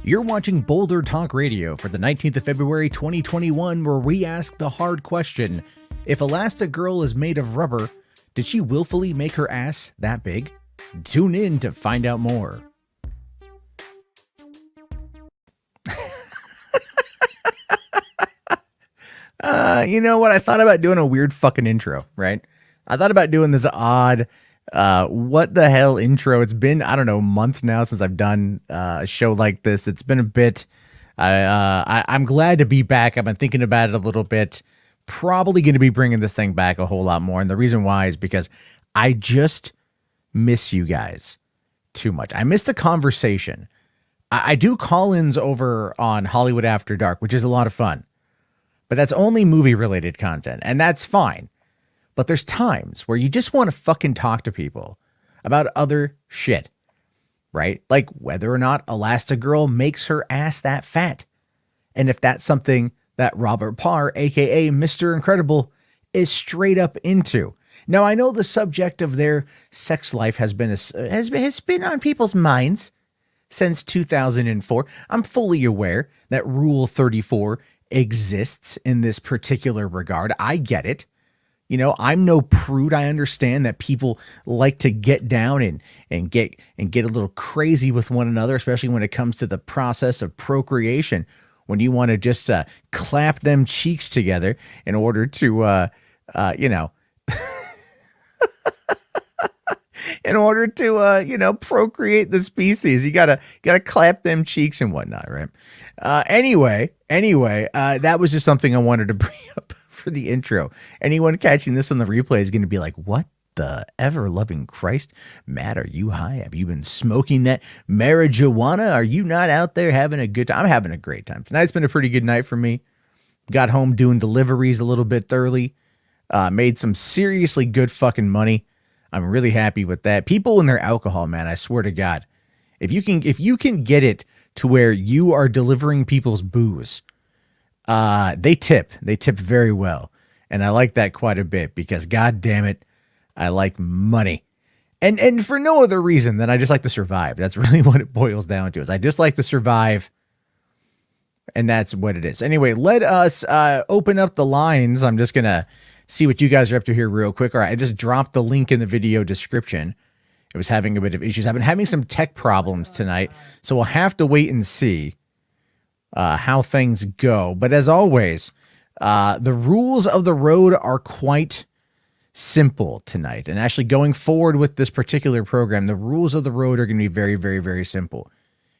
You're watching Boulder Talk Radio for the 19th of February 2021, where we ask the hard question: if Elastigirl is made of rubber, did she willfully make her ass that big? Tune in to find out more. You know what? I thought about doing a weird fucking intro, right? I thought about doing this odd, what the hell intro. It's been, I don't know, months now since I've done a show like this. It's been a bit. I'm glad to be back. I've been thinking about it a little bit. Probably going to be bringing this thing back a whole lot more. And the reason why is because I just miss you guys too much. I miss the conversation. I do call-ins over on Hollywood After Dark, which is a lot of fun. But that's only movie-related content, and that's fine. But there's times where you just want to fucking talk to people about other shit, right? Like whether or not Elastigirl makes her ass that fat. And if that's something that Robert Parr, a.k.a. Mr. Incredible, is straight up into. Now, I know the subject of their sex life has been on people's minds since 2004. I'm fully aware that Rule 34 exists in this particular regard. I get it. You know, I'm no prude. I understand that people like to get down and get a little crazy with one another, especially when it comes to the process of procreation, when you want to just clap them cheeks together in order to, in order to, procreate the species. You gotta clap them cheeks and whatnot, right? Anyway, that was just something I wanted to bring up for the intro. Anyone catching this on the replay is going to be like, what the ever-loving Christ? Matt, are you high? Have you been smoking that marijuana? Are you not out there having a good time? I'm having a great time. Tonight's been a pretty good night for me. Got home doing deliveries a little bit early. Made some seriously good fucking money. I'm really happy with that. People and their alcohol, man, I swear to God. If you can get it to where you are delivering people's booze, they tip very well. And I like that quite a bit because God damn it, I like money. And for no other reason than I just like to survive. That's really what it boils down to, is I just like to survive. And that's what it is. Anyway, let us open up the lines. I'm just going to see what you guys are up to here real quick. All right, I just dropped the link in the video description. It was having a bit of issues. I've been having some tech problems tonight, so we'll have to wait and see how things go. But as always, the rules of the road are quite simple tonight. And actually going forward with this particular program, the rules of the road are going to be very, very, very simple.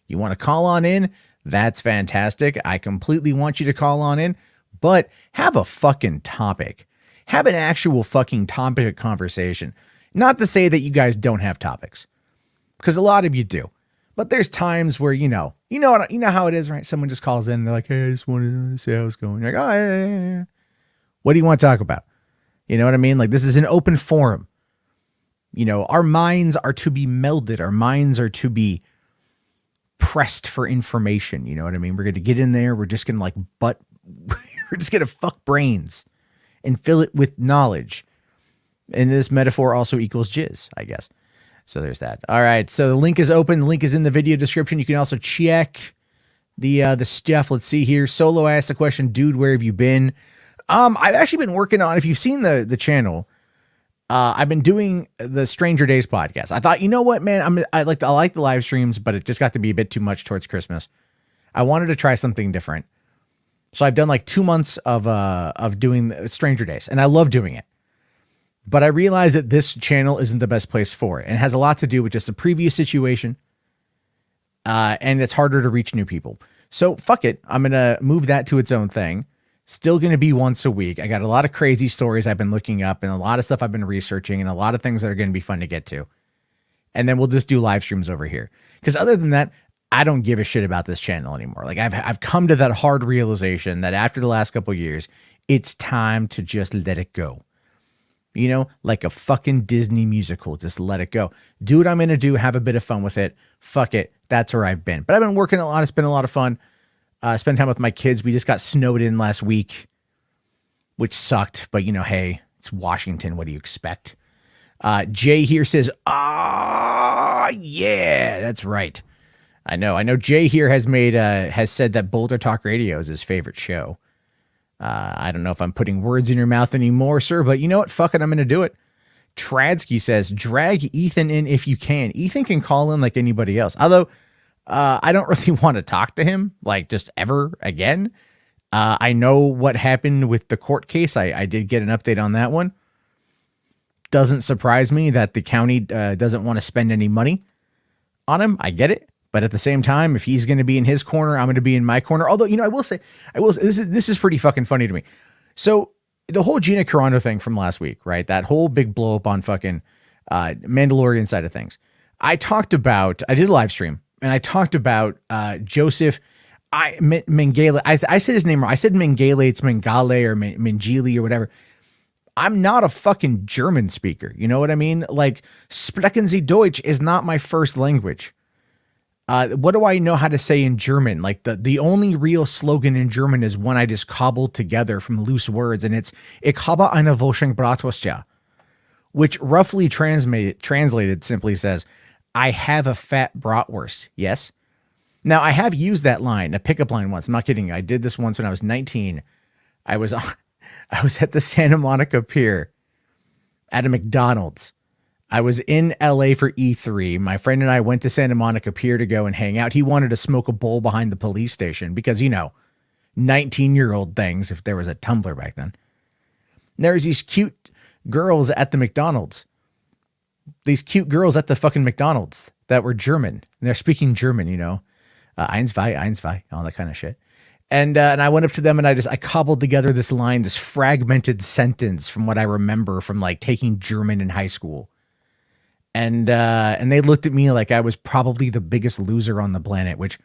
You want to call on in? That's fantastic. I completely want you to call on in, but have a fucking topic. Have an actual fucking topic of conversation. Not to say that you guys don't have topics, because a lot of you do. But there's times where, you know how it is, right? Someone just calls in and they're like, hey, I just wanted to see how it's going. You're like, oh, yeah. What do you want to talk about? You know what I mean? Like, this is an open forum. You know, our minds are to be melded. Our minds are to be pressed for information. You know what I mean? We're going to get in there. We're just going to we're just going to fuck brains and fill it with knowledge. And this metaphor also equals jizz, I guess. So there's that. All right. So the link is open. The link is in the video description. You can also check the stuff. Let's see here. Solo asked the question, dude, where have you been? I've actually been working on, if you've seen the channel, I've been doing the Stranger Days podcast. I thought, you know what, man, I like the live streams, but it just got to be a bit too much towards Christmas. I wanted to try something different. So I've done like 2 months of doing Stranger Days, and I love doing it. But I realized that this channel isn't the best place for it. And it has a lot to do with just the previous situation. And it's harder to reach new people. So fuck it. I'm going to move that to its own thing. Still going to be once a week. I got a lot of crazy stories I've been looking up and a lot of stuff I've been researching and a lot of things that are going to be fun to get to. And then we'll just do live streams over here. Because other than that, I don't give a shit about this channel anymore. Like I've come to that hard realization that after the last couple of years, it's time to just let it go. You know, like a fucking Disney musical, just let it go. Do what I'm going to do. Have a bit of fun with it. Fuck it. That's where I've been. But I've been working a lot. It's been a lot of fun. Spend time with my kids. We just got snowed in last week, which sucked. But, you know, hey, it's Washington. What do you expect? Jay here says, yeah, that's right. I know. Jay here has said that Boulder Talk Radio is his favorite show. I don't know if I'm putting words in your mouth anymore, sir, but you know what? Fuck it, I'm going to do it. Tradsky says, drag Ethan in if you can. Ethan can call in like anybody else. Although, I don't really want to talk to him, like, just ever again. I know what happened with the court case. I did get an update on that one. Doesn't surprise me that the county doesn't want to spend any money on him. I get it. But at the same time, if he's going to be in his corner, I'm going to be in my corner. Although, I will say, this is pretty fucking funny to me. So the whole Gina Carano thing from last week, right? That whole big blow up on fucking Mandalorian side of things. I did a live stream and I talked about Joseph Mengele. I said his name wrong. I said Mengele. It's Mengele or Mengele or whatever. I'm not a fucking German speaker. You know what I mean? Like, sprechen Sie Deutsch is not my first language. What do I know how to say in German? Like the only real slogan in German is one I just cobbled together from loose words, and it's "Ich habe eine Wurst Bratwurst," which roughly translated simply says, "I have a fat bratwurst." Yes. Now I have used that line, a pickup line once. I'm not kidding. I did this once when I was 19. I was at the Santa Monica Pier at a McDonald's. I was in LA for E3. My friend and I went to Santa Monica Pier to go and hang out. He wanted to smoke a bowl behind the police station because, 19-year-old things, if there was a Tumblr back then. There's these cute girls at the McDonald's. These cute girls at the fucking McDonald's that were German. And they're speaking German, eins, zwei, all that kind of shit. And I went up to them and I cobbled together this line, this fragmented sentence from what I remember from like taking German in high school. And they looked at me like I was probably the biggest loser on the planet, which,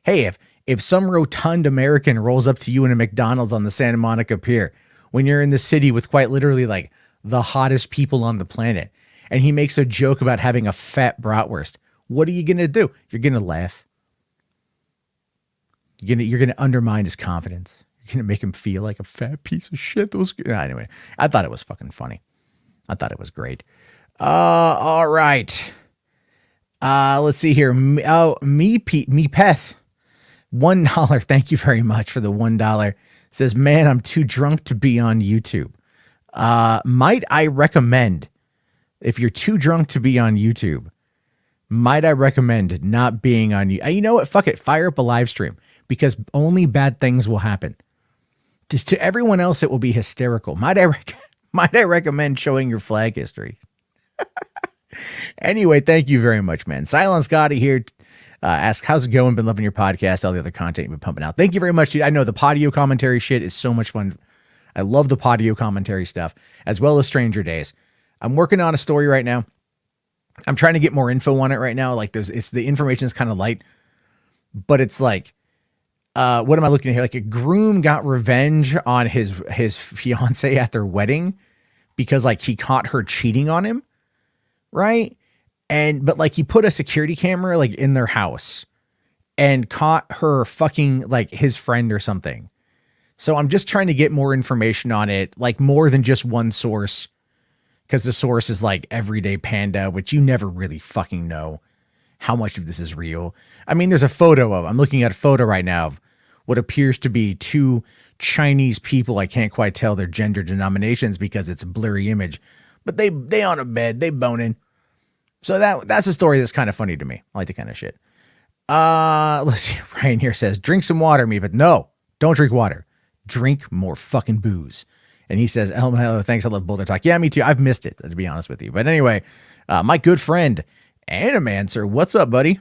hey, if some rotund American rolls up to you in a McDonald's on the Santa Monica Pier, when you're in the city with quite literally like the hottest people on the planet, and he makes a joke about having a fat bratwurst, what are you going to do? You're going to laugh. You're going to undermine his confidence. You're going to make him feel like a fat piece of shit. Anyway, I thought it was fucking funny. I thought it was great. All right. Let's see here. Me Peth. $1. Thank you very much for the $1. Says, man, I'm too drunk to be on YouTube. Might I recommend, if you're too drunk to be on YouTube, might I recommend not being on you? You know what? Fuck it. Fire up a live stream because only bad things will happen. To everyone else, it will be hysterical. Might I recommend showing your flag history? Anyway, thank you very much, man. Silent Scotty here. Ask, how's it going? Been loving your podcast, all the other content you've been pumping out. Thank you very much, dude. I know the Podio commentary shit is so much fun. I love the Podio commentary stuff, as well as Stranger Days. I'm working on a story right now. I'm trying to get more info on it right now. Like the information is kind of light, but it's like, what am I looking at here? Like a groom got revenge on his fiance at their wedding because like he caught her cheating on him. Right. But like he put a security camera like in their house and caught her fucking like his friend or something. So I'm just trying to get more information on it, like more than just one source. Because the source is like Everyday Panda, which you never really fucking know how much of this is real. I mean, there's I'm looking at a photo right now of what appears to be two Chinese people. I can't quite tell their gender denominations because it's a blurry image. But they on a bed, they boning. So that's a story that's kind of funny to me. I like the kind of shit. Let's see. Ryan here says, drink some water, me, but no, don't drink water. Drink more fucking booze. And he says, hello, thanks. I love Boulder Talk. Yeah, me too. I've missed it, to be honest with you. But anyway, my good friend, Animancer, what's up, buddy?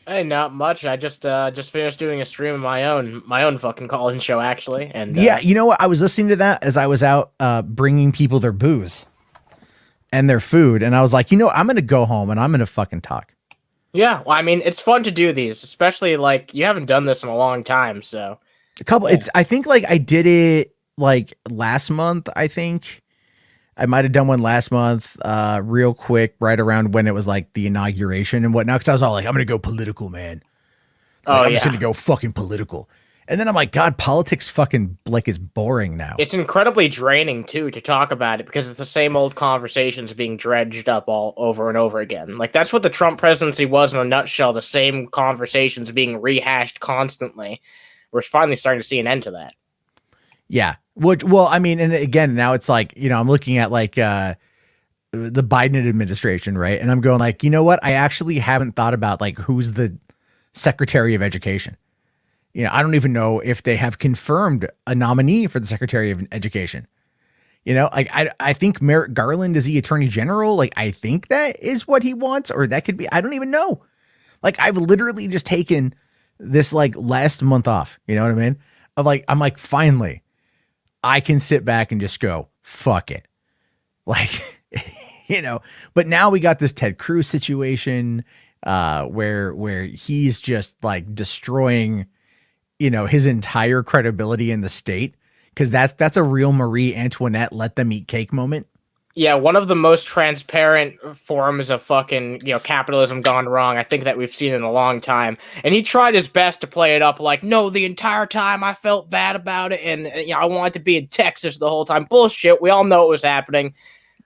Hey, not much. I just finished doing a stream of my own fucking call-in show, actually. And yeah, you know what? I was listening to that as I was out bringing people their booze and their food, and I was like, I'm gonna go home and I'm gonna fucking talk. Yeah, well, I mean, it's fun to do these, especially like you haven't done this in a long time, so a couple. Yeah. I think like I did it like last month. I think I might have done one last month, real quick, right around when it was like the inauguration and whatnot. Because I was all like, I'm gonna go political, man. Like, I'm just gonna go fucking political. And then I'm like, God, politics fucking like is boring now. It's incredibly draining too to talk about it because it's the same old conversations being dredged up all over and over again. Like that's what the Trump presidency was in a nutshell, the same conversations being rehashed constantly. We're finally starting to see an end to that. Yeah. Well, I mean, and again, now it's like, I'm looking at like the Biden administration, right? And I'm going like, you know what? I actually haven't thought about like who's the Secretary of Education. I don't even know if they have confirmed a nominee for the Secretary of Education. Like I think Merrick Garland is the Attorney General. Like I think that is what he wants, or that could be. I don't even know. Like I've literally just taken this like last month off. You know what I mean? I'm like, finally, I can sit back and just go, fuck it. Like, but now we got this Ted Cruz situation where he's just like destroying his entire credibility in the state, because that's a real Marie Antoinette let them eat cake moment. Yeah, one of the most transparent forms of fucking, capitalism gone wrong, I think, that we've seen in a long time. And he tried his best to play it up like, no, the entire time I felt bad about it, and I wanted to be in Texas the whole time. Bullshit, we all know it was happening.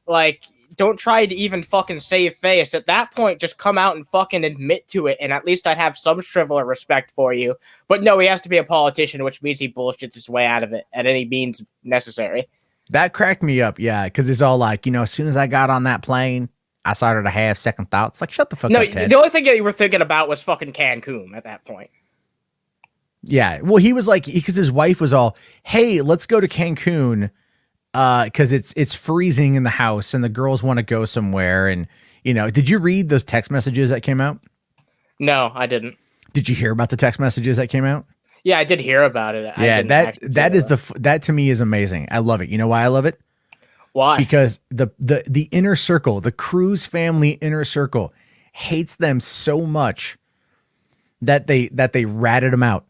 Like, don't try to even fucking save face. At that point, just come out and fucking admit to it, and at least I'd have some shrivel of respect for you. But no, he has to be a politician, which means he bullshits his way out of it at any means necessary. That cracked me up, yeah, because it's all like, as soon as I got on that plane, I started to have second thoughts. Like, shut the fuck up, Ted. The only thing that you were thinking about was fucking Cancun at that point. Yeah, well, he was like, because his wife was all, hey, let's go to Cancun, because it's freezing in the house and the girls want to go somewhere. And did you read those text messages that came out? No, I didn't. Did you hear about the text messages that came out? Yeah, I did hear about it. Yeah, that to me is amazing. I love it. You know why I love it? Why? Because the inner circle, the Cruz family inner circle, hates them so much that they ratted them out.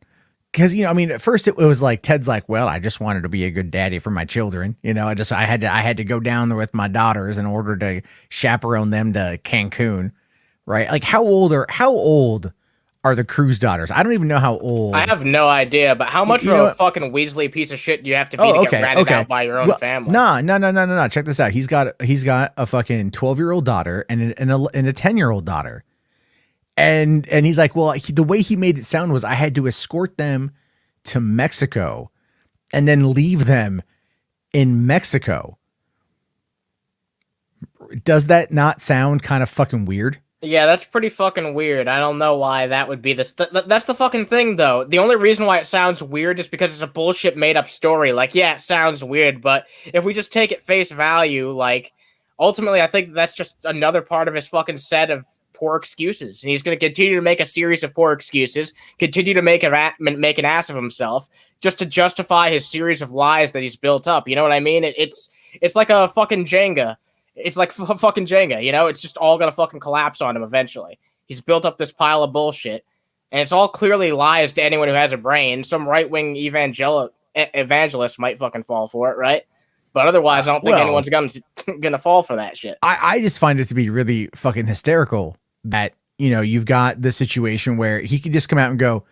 Because at first it was like Ted's like, well, I just wanted to be a good daddy for my children. I had to go down there with my daughters in order to chaperone them to Cancun, right? Like how old are the Cruz daughters? I don't even know how old. I have no idea, but how much of a fucking Weasley piece of shit do you have to be to get ratted out by your own family? No. Check this out. He's got a fucking 12-year-old daughter and a 10-year-old daughter. And he's like, well, the way he made it sound was I had to escort them to Mexico and then leave them in Mexico. Does that not sound kind of fucking weird? Yeah, that's pretty fucking weird. I don't know why that would be this. That's the fucking thing, though. The only reason why it sounds weird is because it's a bullshit made-up story. Like, yeah, it sounds weird, but if we just take it face value, like, ultimately, I think that's just another part of his fucking set of poor excuses. And he's going to continue to make a series of poor excuses, continue to make an ass of himself, just to justify his series of lies that he's built up. You know what I mean? It's like a fucking Jenga. It's like fucking Jenga, It's just all gonna fucking collapse on him eventually. He's built up this pile of bullshit, and it's all clearly lies to anyone who has a brain. Some right-wing evangelist might fucking fall for it, right? But otherwise, I don't think anyone's gonna fall for that shit. I just find it to be really fucking hysterical that, you've got this situation where he could just come out and go,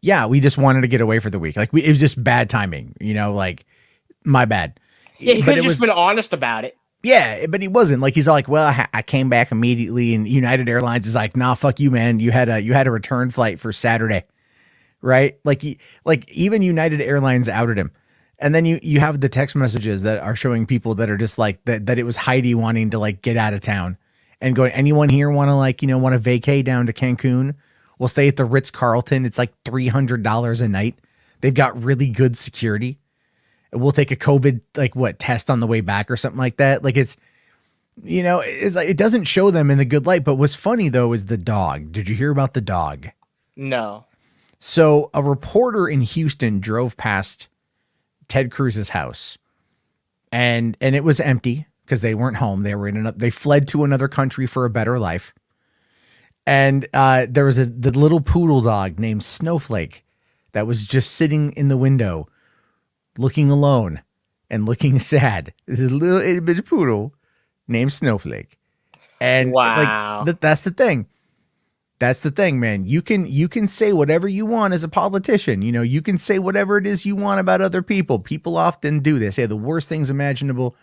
yeah, we just wanted to get away for the week. Like, it was just bad timing, like, my bad. Yeah, he could have just been honest about it. Yeah, but he wasn't. Like, he's all like, well, I came back immediately, and United Airlines is like, nah, fuck you, man. You had a return flight for Saturday, right? Like even United Airlines outed him. And then you have the text messages that are showing people that are just like that it was Heidi wanting to like get out of town and going, anyone here want to vacay down to Cancun? We'll stay at the Ritz-Carlton. It's like $300 a night. They've got really good security. We'll take a COVID test on the way back or something like that. Like it's like, it doesn't show them in the good light. But what's funny though is the dog. Did you hear about the dog? No. So a reporter in Houston drove past Ted Cruz's house, and it was empty because they weren't home. They fled to another country for a better life. And there was the little poodle dog named Snowflake that was just sitting in the window, looking alone and looking sad. This is a little itty bitty poodle named Snowflake. And wow, that's the thing. That's the thing, man. You can say whatever you want as a politician. You know, you can say whatever it is you want about other people. People often do. They say the worst things imaginable.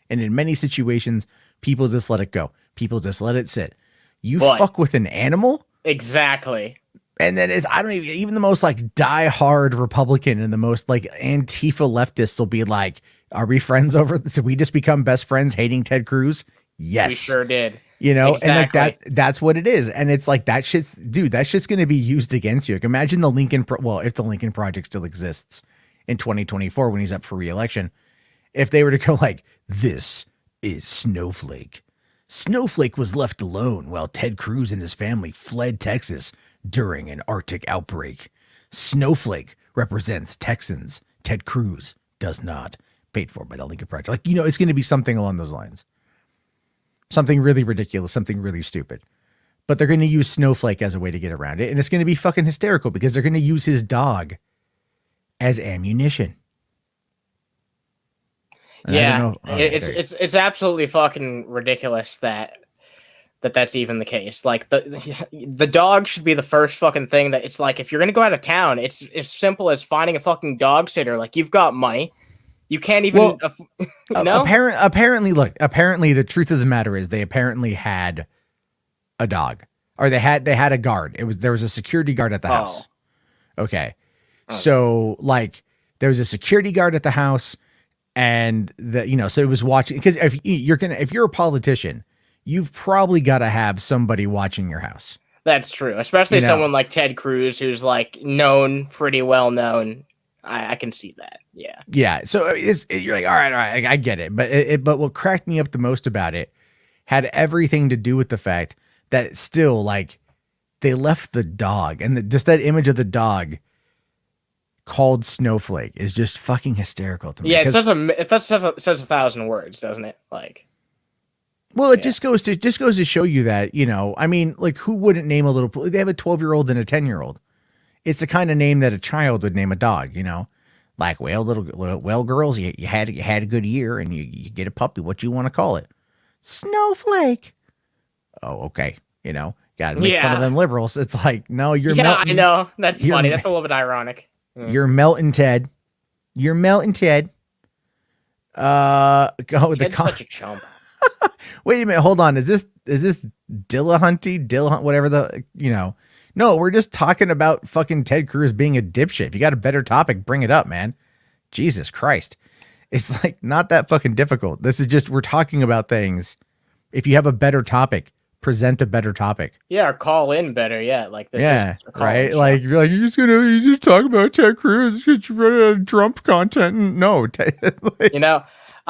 And in many situations, people just let it go. People just let it sit. You fuck with an animal? Exactly. And then I don't even the most like diehard Republican and the most like Antifa leftists will be like, are we friends over? Did we just become best friends hating Ted Cruz? Yes. We sure did. You know, exactly. And like that's what it is. And it's like that shit's going to be used against you. Like, imagine the Lincoln, if the Lincoln Project still exists in 2024 when he's up for re-election, if they were to go like, this is Snowflake. Snowflake was left alone while Ted Cruz and his family fled Texas during an Arctic outbreak. Snowflake represents Texans. Ted Cruz does not. Paid for by the Lincoln Project. Like, you know, it's going to be something along those lines. Something really ridiculous, something really stupid. But they're going to use Snowflake as a way to get around it. And it's going to be fucking hysterical because they're going to use his dog as ammunition. And yeah, it's absolutely fucking ridiculous that's even the case. Like the dog should be the first fucking thing that it's like, if you're going to go out of town, it's as simple as finding a fucking dog sitter. Like, you've got money. You can't even no? Apparently, the truth of the matter is they apparently had a dog, or they had a guard. There was a security guard at the house. Okay. So like there was a security guard at the house, and so it was watching, because if you're a politician, you've probably got to have somebody watching your house. That's true. Especially someone like Ted Cruz, who's like pretty well known. I can see that. Yeah. Yeah. So you're like, all right, I get it. But what cracked me up the most about it had everything to do with the fact that still, like, they left the dog, and just that image of the dog called Snowflake is just fucking hysterical to me. Yeah. It says 1,000 words, doesn't it? Like, well, it just goes to show you that, I mean, like, who wouldn't name a little, they have a 12-year-old and a 10-year-old. It's the kind of name that a child would name a dog, like, well, girls, you had a good year and you get a puppy. What you want to call it? Snowflake. Oh, okay. Got to make fun of them liberals. It's like, no, you're melting. I know. That's funny. That's a little bit ironic. You're melting, Ted. You're melting, Ted. Go with Ted's such a chump. Wait a minute. Hold on. Is this Dillahunt, whatever No, we're just talking about fucking Ted Cruz being a dipshit. If you got a better topic, bring it up, man. Jesus Christ. It's like not that fucking difficult. This is just, we're talking about things. If you have a better topic, present a better topic. Yeah, or call in better. Yeah, like this. Yeah, right. Like you're like, you just talk about Ted Cruz because you run out of Trump content. No,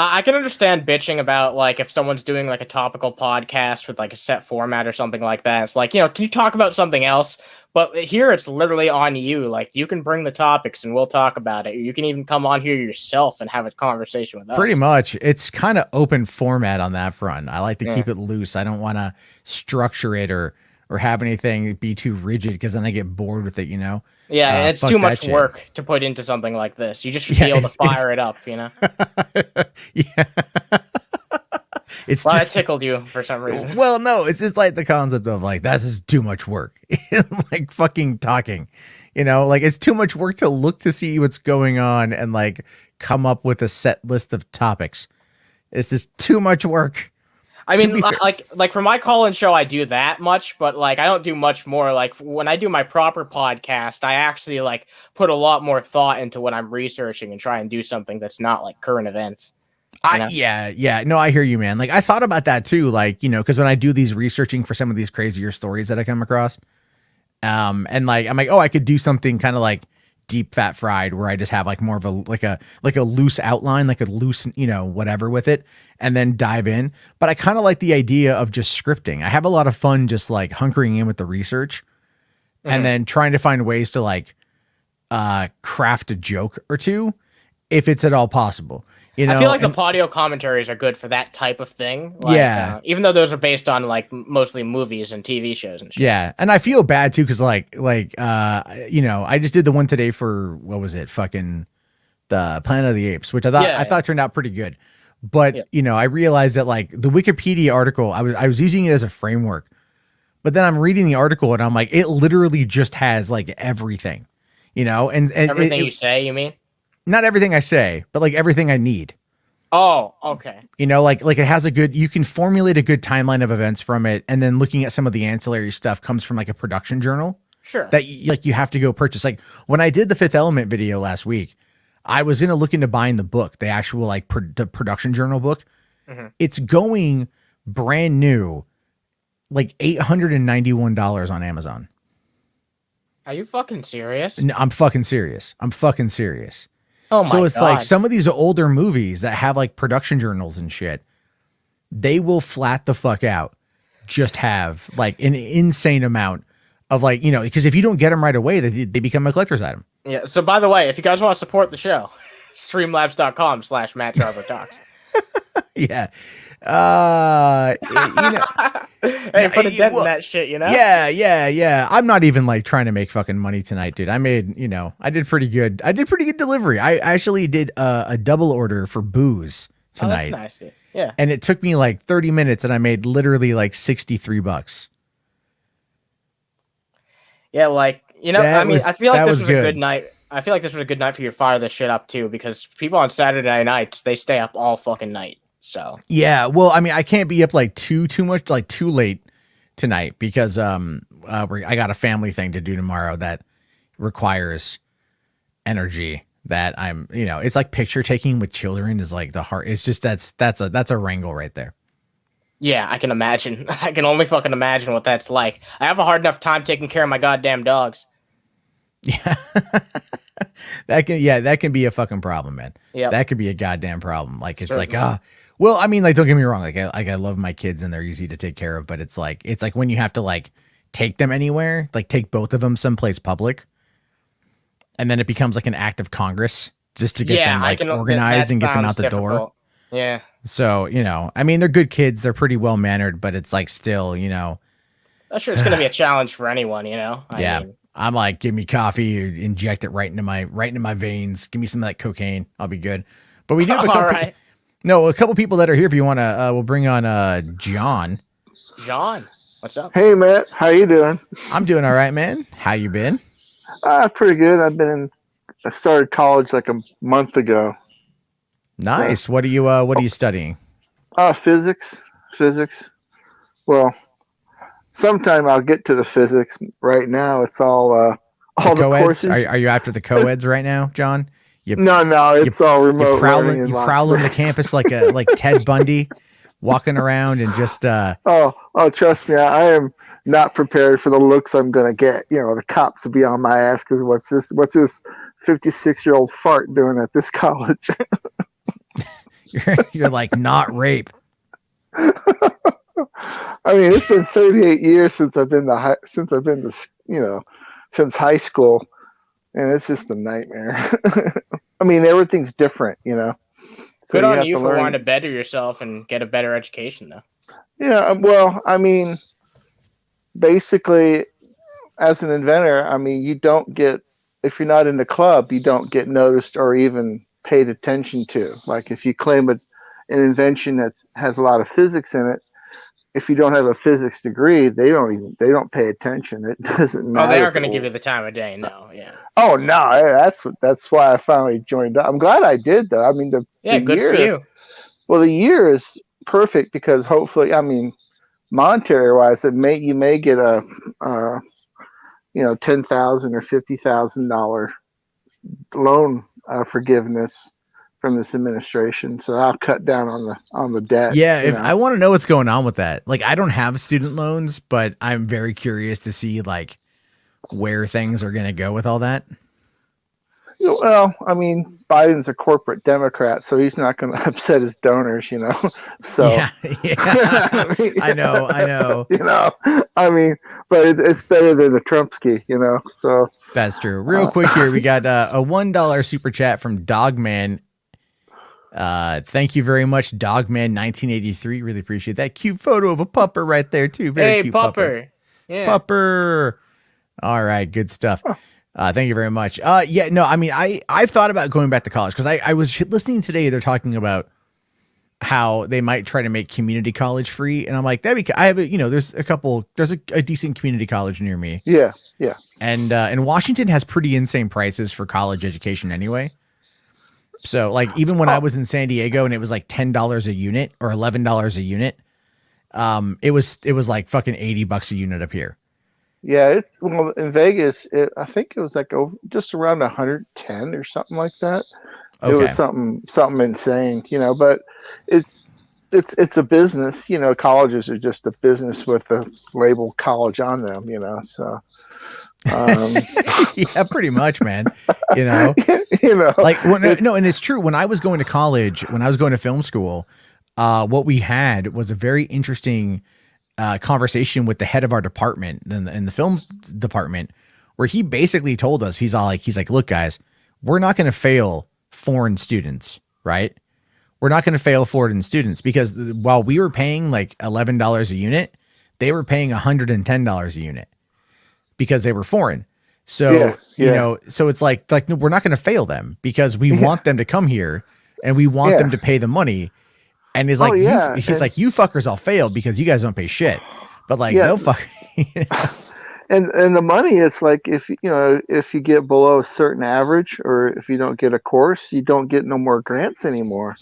I can understand bitching about, like, if someone's doing like a topical podcast with like a set format or something like that. It's like, can you talk about something else? But here it's literally on you. Like, you can bring the topics and we'll talk about it. You can even come on here yourself and have a conversation with us. Pretty much. It's kind of open format on that front. I like to keep it loose. I don't want to structure it or have anything be too rigid, because then I get bored with it, Yeah, it's too much work to put into something like this. You just should be able to fire it up, Yeah. That tickled you for some reason. Well, no, it's just like the concept of like, this is too much work. Like fucking talking, like it's too much work to look to see what's going on and like come up with a set list of topics. It's just too much work. I mean, like for my call-in show, I do that much, but like I don't do much more. Like when I do my proper podcast, I actually like put a lot more thought into what I'm researching and try and do something that's not like current events. Yeah. No, I hear you, man. Like I thought about that too. Like, because when I do these researching for some of these crazier stories that I come across, and like I'm like, oh, I could do something kind of like deep fat fried where I just have like more of a loose outline, like a loose, whatever with it, and then dive in. But I kind of like the idea of just scripting. I have a lot of fun just like hunkering in with the research and then trying to find ways to like craft a joke or two if it's at all possible. I feel like the Podio commentaries are good for that type of thing. Like, even though those are based on like mostly movies and TV shows and shit. Yeah, and I feel bad too because I just did the one today for what was it? Fucking the Planet of the Apes, which I thought turned out pretty good. But I realized that like the Wikipedia article, I was using it as a framework, But then I'm reading the article and I'm like, it literally just has like everything, and Everything you say, you mean? not everything I say, but like everything I need. Oh, okay. Like it has you can formulate a good timeline of events from it, and then looking at some of the ancillary stuff comes from like a production journal Sure. that you have to go purchase. Like when I did the Fifth Element video last week, I was gonna look into buying the book, the actual like the production journal book. Mm-hmm. It's going brand new, like $891 on Amazon. Are you fucking serious? No, I'm fucking serious. Oh my So it's God. like some of these older movies that have like production journals and shit, they will flat the fuck out. Just have like an insane amount of like, because if you don't get them right away, they become a collector's item. Yeah. So by the way, if you guys want to support the show, streamlabs.com/MattJarver Talks. Yeah. Hey, put a dent in that shit, Yeah. I'm not even like trying to make fucking money tonight, dude. I made, I did pretty good. I did pretty good delivery. I actually did a double order for booze tonight. Oh, that's nice, dude. Yeah. And it took me like 30 minutes and I made literally like $63. Yeah, like, I feel like this was a good night. I feel like this was a good night for you to fire this shit up too, because people on Saturday nights, they stay up all fucking night. So yeah, well, I mean, I can't be up like too much, like too late tonight because I got a family thing to do tomorrow that requires energy. That it's like picture taking with children is like the heart. It's just that's a wrangle right there. Yeah, I can imagine. I can only fucking imagine what that's like. I have a hard enough time taking care of my goddamn dogs. Yeah, that can be a fucking problem, man. Yeah, that could be a goddamn problem. Like it's certainly. Like well, I mean, like don't get me wrong. Like I love my kids and they're easy to take care of, but it's like when you have to like take them anywhere, like take both of them someplace public, and then it becomes like an act of Congress just to get them like organized and get them out the door. Yeah. So I mean, they're good kids. They're pretty well mannered, but it's like still, I'm sure it's gonna be a challenge for anyone. I mean, I'm like, give me coffee or inject it right into my veins. Give me some of that cocaine. I'll be good. But we do have a couple people that are here. If you want to, we'll bring on John. John, what's up? Hey, Matt. How you doing? I'm doing all right, man. How you been? Pretty good. I started college like a month ago. Nice. What are you studying? Physics. Well, sometime I'll get to the physics. Right now, it's all the courses. Are you after the co-eds right now, John? No, it's all remote. You prowling the campus like Ted Bundy, walking around and just. Oh, trust me, I am not prepared for the looks I'm gonna get. The cops will be on my ass because what's this 56-year-old fart doing at this college? You're like, not rape. I mean, it's been 38 years since since high school, and it's just a nightmare. I mean, everything's different, So good on you for wanting to better yourself and get a better education, though. Yeah, well, I mean, basically, as an inventor, I mean, if you're not in the club, you don't get noticed or even paid attention to. Like if you claim an invention that has a lot of physics in it, if you don't have a physics degree, they don't pay attention. It doesn't matter. Oh, they aren't going to give you the time of day. No, yeah. Oh no, that's why I finally joined up. I'm glad I did though. I mean, the good year, for you. Well, the year is perfect because hopefully, I mean, monetary wise, you may get a $10,000 or $50,000 loan forgiveness from this administration, so I'll cut down on the debt. Yeah, I want to know what's going on with that. Like, I don't have student loans, but I'm very curious to see like where things are going to go with all that. Well, I mean, Biden's a corporate Democrat, so he's not going to upset his donors, So yeah. I know. I mean, but it's better than the Trumpski, So that's true. Real quick here, we got a $1 super chat from Dogman. Thank you very much, Dogman 1983. Really appreciate that. Cute photo of a pupper right there too. Very cute pupper. Yeah. Pupper. All right, good stuff. Thank you very much. Yeah, no, I mean, I've thought about going back to college because I was listening today. They're talking about how they might try to make community college free, and I'm like, I have there's a decent community college near me. Yeah. And Washington has pretty insane prices for college education anyway. So like even when I was in San Diego and it was like $10 a unit or $11 a unit, it was like fucking $80 a unit up here. Yeah, well, in Vegas, I think it was like just around 110 or something like that. Okay. It was something insane, but it's a business, colleges are just a business with a label college on them, so yeah, pretty much, man. Like and it's true. When I was going to college, when I was going to film school, what we had was a very interesting conversation with the head of our department in the film department, where he basically told us, he's like, look, guys, we're not going to fail foreign students, right? We're not going to fail foreign students because while we were paying like $11 a unit, they were paying $110 a unit because they were foreign. So, so it's like, no, we're not going to fail them because we want them to come here and we want them to pay the money. And he's like, like, you fuckers all failed because you guys don't pay shit. But like, no fuck. And the money, it's like if you get below a certain average or if you don't get a course, you don't get no more grants anymore.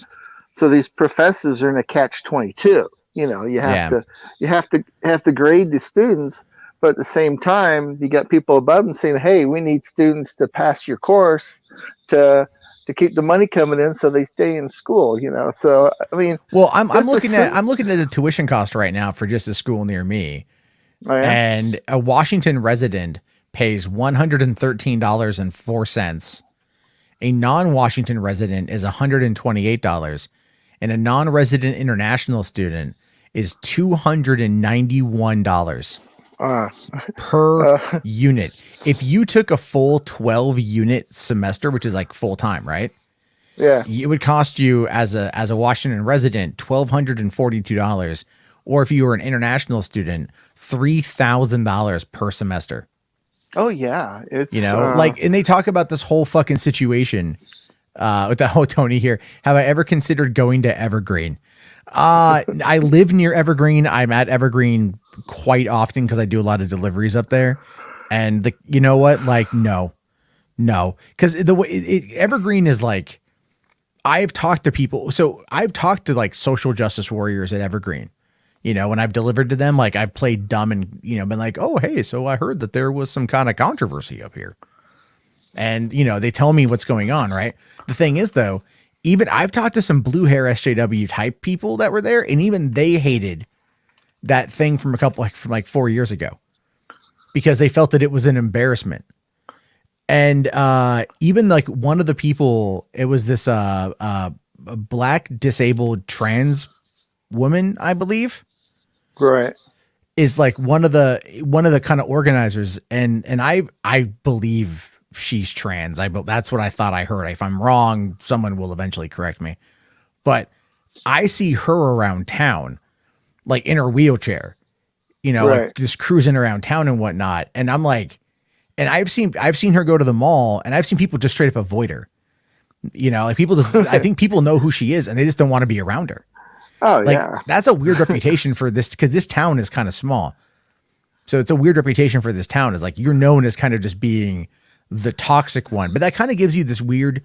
So these professors are in a catch-22. You have to grade the students, but at the same time, you got people above them saying, "Hey, we need students to pass your course to keep the money coming in, so they stay in school." So I mean, well, I'm looking at the tuition cost right now for just a school near me. Oh, yeah? And a Washington resident pays $113.04. A non-Washington resident is $128, and a non-resident international student is $291 per unit. If you took a full 12-unit semester, which is like full time, right? Yeah, it would cost you as a Washington resident $1,242, or if you were an international student, $3,000 per semester. Oh yeah, it's and they talk about this whole fucking situation with the whole Tony here. Have I ever considered going to Evergreen? I live near Evergreen. I'm at Evergreen quite often because I do a lot of deliveries up there. And you know what? Like, no, because the way Evergreen is like, I've talked to people. So I've talked to like social justice warriors at Evergreen. When I've delivered to them, like I've played dumb and, been like, oh, hey, so I heard that there was some kind of controversy up here. And, they tell me what's going on, right? The thing is, though, even I've talked to some blue hair SJW type people that were there, and even they hated that thing from 4 years ago because they felt that it was an embarrassment. And even like one of the people, it was this a black disabled trans woman, I believe. Right. Is like one of the kind of organizers, and I believe she's trans. That's what I thought I heard. If I'm wrong, someone will eventually correct me. But I see her around town, like in her wheelchair, like just cruising around town and whatnot. And I'm like, and I've seen her go to the mall, and I've seen people just straight up avoid her. Like people just, I think people know who she is, and they just don't want to be around her. Oh, like, yeah. That's a weird reputation for this, because this town is kind of small. So it's a weird reputation for this town. Is like you're known as kind of just being the toxic one, but that kind of gives you this weird,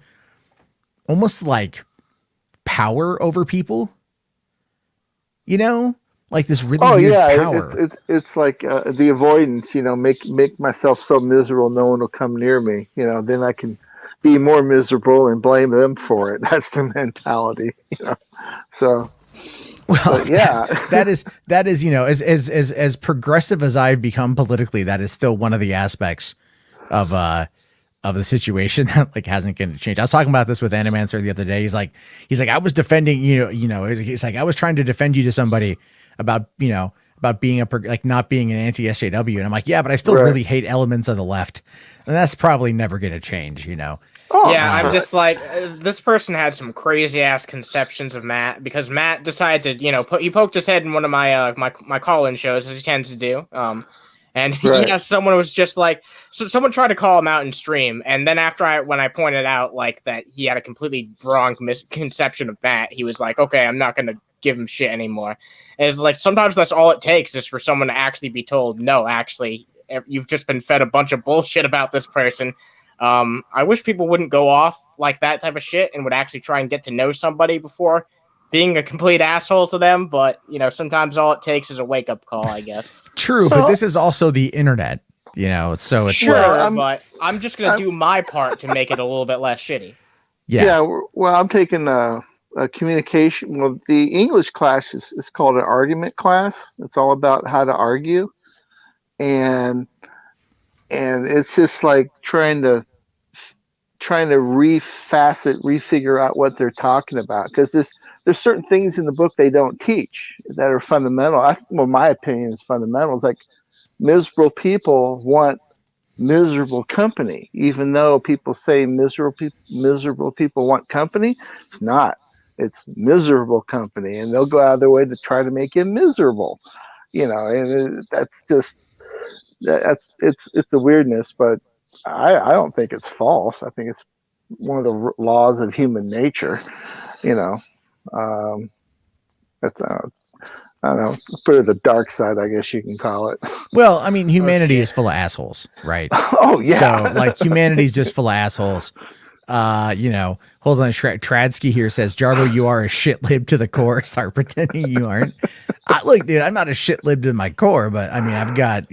almost like power over people. Like this really weird power. It's like the avoidance. Make myself so miserable no one will come near me. Then I can be more miserable and blame them for it. That's the mentality. So. Well, yeah, that is, as progressive as I've become politically, that is still one of the aspects of the situation that like hasn't going to change. I was talking about this with Animancer the other day. He's like, I was defending, he's like, I was trying to defend you to somebody about being not being an anti-SJW. And I'm like, yeah, but I still really hate elements of the left. And that's probably never going to change, I'm just like, this person had some crazy ass conceptions of Matt, because Matt decided to, he poked his head in one of my my call-in shows, as he tends to do. And Right. yeah, someone was just like, so someone tried to call him out in stream, and then when I pointed out like that he had a completely wrong misconception of Matt, he was like, okay, I'm not gonna give him shit anymore. And it's like sometimes that's all it takes is for someone to actually be told, no, actually, you've just been fed a bunch of bullshit about this person. I wish people wouldn't go off like that type of shit and would actually try and get to know somebody before being a complete asshole to them. But sometimes all it takes is a wake up call, I guess. True, but this is also the internet, so it's sure. But I'm just gonna do my part to make it a little bit less shitty. Yeah. Well, I'm taking a communication. Well, the English class is called an argument class. It's all about how to argue, and it's just like trying to refigure out what they're talking about, because there's certain things in the book they don't teach that are fundamental. My opinion is fundamental. It's like miserable people want miserable company, even though people say miserable people want company. It's not. It's miserable company, and they'll go out of their way to try to make you miserable. And that's just it's the weirdness, but I don't think it's false. I think it's one of the laws of human nature. That's I don't know, put it the dark side, I guess you can call it. Well, I mean, humanity is full of assholes, right? Oh yeah. So like humanity's just full of assholes. Hold on. Tradsky here says, Jarbo, you are a shit lib to the core. Start pretending you aren't. Look, dude, I'm not a shit lib to my core, but I mean, I've got,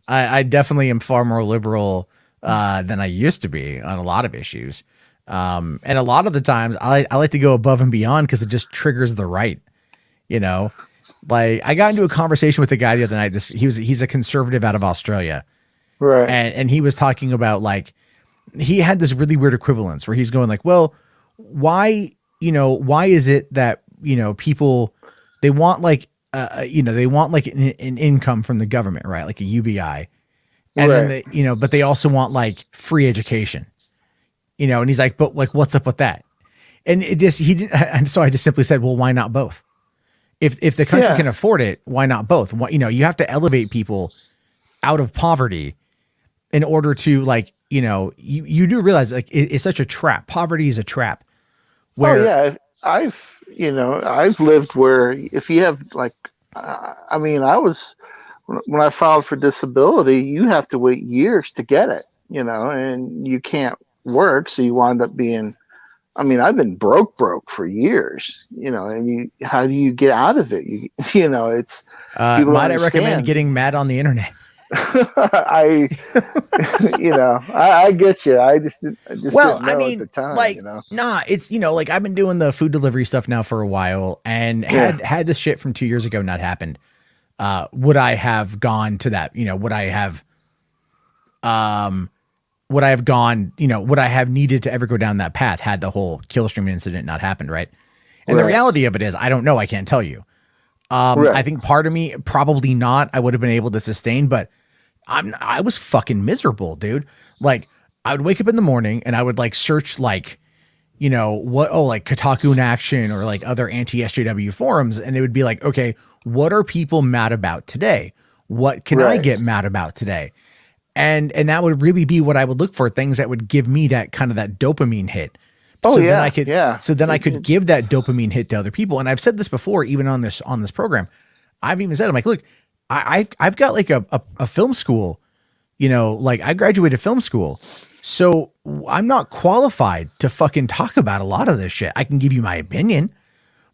I definitely am far more liberal than I used to be on a lot of issues. And a lot of the times I like to go above and beyond because it just triggers the right, like I got into a conversation with a guy the other night. He's a conservative out of Australia. Right. And he was talking about like, he had this really weird equivalence where he's going like, well, why is it that, people, they want like, they want like an income from the government, right? Like a UBI. And then they, but they also want like free education, and he's like, but like, what's up with that? And and so I just simply said, well, why not both? If the country can afford it, why not both? You have to elevate people out of poverty in order to like, you do realize like it's such a trap. Poverty is a trap. Where I've lived where if you have like, when I filed for disability, you have to wait years to get it, and you can't work. So you wind up being, I've been broke for years, and how do you get out of it? It's, might I recommend getting mad on the internet? I get you. I just didn't know at the time, like, nah, it's, like I've been doing the food delivery stuff now for a while, and had this shit from 2 years ago not happened, would I have gone to that? Would I have needed to ever go down that path had the whole Killstream incident not happened, right? And the reality of it is, I don't know. I can't tell you. I think part of me, probably not. I would have been able to sustain, but I was fucking miserable, dude. Like I would wake up in the morning and I would like search like, like Kotaku in Action or like other anti-SJW forums. And it would be like, okay, what are people mad about today? What can I get mad about today? And that would really be what I would look for, things that would give me that kind of that dopamine hit. Then I could give that dopamine hit to other people. And I've said this before, even on this program, I've even said, I'm like, look, I've got like a film school, like I graduated film school. So I'm not qualified to fucking talk about a lot of this shit. I can give you my opinion,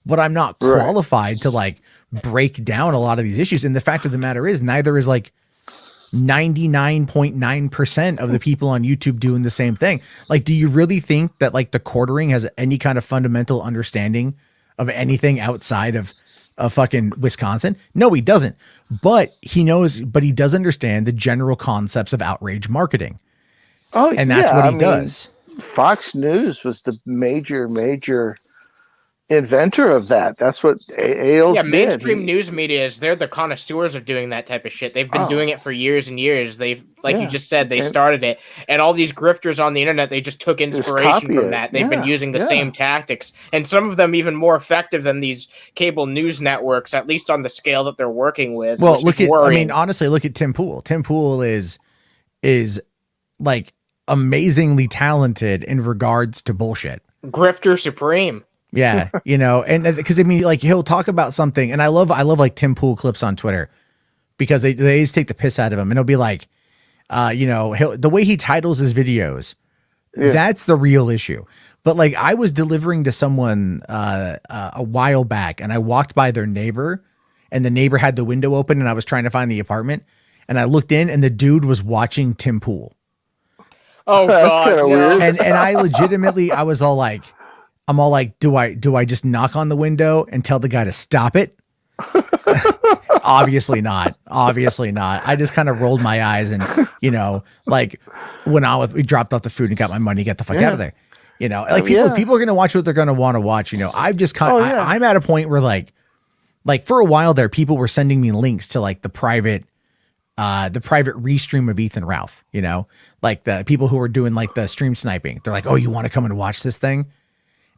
but I'm not qualified to like break down a lot of these issues. And the fact of the matter is, neither is like 99.9% of the people on YouTube doing the same thing. Like, do you really think that like the quartering has any kind of fundamental understanding of anything outside of fucking Wisconsin? No, he doesn't. But he does understand the general concepts of outrage marketing. And that's what he does. Fox News was the major inventor of that. That's what Ailes Yeah, did. mainstream news media they're the connoisseurs of doing that type of shit. They've been doing it for years and years. They've, like you just said, they started it, and all these grifters on the internet, they just took inspiration from that. They've been using the same tactics, and some of them even more effective than these cable news networks, at least on the scale that they're working with. Well, honestly, look at Tim Pool. Tim Pool is like amazingly talented in regards to bullshit. Grifter supreme. Yeah, and because I mean, like he'll talk about something, and I love like Tim Pool clips on Twitter because they just take the piss out of him, and he'll be like, the way he titles his videos, that's the real issue. But like I was delivering to someone a while back, and I walked by their neighbor, and the neighbor had the window open, and I was trying to find the apartment, and I looked in, and the dude was watching Tim Pool. Oh God, no. Weird. And I legitimately, I was all like, I'm all like, do I just knock on the window and tell the guy to stop it? Obviously not. I just kind of rolled my eyes and, like when we dropped off the food and got my money, get the fuck out of there. Like people are going to watch what they're going to want to watch. I've just I'm at a point where like for a while there, people were sending me links to like the private restream of Ethan Ralph, like the people who are doing like the stream sniping. They're like, oh, you want to come and watch this thing?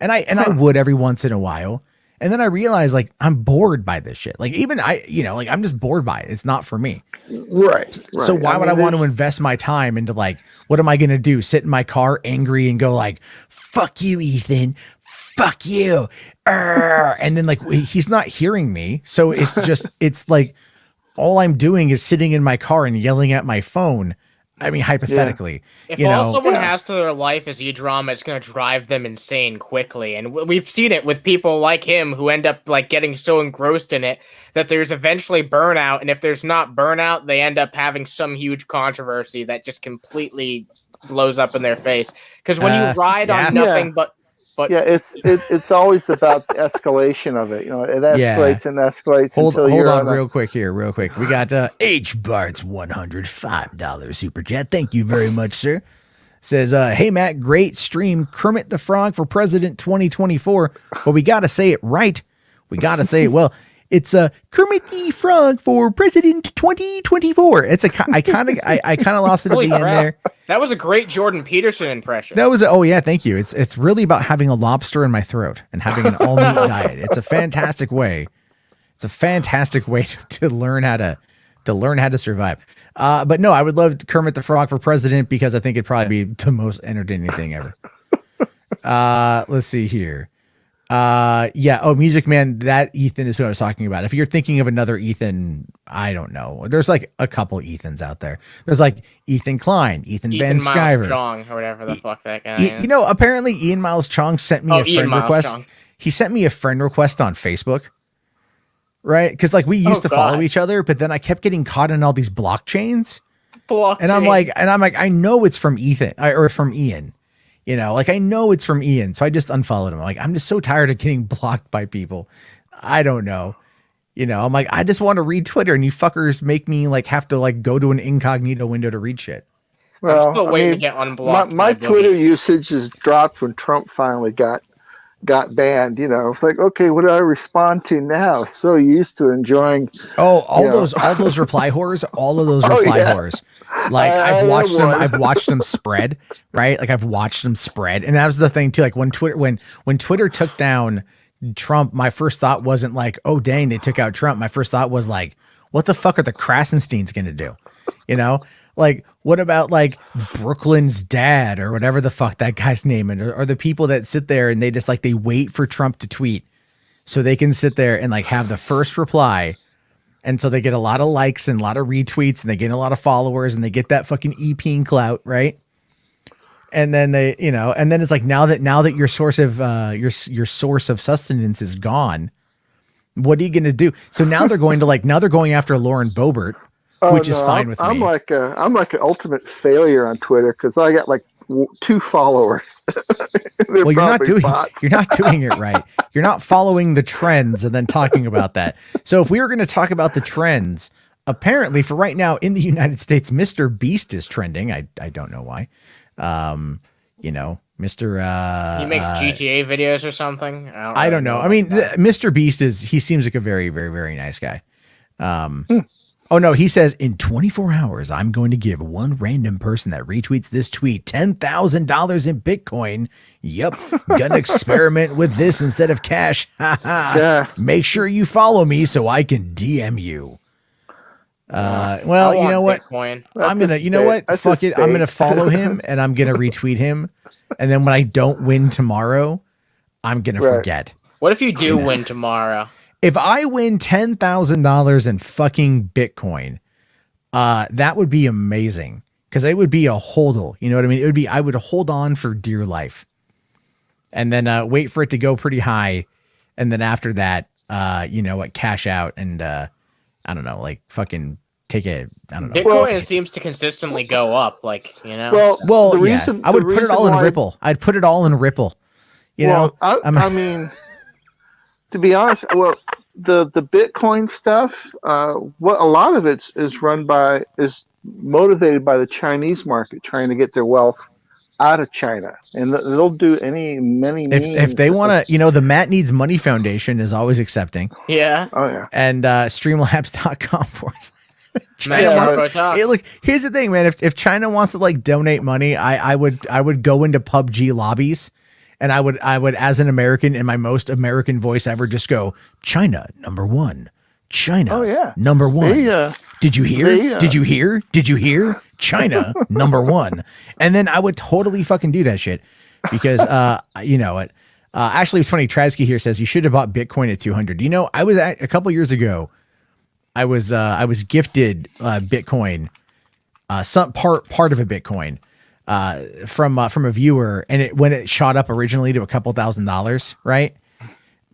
And I would every once in a while. And then I realized like, I'm bored by this shit. Like even like I'm just bored by it. It's not for me. Right. So why would I want to invest my time into like, what am I going to do? Sit in my car angry and go like, fuck you, Ethan. Fuck you. And then like, he's not hearing me. So it's just, it's like, all I'm doing is sitting in my car and yelling at my phone. I mean, hypothetically, if all someone has to their life is e-drama, it's going to drive them insane quickly. And we've seen it with people like him who end up like getting so engrossed in it that there's eventually burnout. And if there's not burnout, they end up having some huge controversy that just completely blows up in their face. Because when you ride on nothing but it's always about the escalation of it. It escalates and escalates. Hold on real quick. We got H Bart's $105 super chat. Thank you very much, sir. Says, hey Matt, great stream. Kermit the Frog for President 2024. But we gotta say it right. We gotta say it well. It's Kermit the Frog for President 2024. It's I kind of lost it at the end there. That was a great Jordan Peterson impression. That was thank you. It's really about having a lobster in my throat and having an all meat diet. It's a fantastic way. It's a fantastic way to learn how to survive. But no, I would love Kermit the Frog for president because I think it'd probably be the most entertaining thing ever. Let's see here. Music Man, that Ethan is who I was talking about. If you're thinking of another Ethan, I don't know. There's like a couple Ethans out there. There's like Ethan Klein, Ethan Van Sciver, Chong, or whatever the fuck that guy is. Apparently Ian Miles Chong sent me a friend request. He sent me a friend request on Facebook. Right? Because like we used to follow each other, but then I kept getting caught in all these blockchains. And I'm like, I know it's from Ethan or from Ian. Like I know it's from Ian, so I just unfollowed him. I'm just so tired of getting blocked by people. I don't know. I'm like, I just want to read Twitter, and you fuckers make me like have to like go to an incognito window to read shit. Well, I'm still waiting to get unblocked. My Twitter usage has dropped when Trump finally got banned. It's like, okay, what do I respond to now? So used to enjoying all those reply whores, all of those reply whores. Like I've watched them spread, right? Like I've watched them spread. And that was the thing too. Like when Twitter took down Trump, my first thought wasn't like, oh dang, they took out Trump. My first thought was like, what the fuck are the Krasensteins gonna do? Like, what about like Brooklyn's dad or whatever the fuck that guy's name is, or the people that sit there and they just like, they wait for Trump to tweet so they can sit there and like have the first reply. And so they get a lot of likes and a lot of retweets and they get a lot of followers and they get that fucking EP and clout, right? And then they, and then it's like, now that your source of, your source of sustenance is gone, what are you going to do? So now they're going after Lauren Boebert. Which is fine with me. I'm like an ultimate failure on Twitter because I got like 2 followers. Well, you're not doing it right. You're not following the trends and then talking about that. So if we were going to talk about the trends, apparently for right now in the United States, Mr. Beast is trending. I don't know why. you know, Mr. He makes GTA videos or something. I don't know. I mean, Mr. Beast he seems like a very, very, very nice guy. Oh no, he says in 24 hours, I'm going to give one random person that retweets this tweet $10,000 in Bitcoin. Yep, gonna experiment with this instead of cash. Yeah. Make sure you follow me so I can DM you. Well, you know what? Bitcoin. I'm gonna, you know what? Fuck it. I'm gonna follow him and I'm gonna retweet him. And then when I don't win tomorrow, I'm gonna forget. What if you do win tomorrow? If I win $10,000 in fucking Bitcoin, that would be amazing because it would be a hold'll. You know what I mean? It would be, I would hold on for dear life and then wait for it to go pretty high. And then after that, you know what, cash out and I don't know, like fucking take a, I don't know. Bitcoin seems to consistently go up, like, you know. Well, I would put it all in Ripple. I'd put it all in Ripple. You know, I mean, to be honest, well, the Bitcoin stuff, what a lot of it is motivated by the Chinese market trying to get their wealth out of China, and they'll do many means. If they want to, you know, the Matt Needs Money Foundation is always accepting. Yeah. Oh yeah. And Streamlabs.com for Look, here's the thing, man. If China wants to like donate money, I would go into PUBG lobbies. And I would, as an American, in my most American voice ever, just go, China, #1. China, #1. Did you hear? Did you hear? Did you hear? China, #1. And then I would totally fucking do that shit because, you know what? Actually, it's funny. Trasky here says you should have bought Bitcoin at 200. You know, I was a couple years ago. I was gifted Bitcoin, some part of a Bitcoin. From a viewer, and when it shot up originally to a couple $1,000s, right?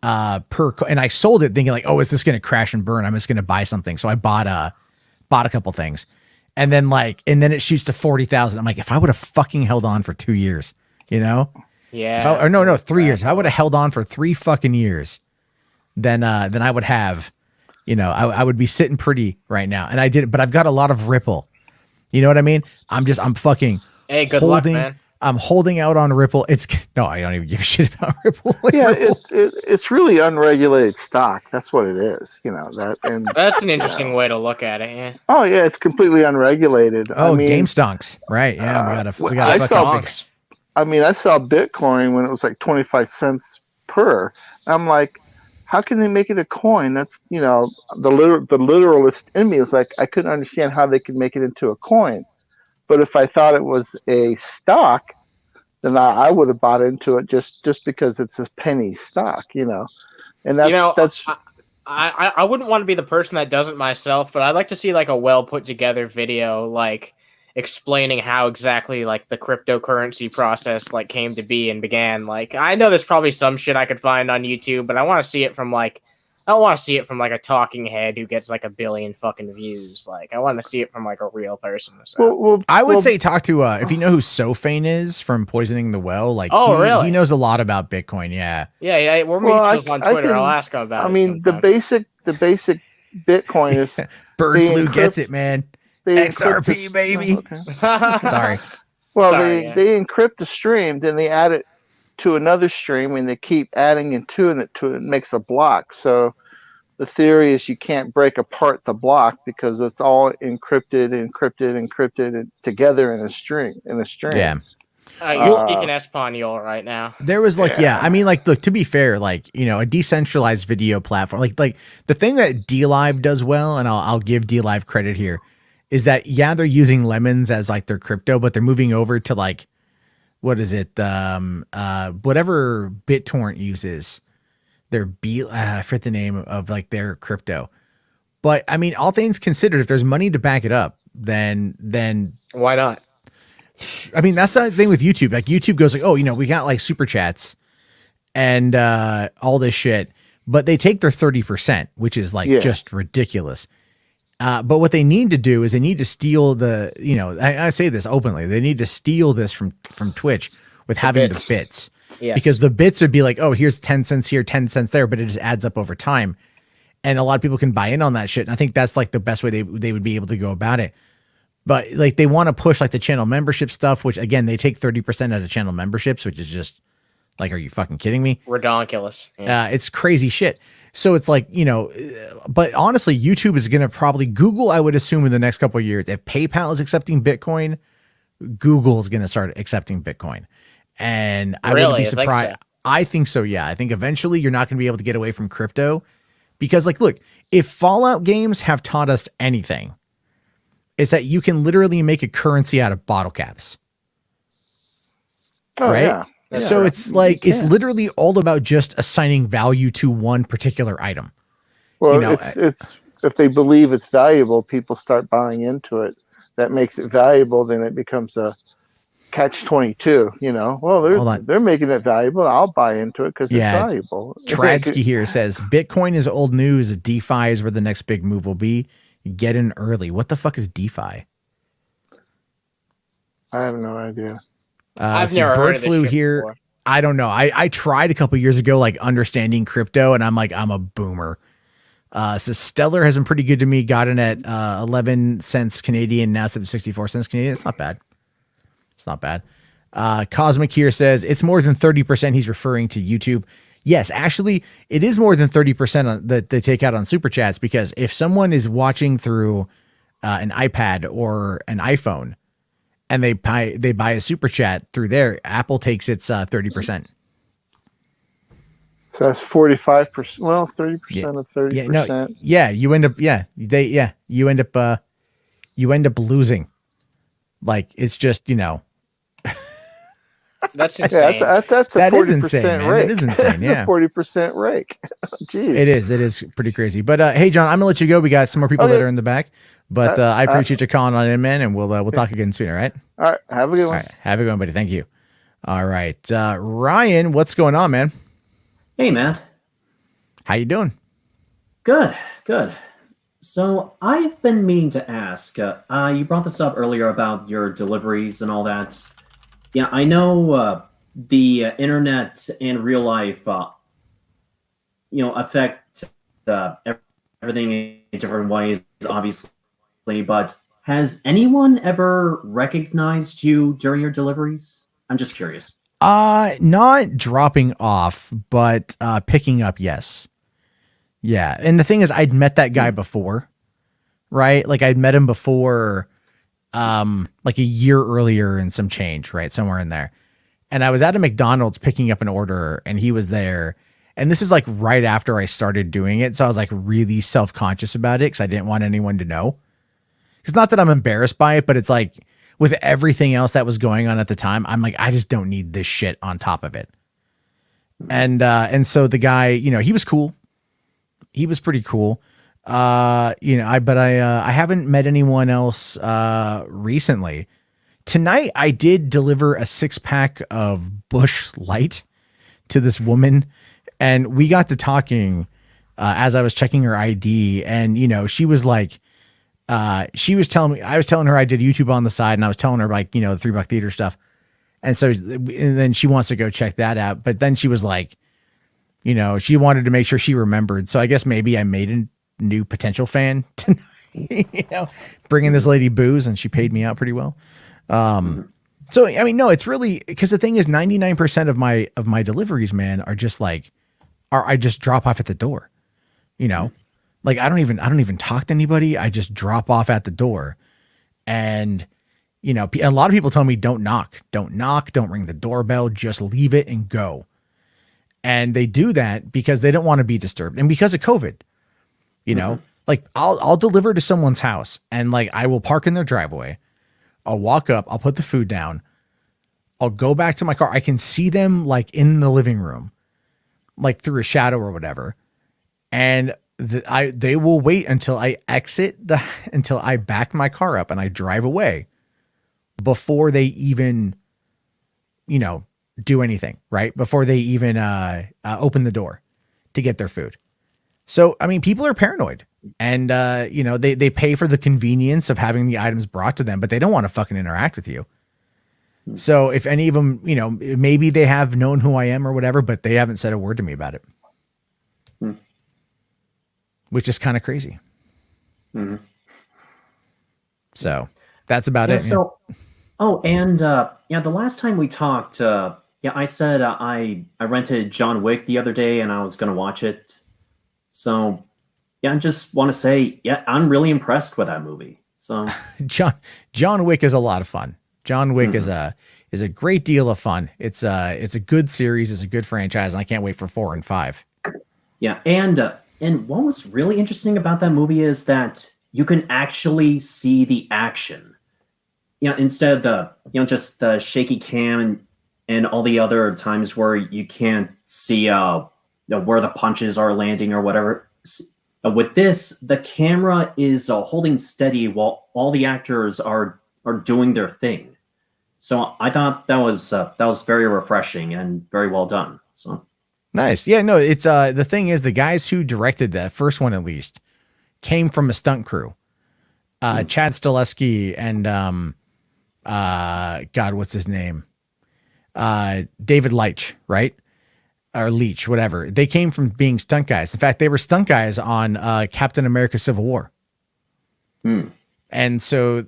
And I sold it thinking like, oh, is this going to crash and burn? I'm just going to buy something. So I bought a couple things, and then it shoots to 40,000. I'm like, if I would have fucking held on for 2 years, you know? Yeah. No, 3 years. If I would have held on for 3 fucking years, then I would have, you know, I would be sitting pretty right now. And I didn't, but I've got a lot of Ripple. You know what I mean? I'm fucking. Hey, good luck, man. I'm holding out on Ripple. No, I don't even give a shit about Ripple. It's really unregulated stock. That's what it is. You know that, and that's an interesting way to look at it. Yeah. Oh yeah, it's completely unregulated. Oh, I mean, game stonks, right? Yeah, we got. I saw Bitcoin when it was like 25 cents per. I'm like, how can they make it a coin? That's, you know, the literalist in me was like, I couldn't understand how they could make it into a coin. But if I thought it was a stock, then I would have bought into it just because it's a penny stock, you know. And that's I wouldn't want to be the person that does it myself, but I'd like to see like a well put together video, like explaining how exactly like the cryptocurrency process like came to be and began. Like, I know there's probably some shit I could find on YouTube, but I want to see it from like. I don't want to see it from like a talking head who gets like 1 billion fucking views. Like, I want to see it from like a real person. So. I would say talk to if you know who Sofane is from Poisoning the Well. Like, really? He knows a lot about Bitcoin. Yeah. We're meeting on Twitter. I'll ask him about it. I mean, the basic Bitcoin is bird flu gets it, man. XRP baby. Okay. Sorry. Well, they encrypt the stream, then they add it to another stream, and they keep adding and tuning it to it makes a block. So the theory is you can't break apart the block because it's all encrypted together in a string. Yeah. You're speaking Espanol right now. There was like, I mean, like, look, to be fair, like, you know, a decentralized video platform, like the thing that DLive does well, and I'll give DLive credit here, is that, they're using lemons as like their crypto, but they're moving over to like, what is it? Whatever BitTorrent uses, I forget the name of like their crypto. But I mean, all things considered, if there's money to back it up, then why not? I mean, that's the thing with YouTube. Like, YouTube goes like, oh, you know, we got like super chats and all this shit, but they take their 30%, which is like just ridiculous. But what they need to do is they need to steal the, you know, I say this openly, they need to steal this from Twitch with having the bits. Yes. Because the bits would be like, oh, here's 10 cents here, 10 cents there, but it just adds up over time. And a lot of people can buy in on that shit. And I think that's like the best way they would be able to go about it. But like they want to push like the channel membership stuff, which again they take 30% out of channel memberships, which is just like, are you fucking kidding me? Redonkulous. Yeah. It's crazy shit. So it's like, but honestly, YouTube is going to probably Google, I would assume in the next couple of years, if PayPal is accepting Bitcoin, Google is going to start accepting Bitcoin. And I wouldn't be surprised. I think so. Yeah. I think eventually you're not going to be able to get away from crypto because like, look, if Fallout games have taught us anything, it's that you can literally make a currency out of bottle caps. Oh, right? Yeah. So it's like it's literally all about just assigning value to one particular item. Well, it's if they believe it's valuable, people start buying into it. That makes it valuable, then it becomes a catch-22. Well, they're making it valuable. I'll buy into it because it's valuable. Tradsky here says Bitcoin is old news. DeFi is where the next big move will be. Get in early. What the fuck is DeFi? I have no idea. I've never heard of this shit here. Before. I don't know. I tried a couple years ago, like understanding crypto, and I'm like, I'm a boomer. So Stellar has been pretty good to me. Got in at 11 cents Canadian. Now it's at 64 cents Canadian. It's not bad. It's not bad. Cosmic here says it's more than 30%. He's referring to YouTube. Yes, actually, it is more than 30% that they take out on super chats because if someone is watching through an iPad or an iPhone, and they buy a super chat through there, Apple takes its 30%. So that's 45%. Well, 30% of 30%. You end up losing. Like it's just That's insane. That's a 40% rake. It is insane. Yeah, a 40% rake. Jeez, it is pretty crazy. But hey, John, I'm gonna let you go. We got some more people that are in the back. But I appreciate you calling on in, man, and we'll talk again soon. All right. All right. Have a good one. All right. Have a good one, buddy. Thank you. All right, Ryan, what's going on, man? Hey, man. How you doing? Good. So I've been meaning to ask. You brought this up earlier about your deliveries and all that. Yeah, I know the internet and real life, affect everything in different ways, obviously. But has anyone ever recognized you during your deliveries? I'm just curious. Not dropping off, but picking up, yes. Yeah. And the thing is, I'd met that guy before, right? Like I'd met him before, like a year earlier and some change, right? Somewhere in there. And I was at a McDonald's picking up an order and he was there. And this is like right after I started doing it. So I was like really self-conscious about it because I didn't want anyone to know. It's not that I'm embarrassed by it, but it's like with everything else that was going on at the time, I'm like, I just don't need this shit on top of it. And so the guy, he was cool. He was pretty cool. I haven't met anyone else recently. Tonight I did deliver a 6-pack of Bush Light to this woman, and we got to talking as I was checking her ID, and she was like, she was telling me, I was telling her I did YouTube on the side, and I was telling her like, the $3 theater stuff. And so, and then she wants to go check that out. But then she was like, she wanted to make sure she remembered. So I guess maybe I made a new potential fan tonight, bringing this lady booze, and she paid me out pretty well. So, I mean, no, it's really, because the thing is 99% of my deliveries, man, are just like, I just drop off at the door, like I don't even talk to anybody. I just drop off at the door. And, a lot of people tell me, don't knock, don't ring the doorbell, just leave it and go. And they do that because they don't want to be disturbed. And because of COVID, like I'll deliver to someone's house and like, I will park in their driveway. I'll walk up, I'll put the food down. I'll go back to my car. I can see them like in the living room, like through a shadow or whatever. And they will wait until I until I back my car up and I drive away before they even, do anything, right? Before they even open the door to get their food. So, I mean, people are paranoid and, they pay for the convenience of having the items brought to them, but they don't want to fucking interact with you. So if any of them, maybe they have known who I am or whatever, but they haven't said a word to me about it. Which is kind of crazy. Mm-hmm. So That's about Yeah, it. so, oh, and yeah, the last time we talked, yeah, I said I rented John Wick the other day and I was gonna watch it. So, yeah, I just want to say, yeah, I'm really impressed with that movie. So, John Wick is a lot of fun. John Wick Mhm. is a great deal of fun. It's a good series. It's a good franchise, and I can't wait for 4 and 5. yeah, and what was really interesting about that movie is that you can actually see the action. You know, instead of the just the shaky cam and all the other times where you can't see where the punches are landing or whatever. With this, the camera is holding steady while all the actors are doing their thing. So I thought that was very refreshing and very well done. So Nice. Yeah, no, it's the thing is the guys who directed that first one at least came from a stunt crew. Chad Stileski and God, what's his name? David Leitch, right? Or Leach, whatever. They came from being stunt guys. In fact, they were stunt guys on Captain America Civil War. hmm. And so,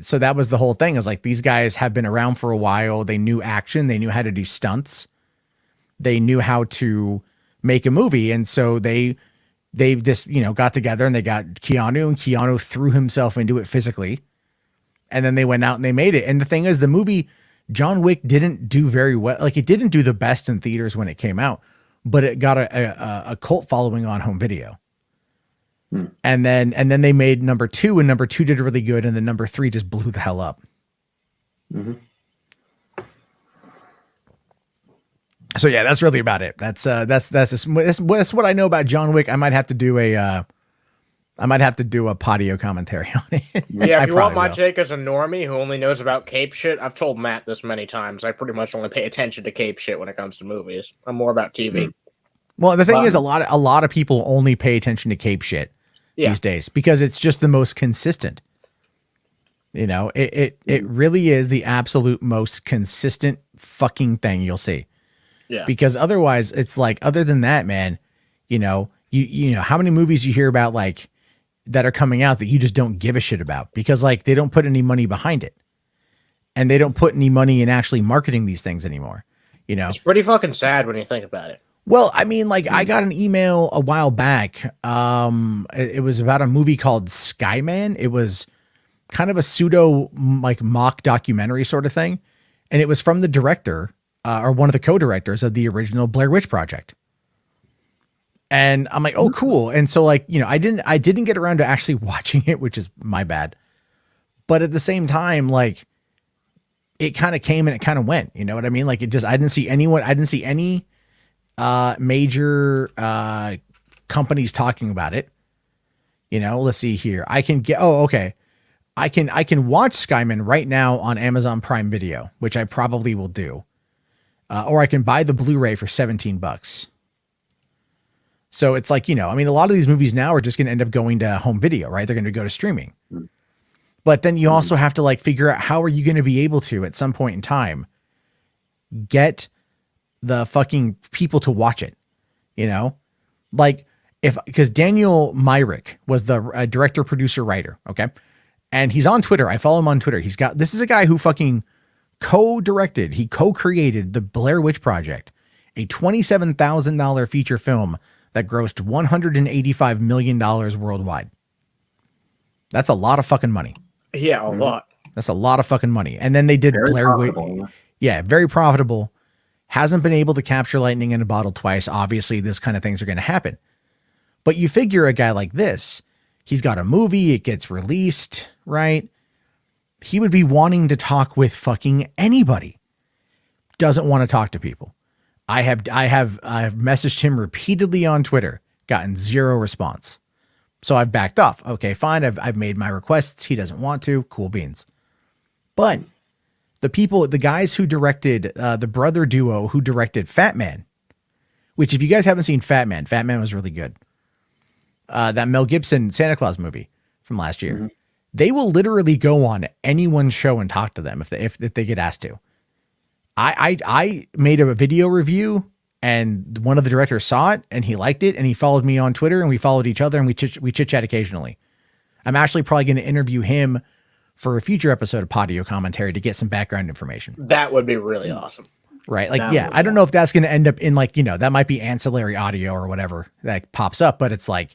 so that was the whole thing, is like these guys have been around for a while. They knew action, they knew how to do stunts. They knew how to make a movie. And so they just, got together and they got Keanu, and Keanu threw himself into it physically. And then they went out and they made it. And the thing is, the movie John Wick didn't do very well. Like, it didn't do the best in theaters when it came out, but it got a cult following on home video. And then they made number 2, and number 2 did really good. And then number 3 just blew the hell up. Mm-hmm. So yeah, that's really about it. That's what I know about John Wick. I might have to do a patio commentary on it. Yeah, I if you want probably my will. take as a normie who only knows about cape shit, I've told Matt this many times. I pretty much only pay attention to cape shit when it comes to movies. I'm more about TV. Well, the thing is, a lot of people only pay attention to cape shit these days because it's just the most consistent. It really is the absolute most consistent fucking thing you'll see. Yeah. Because otherwise, it's like, other than that, man, you know how many movies you hear about, like, that are coming out that you just don't give a shit about because, like, they don't put any money behind it, and they don't put any money in actually marketing these things anymore. It's pretty fucking sad when you think about it. Well, I mean, like, I got an email a while back. It was about a movie called Skyman. It was kind of a pseudo, like, mock documentary sort of thing, and it was from the director. Or one of the co-directors of the original Blair Witch Project. And I'm like, oh, cool. And so, like, I didn't get around to actually watching it, which is my bad. But at the same time, like, it kind of came and it kind of went, you know what I mean? Like, I didn't see any major companies talking about it. Let's see here. I can watch Skyman right now on Amazon Prime Video, which I probably will do. Or I can buy the Blu-ray for $17. So it's like, a lot of these movies now are just going to end up going to home video, right? They're going to go to streaming. But then you also have to, like, figure out how are you going to be able to, at some point in time, get the fucking people to watch it, Like, because Daniel Myrick was the director, producer, writer, okay? And he's on Twitter. I follow him on Twitter. This is a guy who fucking he co-created the Blair Witch Project, a $27,000 feature film that grossed $185 million worldwide. That's a lot of fucking money. Yeah, a lot. That's a lot of fucking money. And then they did Blair Witch. Yeah, very profitable. Hasn't been able to capture lightning in a bottle twice. Obviously, this kind of things are going to happen. But you figure a guy like this, he's got a movie, it gets released, right? He would be wanting to talk with fucking anybody. Doesn't want to talk to people. I have messaged him repeatedly on Twitter, gotten zero response. So I've backed off. Okay, fine. I've made my requests. He doesn't want to. Cool beans. But the guys who directed, the brother duo who directed Fat Man, which, if you guys haven't seen Fat Man was really good. That Mel Gibson Santa Claus movie from last year. Mm-hmm. They will literally go on anyone's show and talk to them if they get asked to. I made a video review, and one of the directors saw it and he liked it, and he followed me on Twitter, and we followed each other, and we chit chat occasionally. I'm actually probably going to interview him for a future episode of Podio Commentary to get some background information. That would be really awesome. Right. Like, That yeah, would I don't know if that's going to end up in like, that might be ancillary audio or whatever that pops up, but it's like,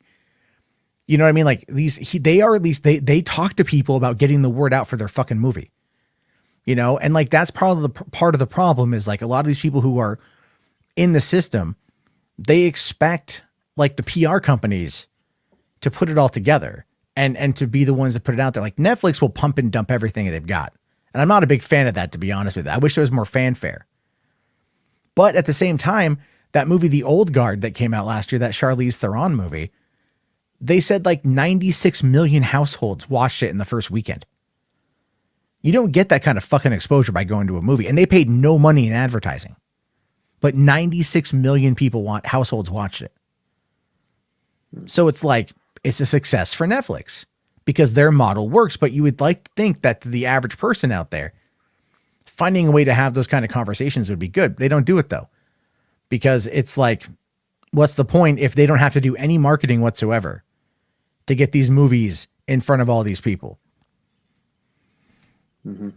you know what I mean? Like they talk to people about getting the word out for their fucking movie, and like, that's part of the problem is like a lot of these people who are in the system, they expect like the PR companies to put it all together and to be the ones that put it out there. Like Netflix will pump and dump everything they've got. And I'm not a big fan of that, to be honest with you. I wish there was more fanfare. But at the same time, that movie, The Old Guard, that came out last year, that Charlize Theron movie, they said like 96 million households watched it in the first weekend. You don't get that kind of fucking exposure by going to a movie. And they paid no money in advertising. But 96 million households watched it. So it's like, it's a success for Netflix because their model works. But you would like to think that to the average person out there, finding a way to have those kind of conversations would be good. They don't do it though, because it's like, what's the point if they don't have to do any marketing whatsoever to get these movies in front of all these people? Mm-hmm.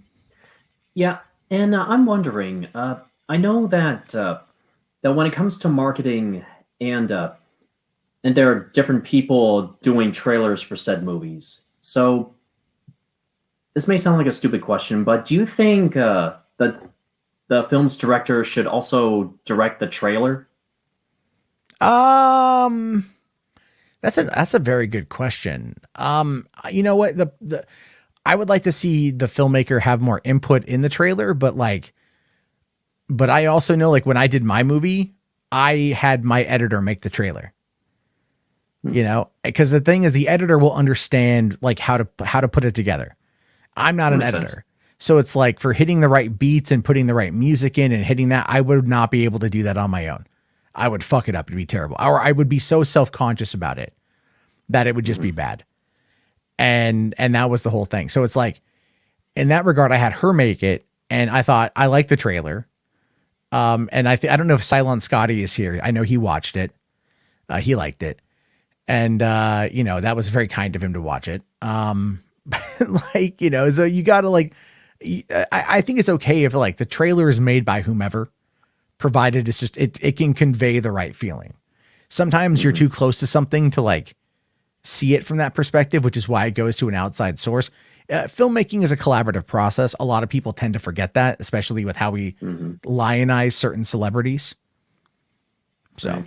Yeah, and I'm wondering. I know that that when it comes to marketing and there are different people doing trailers for said movies. So this may sound like a stupid question, but do you think that the film's director should also direct the trailer? That's a very good question. You know what? I would like to see the filmmaker have more input in the trailer, but I also know, like, when I did my movie, I had my editor make the trailer. Because the thing is, the editor will understand like how to put it together. I'm not an editor. Sense. So it's like for hitting the right beats and putting the right music in and hitting that, I would not be able to do that on my own. I would fuck it up. It'd be terrible. Or I would be so self-conscious about it that it would just be bad. And that was the whole thing. So it's like, in that regard, I had her make it, and I thought I liked the trailer. And I don't know if Cylon Scotty is here. I know he watched it. He liked it. And, that was very kind of him to watch it. So you gotta I think it's okay if like the trailer is made by whomever, provided it's just, it can convey the right feeling. Sometimes you're too close to something to like see it from that perspective, which is why it goes to an outside source. Filmmaking is a collaborative process. A lot of people tend to forget that, especially with how we lionize certain celebrities. So,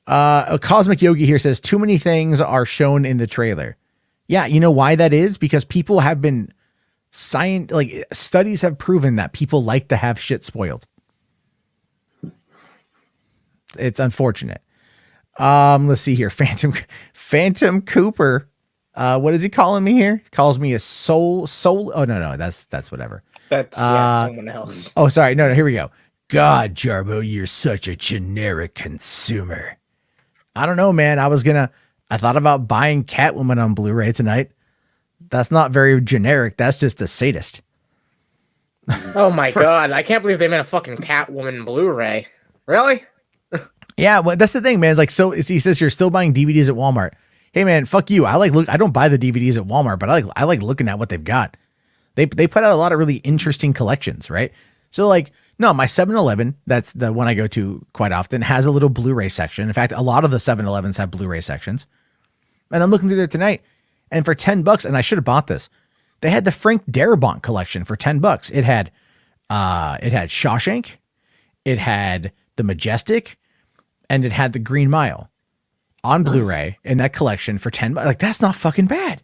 a Cosmic Yogi here says too many things are shown in the trailer. Yeah. You know why that is? Because people have been studies have proven that people like to have shit spoiled. It's unfortunate. Let's see here. Phantom Cooper. What is he calling me here? He calls me a soul. Oh, no. That's whatever. That's someone else. Oh, sorry. No, here we go. God, Jarbo, you're such a generic consumer. I don't know, man. I thought about buying Catwoman on Blu-ray tonight. That's not very generic. That's just a sadist. Oh my God. I can't believe they made a fucking Catwoman Blu-ray. Really? Yeah, well, that's the thing, man. It's like, so he says you're still buying DVDs at Walmart. Hey, man, fuck you. I don't buy the DVDs at Walmart, but I like looking at what they've got. They put out a lot of really interesting collections, right? So like, no, my 7-Eleven, that's the one I go to quite often, has a little Blu-ray section. In fact, a lot of the 7-Elevens have Blu-ray sections. And I'm looking through there tonight, and for $10, and I should have bought this, they had the Frank Darabont collection for $10. It had Shawshank, it had The Majestic, and it had The Green Mile on Blu-ray in that collection for $10. Like, that's not fucking bad.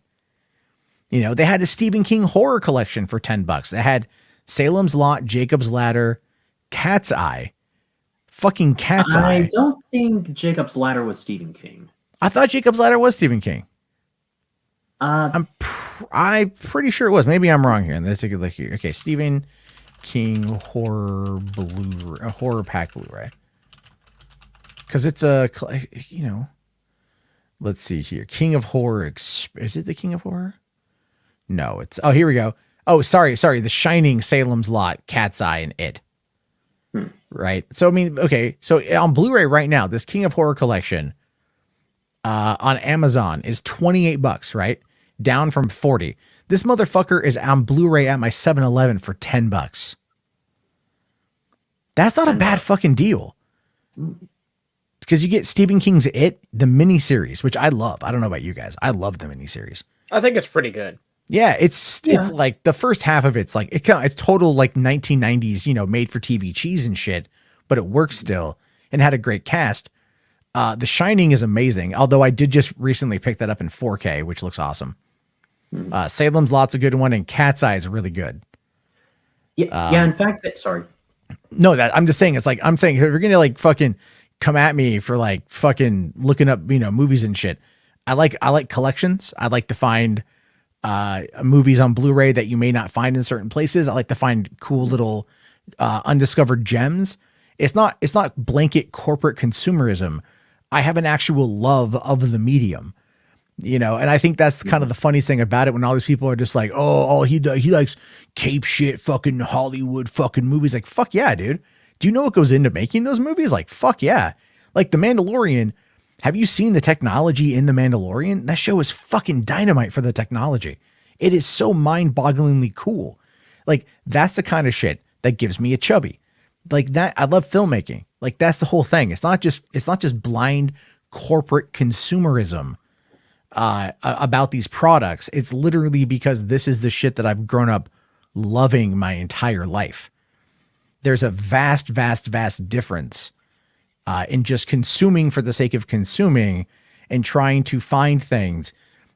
They had a Stephen King horror collection for $10. They had Salem's Lot, Jacob's Ladder, Cat's Eye. Fucking Cat's Eye. I don't think Jacob's Ladder was Stephen King. I thought Jacob's Ladder was Stephen King. I'm pretty sure it was. Maybe I'm wrong here. Let's take a look here. Okay, Stephen King horror pack Blu-ray. Because it's let's see here. King of Horror. Is it the King of Horror? No, here we go. Oh, sorry. The Shining, Salem's Lot, Cat's Eye, and It. Right. So, I mean, okay. So on Blu-ray right now, this King of Horror collection on Amazon is $28, right? Down from $40. This motherfucker is on Blu-ray at my 7-Eleven for $10. That's not a bad fucking deal. Because you get Stephen King's It, the miniseries, which I love. I don't know about you guys. I love the miniseries. I think it's pretty good. Yeah, it's like the first half of it's like it's total like 1990s, made for TV cheese and shit, but it works still and had a great cast. The Shining is amazing, although I did just recently pick that up in 4K, which looks awesome. Salem's Lot's a good one, and Cat's Eye is really good. Yeah, in fact, sorry. No, I'm just saying, I'm saying if you're gonna like fucking come at me for like fucking looking up, movies and shit. I like collections. I like to find movies on Blu-ray that you may not find in certain places. I like to find cool little undiscovered gems. It's not blanket corporate consumerism. I have an actual love of the medium, and I think that's kind of the funniest thing about it when all these people are just like, oh, he likes cape shit, fucking Hollywood fucking movies. Like, fuck yeah, dude. Do you know what goes into making those movies? Like, fuck yeah. Like The Mandalorian. Have you seen the technology in The Mandalorian? That show is fucking dynamite for the technology. It is so mind-bogglingly cool. Like, that's the kind of shit that gives me a chubby. Like that, I love filmmaking. Like, that's the whole thing. It's not just blind corporate consumerism about these products. It's literally because this is the shit that I've grown up loving my entire life. There's a vast, vast, vast difference in just consuming for the sake of consuming and trying to find things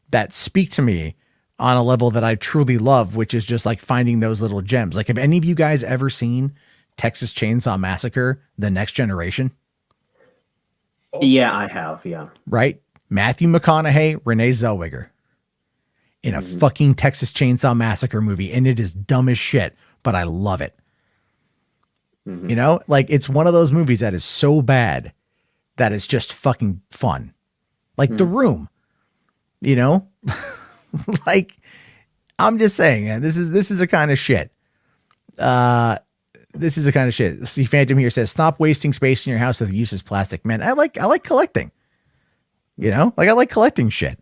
that speak to me on a level that I truly love, which is just like finding those little gems. Like, have any of you guys ever seen Texas Chainsaw Massacre, The Next Generation? Yeah, I have. Yeah. Right? Matthew McConaughey, Renee Zellweger in a fucking Texas Chainsaw Massacre movie. And it is dumb as shit, but I love it. Like, it's one of those movies that is so bad that it's just fucking fun. Like The Room, like, I'm just saying, man, this is the kind of shit. This is the kind of shit. See, Phantom here says, stop wasting space in your house with useless plastic. Man, I like collecting, like I like collecting shit.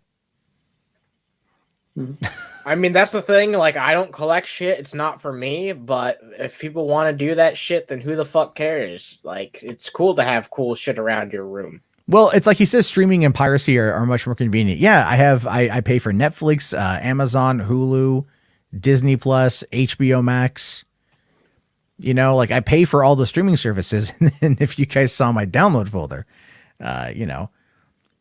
I mean, that's the thing. Like, I don't collect shit. It's not for me. But if people want to do that shit, then who the fuck cares? Like, it's cool to have cool shit around your room. Well, it's like he says, streaming and piracy are much more convenient. Yeah, I pay for Netflix, Amazon, Hulu, Disney Plus, HBO Max. Like, I pay for all the streaming services. And if you guys saw my download folder,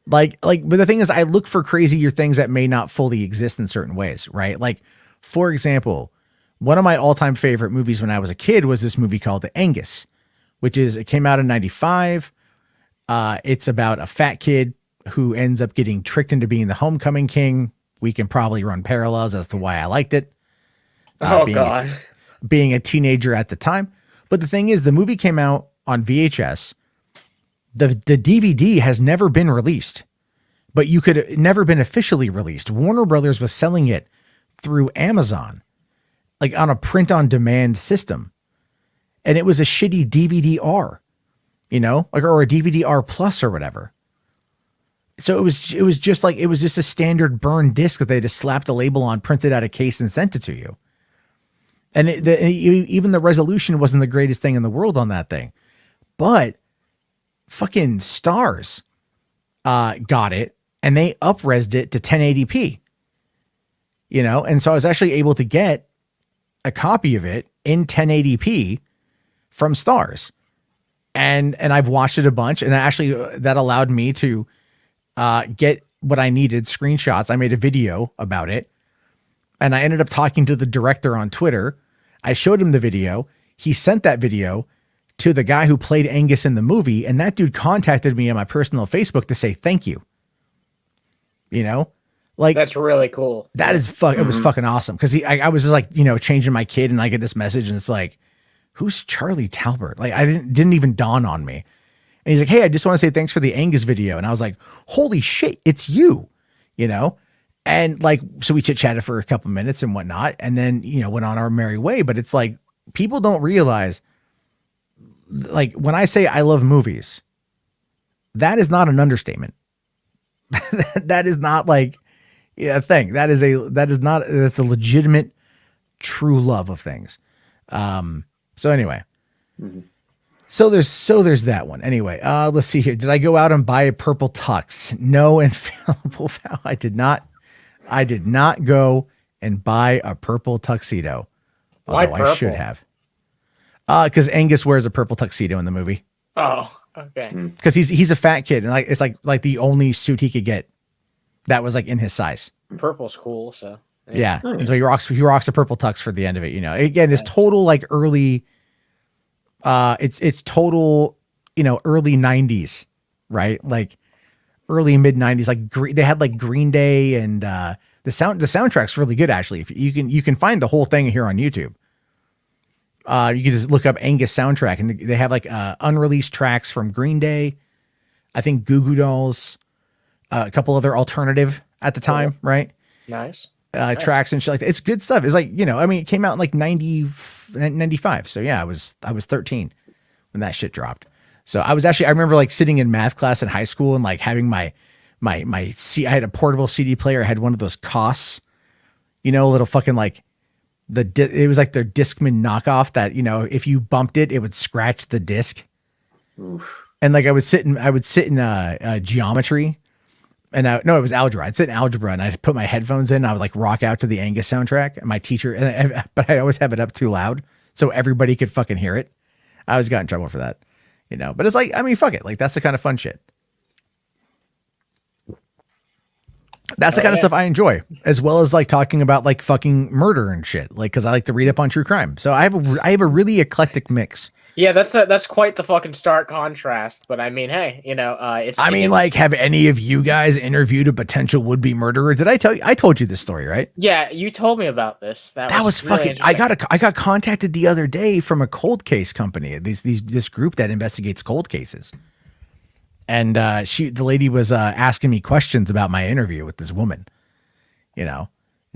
but the thing is, I look for crazier things that may not fully exist in certain ways, right? Like, for example, one of my all-time favorite movies when I was a kid was this movie called Angus, it came out in 95. It's about a fat kid who ends up getting tricked into being the homecoming king. We can probably run parallels as to why I liked it. Being a teenager at the time. But the thing is, the movie came out on VHS. The DVD has never been released, but never been officially released. Warner Brothers was selling it through Amazon, like on a print on demand system. And it was a shitty DVD-R, or a DVD-R plus or whatever. So it was just a standard burned disc that they just slapped a label on, printed out a case and sent it to you. And even the resolution wasn't the greatest thing in the world on that thing, but fucking Stars got it and they up-resed it to 1080p, and so I was actually able to get a copy of it in 1080p from Stars, and I've watched it a bunch, and actually that allowed me to get what I needed, screenshots. I made a video about it, and I ended up talking to the director on Twitter. I showed him the video. He sent that video to the guy who played Angus in the movie, and that dude contacted me on my personal Facebook to say thank you. Like, that's really cool. That is It was fucking awesome, because I was just like, changing my kid, and I get this message, and it's like, who's Charlie Talbert? Like, I didn't even dawn on me. And he's like, hey, I just want to say thanks for the Angus video. And I was like, holy shit, it's you, And like, so we chit chatted for a couple minutes and whatnot, and then, went on our merry way. But it's like, people don't realize, like, when I say I love movies, that is not an understatement. That is not like, thing. That's a legitimate, true love of things. So anyway, so there's that one. Anyway, let's see here. Did I go out and buy a purple tux? No, infallible vow. I did not go and buy a purple tuxedo. Why Although I should purple? have. Because Angus wears a purple tuxedo in the movie. Oh, okay. Because he's a fat kid, and like it's like the only suit he could get that was like in his size. Purple's cool, so Yeah. Oh, yeah. And so he rocks a purple tux for the end of it, Again, it's total like early it's total, early 90s, right? Like early mid 90s, like they had like Green Day, and the soundtrack's really good actually. If you can find the whole thing here on YouTube. You can just look up Angus soundtrack, and they have like unreleased tracks from Green Day, I think Goo Goo Dolls, a couple other alternative at the time, right? nice. Tracks and shit like that. It's good stuff. It's like, it came out in like 95. So yeah, I was 13 when that shit dropped. So I remember like sitting in math class in high school and like having I had a portable CD player. I had one of those Koss, little fucking like it was like their Discman knockoff that, if you bumped it, it would scratch the disc. Oof. And like I would sit in geometry. And no, it was algebra. I'd sit in algebra, and I'd put my headphones in. And I would like rock out to the Angus soundtrack. And my teacher, but I always have it up too loud so everybody could fucking hear it. I always got in trouble for that, But it's like, fuck it. Like that's the kind of fun shit. That's the kind of stuff I enjoy, as well as like talking about like fucking murder and shit. Like, because I like to read up on true crime. So I have a really eclectic mix. Yeah, that's quite the fucking stark contrast. But I mean, hey, it's. Like, have any of you guys interviewed a potential would-be murderer? Did I tell you? I told you this story, right? Yeah, you told me about this. That was really fucking. I got contacted the other day from a cold case company. This group that investigates cold cases, and the lady was asking me questions about my interview with this woman, and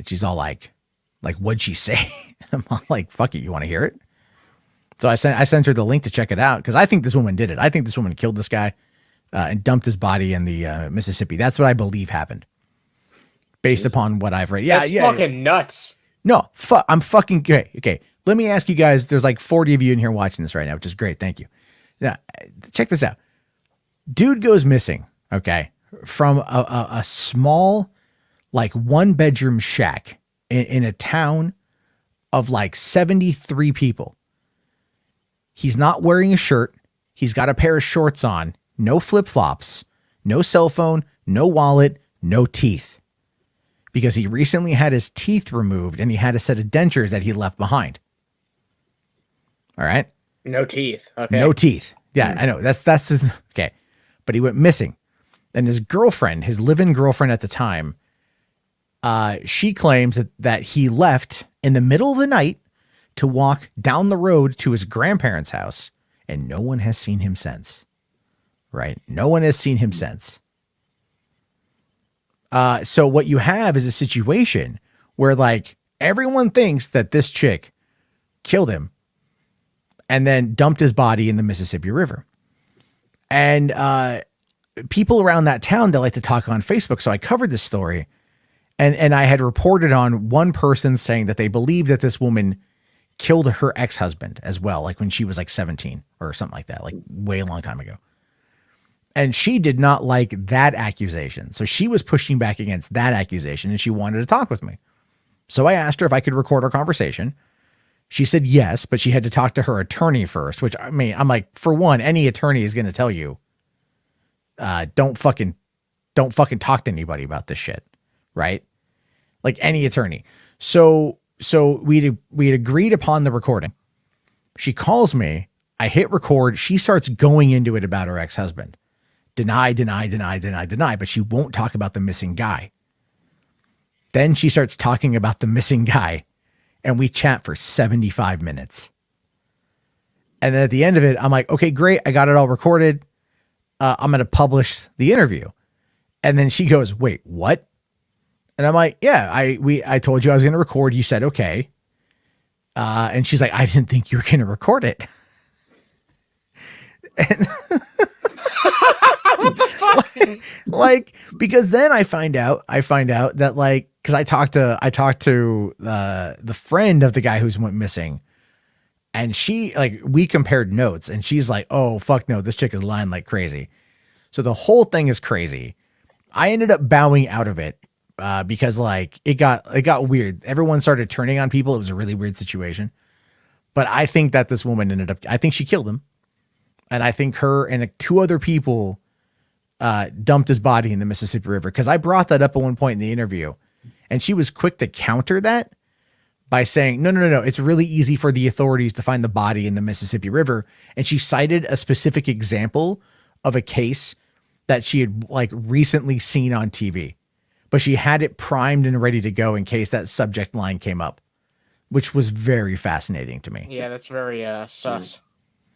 she's all like, what'd she say? I'm all like, fuck it, you want to hear it? So I sent her the link to check it out because I think this woman did it. I think this woman killed this guy and dumped his body in the Mississippi. That's what I believe happened, based upon what I've read. Yeah, That's fucking nuts. No, I'm fucking okay. Okay, let me ask you guys. There's like 40 of you in here watching this right now, which is great. Thank you. Now, check this out. Dude goes missing. Okay, from a small, like 1-bedroom shack in a town of like 73 people. He's not wearing a shirt. He's got a pair of shorts on, no flip-flops, no cell phone, no wallet, no teeth. Because he recently had his teeth removed and he had a set of dentures that he left behind. All right? No teeth. Okay. No teeth. Yeah, I know. That's his, okay. But he went missing. And his girlfriend, his live-in girlfriend at the time, she claims that he left in the middle of the night to walk down the road to his grandparents' house, and no one has seen him since. Right? No one has seen him since. So what you have is a situation where like everyone thinks that this chick killed him and then dumped his body in the Mississippi River. And people around that town, they like to talk on Facebook. So I covered this story, and I had reported on one person saying that they believe that this woman killed her ex-husband as well, like when she was like 17 or something like that, like way a long time ago. And she did not like that accusation. So she was pushing back against that accusation, and she wanted to talk with me. So I asked her if I could record our conversation. She said yes, but she had to talk to her attorney first, which I mean, I'm like, for one, any attorney is going to tell you, don't fucking talk to anybody about this shit. Right? Like any attorney. So we'd agreed upon the recording. She calls me. I hit record. She starts going into it about her ex-husband. Deny. But she won't talk about the missing guy. Then she starts talking about the missing guy. And we chat for 75 minutes. And then at the end of it, I'm like, okay, great. I got it all recorded. I'm going to publish the interview. And then she goes, wait, what? And I'm like, yeah, I told you I was going to record. You said, okay. And she's like, I didn't think you were going to record it. And What the fuck? Like, because then I find out that, like, because I talked to the friend of the guy who's went missing, and she, like, we compared notes, and she's like, oh fuck no, this chick is lying like crazy. So the whole thing is crazy. I ended up bowing out of it because, like, it got weird. Everyone started turning on people. It was a really weird situation. But I think that this woman I think she killed him, and I think her and two other people dumped his body in the Mississippi River, because I brought that up at one point in the interview, and she was quick to counter that by saying, no, it's really easy for the authorities to find the body in the Mississippi River. And she cited a specific example of a case that she had, like, recently seen on TV, but she had it primed and ready to go in case that subject line came up, which was very fascinating to me. Yeah, that's very sus.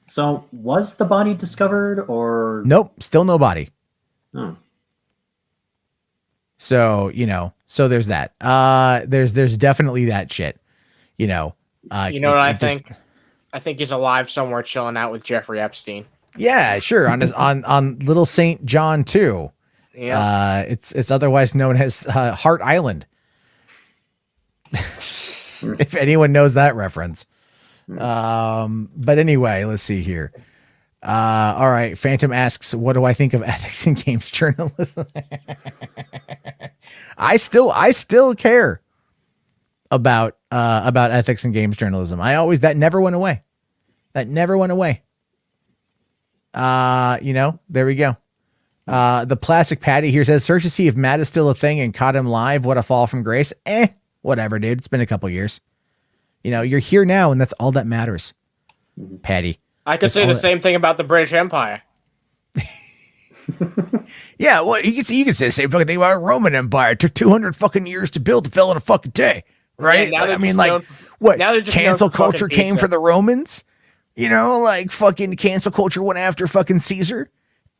So was the body discovered, or Nope, still no body. Oh. So, you know, so there's that. There's definitely that shit. You know, You know what I think? I think he's alive somewhere, chilling out with Jeffrey Epstein. Yeah, sure. On his on Little Saint John too. Yeah. It's otherwise known as Hart Island. If anyone knows that reference. But anyway, let's see here. All right. Phantom asks, what do I think of ethics in games journalism? I still care about ethics in games journalism. That never went away. You know, there we go. The plastic Patty here says, search to see if Matt is still a thing and caught him live. What a fall from grace. Whatever, dude. It's been a couple years. You know, you're here now, and that's all that matters. Patty. I could say the same thing about the British Empire. Yeah, well, you can say the same fucking thing about the Roman Empire. It took 200 fucking years to build, to fell in a fucking day, right? Yeah, I mean, like, what? Now they're just Cancel known for culture fucking came pizza. for the Romans. You know, like, fucking cancel culture went after fucking Caesar.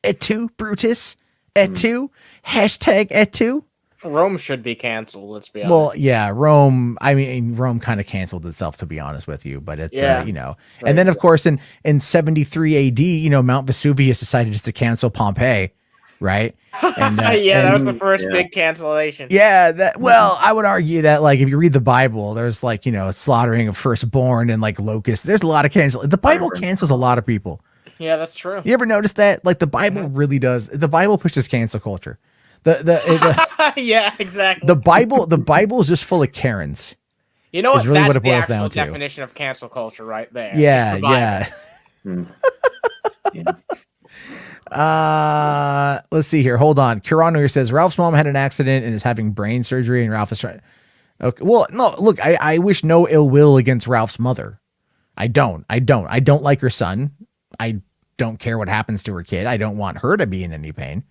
Et tu, Brutus. Et tu. Hashtag et tu. Rome should be canceled, let's be honest. Well, yeah, Rome. I mean, Rome kind of canceled itself, to be honest with you. But it's, you know, and then of course in 73 AD, you know, Mount Vesuvius decided just to cancel Pompeii, right? And that was the first big cancellation. Yeah, well, I would argue that, like, if you read the Bible, there's, like, you know, slaughtering of firstborn and, like, locusts. There's a lot of cancel. The Bible cancels a lot of people. Yeah, that's true. You ever notice that? Like, the Bible really does. The Bible pushes cancel culture. Yeah, exactly. The Bible is just full of Karens. You know what? Really That's what it the boils actual down to. definition of cancel culture right there. Yeah, It's the Bible. yeah. Let's see here. Hold on. Kirano here says Ralph's mom had an accident and is having brain surgery, and Ralph is trying. Okay. Well, no, look, I wish no ill will against Ralph's mother. I don't like her son. I don't care what happens to her kid. I don't want her to be in any pain.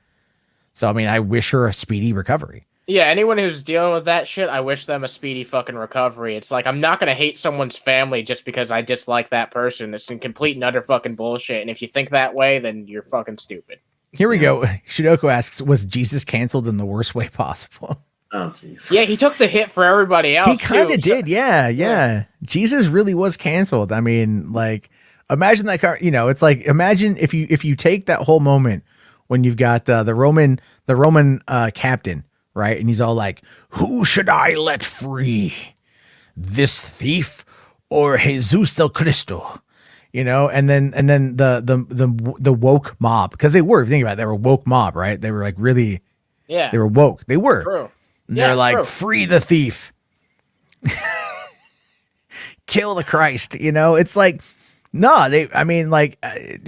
So, I mean, I wish her a speedy recovery. Yeah, anyone who's dealing with that shit, I wish them a speedy fucking recovery. It's like, I'm not going to hate someone's family just because I dislike that person. It's in complete and utter fucking bullshit. And if you think that way, then you're fucking stupid. Here we go. Shidoko asks, was Jesus canceled in the worst way possible? Oh, jeez. Yeah, he took the hit for everybody else. He kind too. of did. Yeah. Jesus really was canceled. I mean, like, imagine that car, you know, it's like, imagine if you take that whole moment when you've got the Roman captain, right? And he's all like, who should I let free? This thief or Jesus el Cristo? You know, and then the woke mob, because they were, if you think about it, they were a woke mob, right? They were like really, they were woke. They were. True. And they're like, free the thief. Kill the Christ, you know? It's like, no, if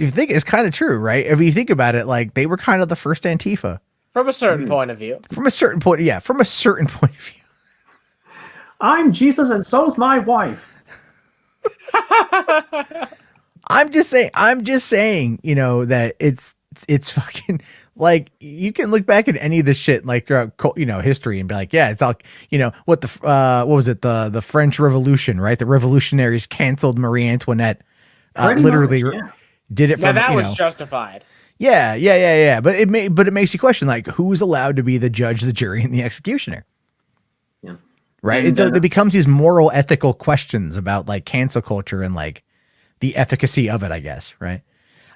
you think it's kind of true, right? If you think about it, like, they were kind of the first Antifa. From a certain point of view. From a certain point of view. I'm Jesus and so's my wife. I'm just saying, you know, that it's fucking, like, you can look back at any of this shit, like, throughout, you know, history and be like, yeah, it's all, you know, what was it? The French Revolution, right? The revolutionaries canceled Marie Antoinette. Literally did it. Now that was justified. Yeah. But it makes you question, like, who's allowed to be the judge, the jury, and the executioner? Yeah. Right. And, it becomes these moral, ethical questions about, like, cancel culture and, like, the efficacy of it, I guess. Right.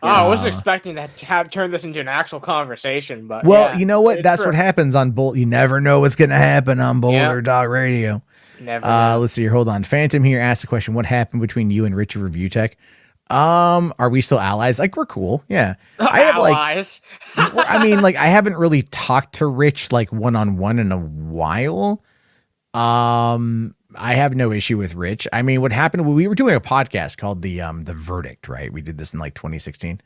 Oh, I wasn't expecting that to have turned this into an actual conversation, but Well, yeah, you know what? it's That's true. what happens on Boulder. You never know what's going to happen on Boulder Dog Radio. Never know. Let's see here. Hold on. Phantom here asked the question: what happened between you and Richard Review Tech? Are we still allies? Like, we're cool. Yeah. I have Allies. I mean, like, I haven't really talked to Rich like one-on-one in a while. I have no issue with Rich. I mean, what happened? We were doing a podcast called the Verdict, right? We did this in like 2016,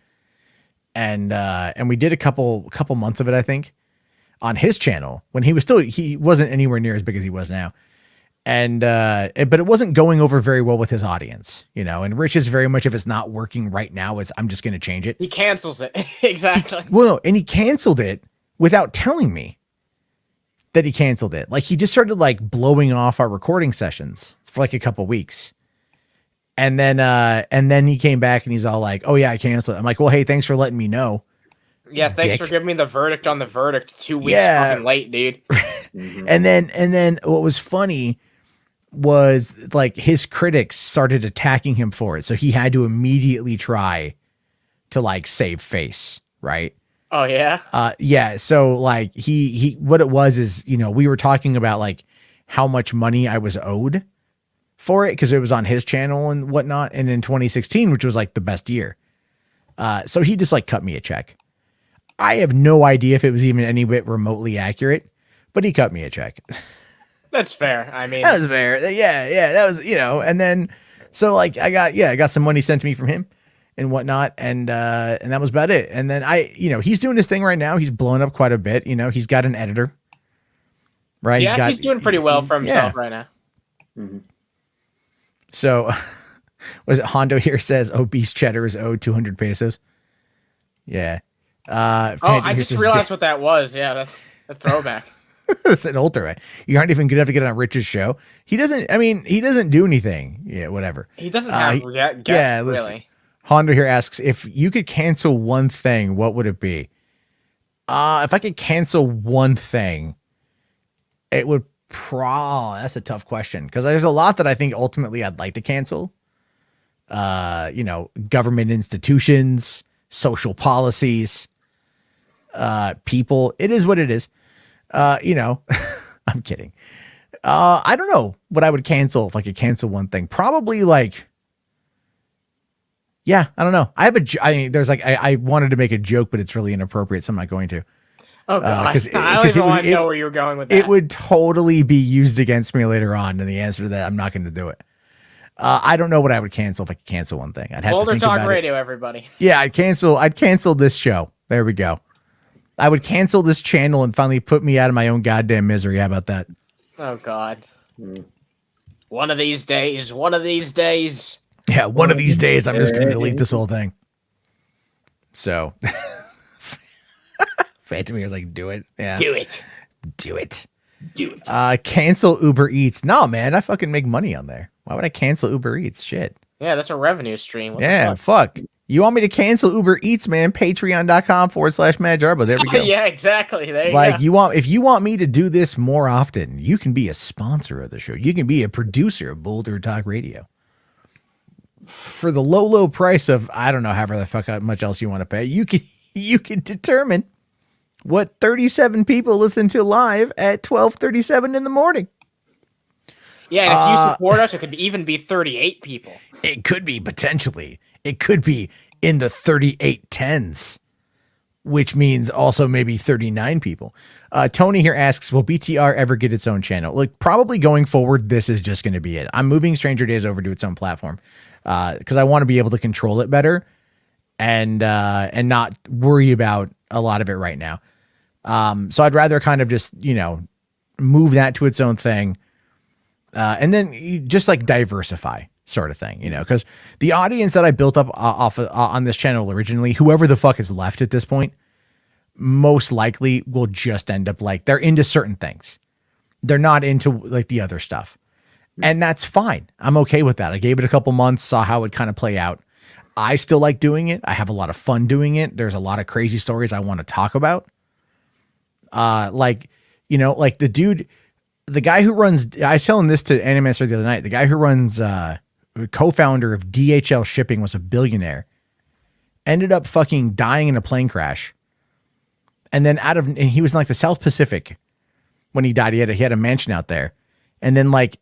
and we did a couple months of it, I think, on his channel when he wasn't anywhere near as big as he was now, and but it wasn't going over very well with his audience, you know. And Rich is very much, if it's not working right now, I'm just going to change it. He cancels it. Exactly. And he canceled it without telling me that he canceled it. Like, he just started like blowing off our recording sessions for like a couple weeks. And then he came back and he's all like, "Oh yeah, I canceled it." I'm like, "Well, hey, thanks for letting me know." Yeah, thanks for giving me the verdict on the verdict 2 weeks fucking late, dude. And then what was funny was like his critics started attacking him for it. So he had to immediately try to like save face, right? Oh yeah. Yeah. So like he what it was is, you know, we were talking about like how much money I was owed for it because it was on his channel and whatnot. And in 2016, which was like the best year. So he just like cut me a check. I have no idea if it was even any bit remotely accurate, but he cut me a check. That's fair. I mean, That was fair. Yeah. That was, you know, and then, so like I got some money sent to me from him and whatnot. And that was about it. And then he's doing his thing right now. He's blowing up quite a bit. You know, he's got an editor, right? Yeah, he's doing pretty well for himself right now. Mm-hmm. So was it Hondo here says obese cheddar is owed 200 pesos. Yeah. I just realized what that was. Yeah, that's a throwback. It's an old throwback. You aren't even good enough to get on Rich's show. He doesn't do anything. Yeah, whatever. He doesn't have guests, really. Hondo here asks, if you could cancel one thing, what would it be? If I could cancel one thing, it would that's a tough question because there's a lot that I think ultimately I'd like to cancel. Government institutions, social policies, people. It is what it is. I'm kidding. I don't know what I would cancel if I could cancel one thing. Probably like, yeah, I don't know. I wanted to make a joke, but it's really inappropriate, so I'm not going to. Oh god, I don't even want to know where you were going with that. It would totally be used against me later on, and the answer to that, I'm not going to do it. I don't know what I would cancel if I could cancel one thing. I'd have Boulder to think Talk about Radio, everybody. Yeah, I'd cancel this show. There we go. I would cancel this channel and finally put me out of my own goddamn misery. How about that? Oh god. One of these days. Yeah, one of these days I'm just going to delete this whole thing. So, Phantom here's like, do it. Yeah. Do it. Do it. Cancel Uber Eats. No, man, I fucking make money on there. Why would I cancel Uber Eats? Shit. Yeah, that's a revenue stream. What the fuck? You want me to cancel Uber Eats, man? Patreon.com/MadJarbo. There we go. Yeah, exactly. There you go. If you want me to do this more often, you can be a sponsor of the show. You can be a producer of Boulder Talk Radio. For the low price of, I don't know, however the fuck much else you want to pay, you can determine what 37 people listen to live at 12:37 in the morning. Yeah, and if you support us, it could even be 38 people. It could be potentially. It could be in the 3810s, which means also maybe 39 people. Tony here asks, will BTR ever get its own channel? Like, probably going forward, this is just going to be it. I'm moving Stranger Days over to its own platform because I want to be able to control it better and not worry about a lot of it right now. So I'd rather kind of just, move that to its own thing. And then you just like diversify sort of thing, because the audience that I built up on this channel originally, whoever the fuck is left at this point, most likely will just end up like they're into certain things. They're not into like the other stuff. And that's fine. I'm okay with that. I gave it a couple months, saw how it kind of play out. I still like doing it. I have a lot of fun doing it. There's a lot of crazy stories I want to talk about. Like the dude, the guy who runs, I was telling this to Animaster the other night, the guy who runs, co-founder of DHL Shipping was a billionaire. ended up fucking dying in a plane crash. And then and he was in like the South Pacific when he died. He had a mansion out there. And then like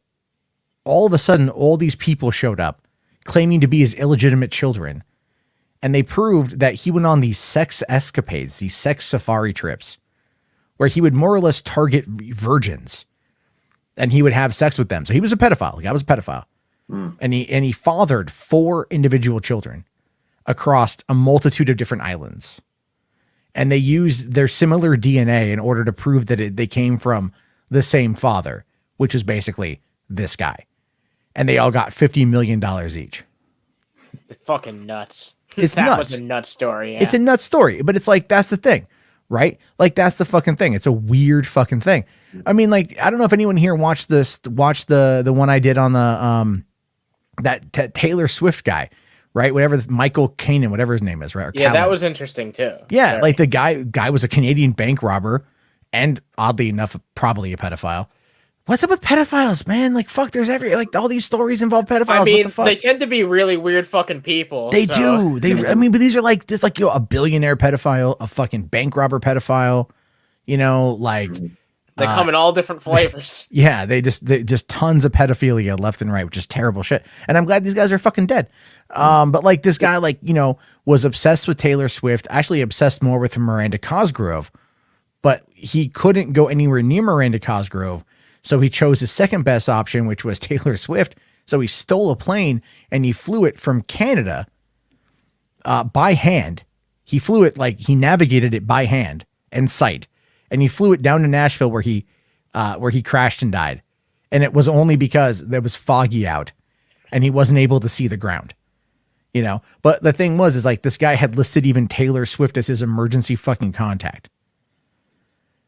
all of a sudden, all these people showed up claiming to be his illegitimate children. And they proved that he went on these sex escapades, these sex safari trips, where he would more or less target virgins and he would have sex with them. So he was a pedophile. The guy was a pedophile. And he fathered 4 individual children across a multitude of different islands. And they used their similar DNA in order to prove that they came from the same father, which is basically this guy. And they all got $50 million each. It's fucking nuts. It's that nuts. was a nuts story. Yeah. It's a nuts story, but it's like, that's the thing, right? Like, that's the fucking thing. It's a weird fucking thing. I mean, like, I don't know if anyone here watched the one I did on the, that Taylor Swift guy, right? Whatever, Michael Kanan, whatever his name is, right? Or yeah, that Callan. was interesting too. Yeah, Very. like the guy was a Canadian bank robber and oddly enough, probably a pedophile. What's up with pedophiles, man? Like, fuck, there's like all these stories involve pedophiles. I What mean, the fuck? they tend to be really weird fucking people. They so. do. I mean, but these are like this, like, a billionaire pedophile, a fucking bank robber pedophile, like They come in all different flavors. yeah, they just tons of pedophilia left and right, which is terrible shit. And I'm glad these guys are fucking dead. But like this guy, like, was obsessed with Taylor Swift, actually obsessed more with Miranda Cosgrove, but he couldn't go anywhere near Miranda Cosgrove. So he chose his second best option, which was Taylor Swift. So he stole a plane and he flew it from Canada by hand. He flew it, like, he navigated it by hand and sight. And he flew it down to Nashville where he crashed and died. And it was only because there was foggy out and he wasn't able to see the ground, But the thing is like, this guy had listed even Taylor Swift as his emergency fucking contact.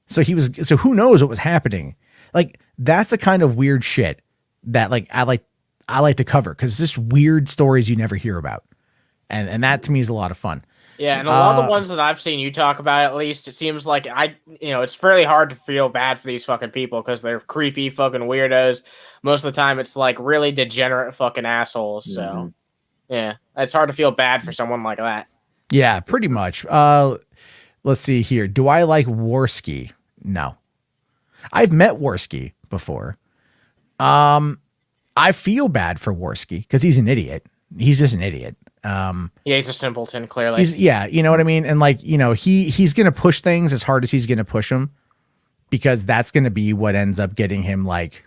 So who knows what was happening? Like, that's the kind of weird shit that, like, I like to cover, because it's just weird stories you never hear about. And that to me is a lot of fun. Yeah, and a lot of the ones that I've seen you talk about, at least, it seems like it's fairly hard to feel bad for these fucking people because they're creepy fucking weirdos. Most of the time, it's like really degenerate fucking assholes. So, yeah, it's hard to feel bad for someone like that. Yeah, pretty much. Let's see here. Do I like Warski? No. I've met Warski before. I feel bad for Warski because he's an idiot. He's just an idiot. Yeah, he's a simpleton, clearly. You know what I mean? And like, he's going to push things as hard as he's going to push them, because that's going to be what ends up getting him like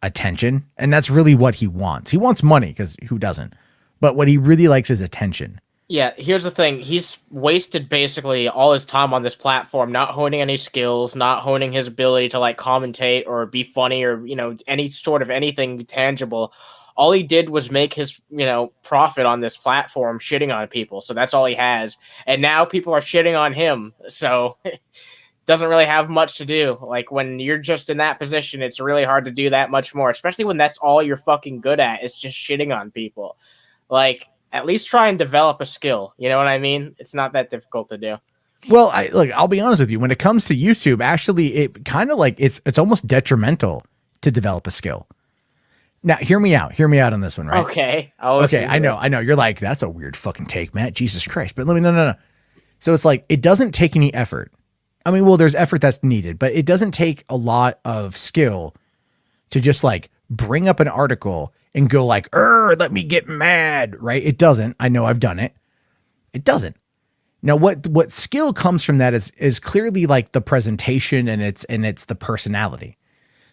attention. And that's really what he wants. He wants money, because who doesn't? But what he really likes is attention. Yeah, here's the thing. He's wasted basically all his time on this platform, not honing any skills, not honing his ability to like commentate or be funny or, any sort of anything tangible. All he did was make his, profit on this platform shitting on people. So that's all he has. And now people are shitting on him. So doesn't really have much to do. Like, when you're just in that position, it's really hard to do that much more, especially when that's all you're fucking good at. It's just shitting on people. Like, at least try and develop a skill. You know what I mean? It's not that difficult to do. Well, I'll be honest with you. When it comes to YouTube, actually, it kind of like it's almost detrimental to develop a skill. Now, hear me out on this one, right? Okay. I know. You're like, that's a weird fucking take, Matt. Jesus Christ. But no. So it's like, it doesn't take any effort. I mean, well, there's effort that's needed, but it doesn't take a lot of skill to just like bring up an article and go like, let me get mad, right? It doesn't. I know, I've done it. It doesn't. Now, what skill comes from that is clearly like the presentation and it's the personality.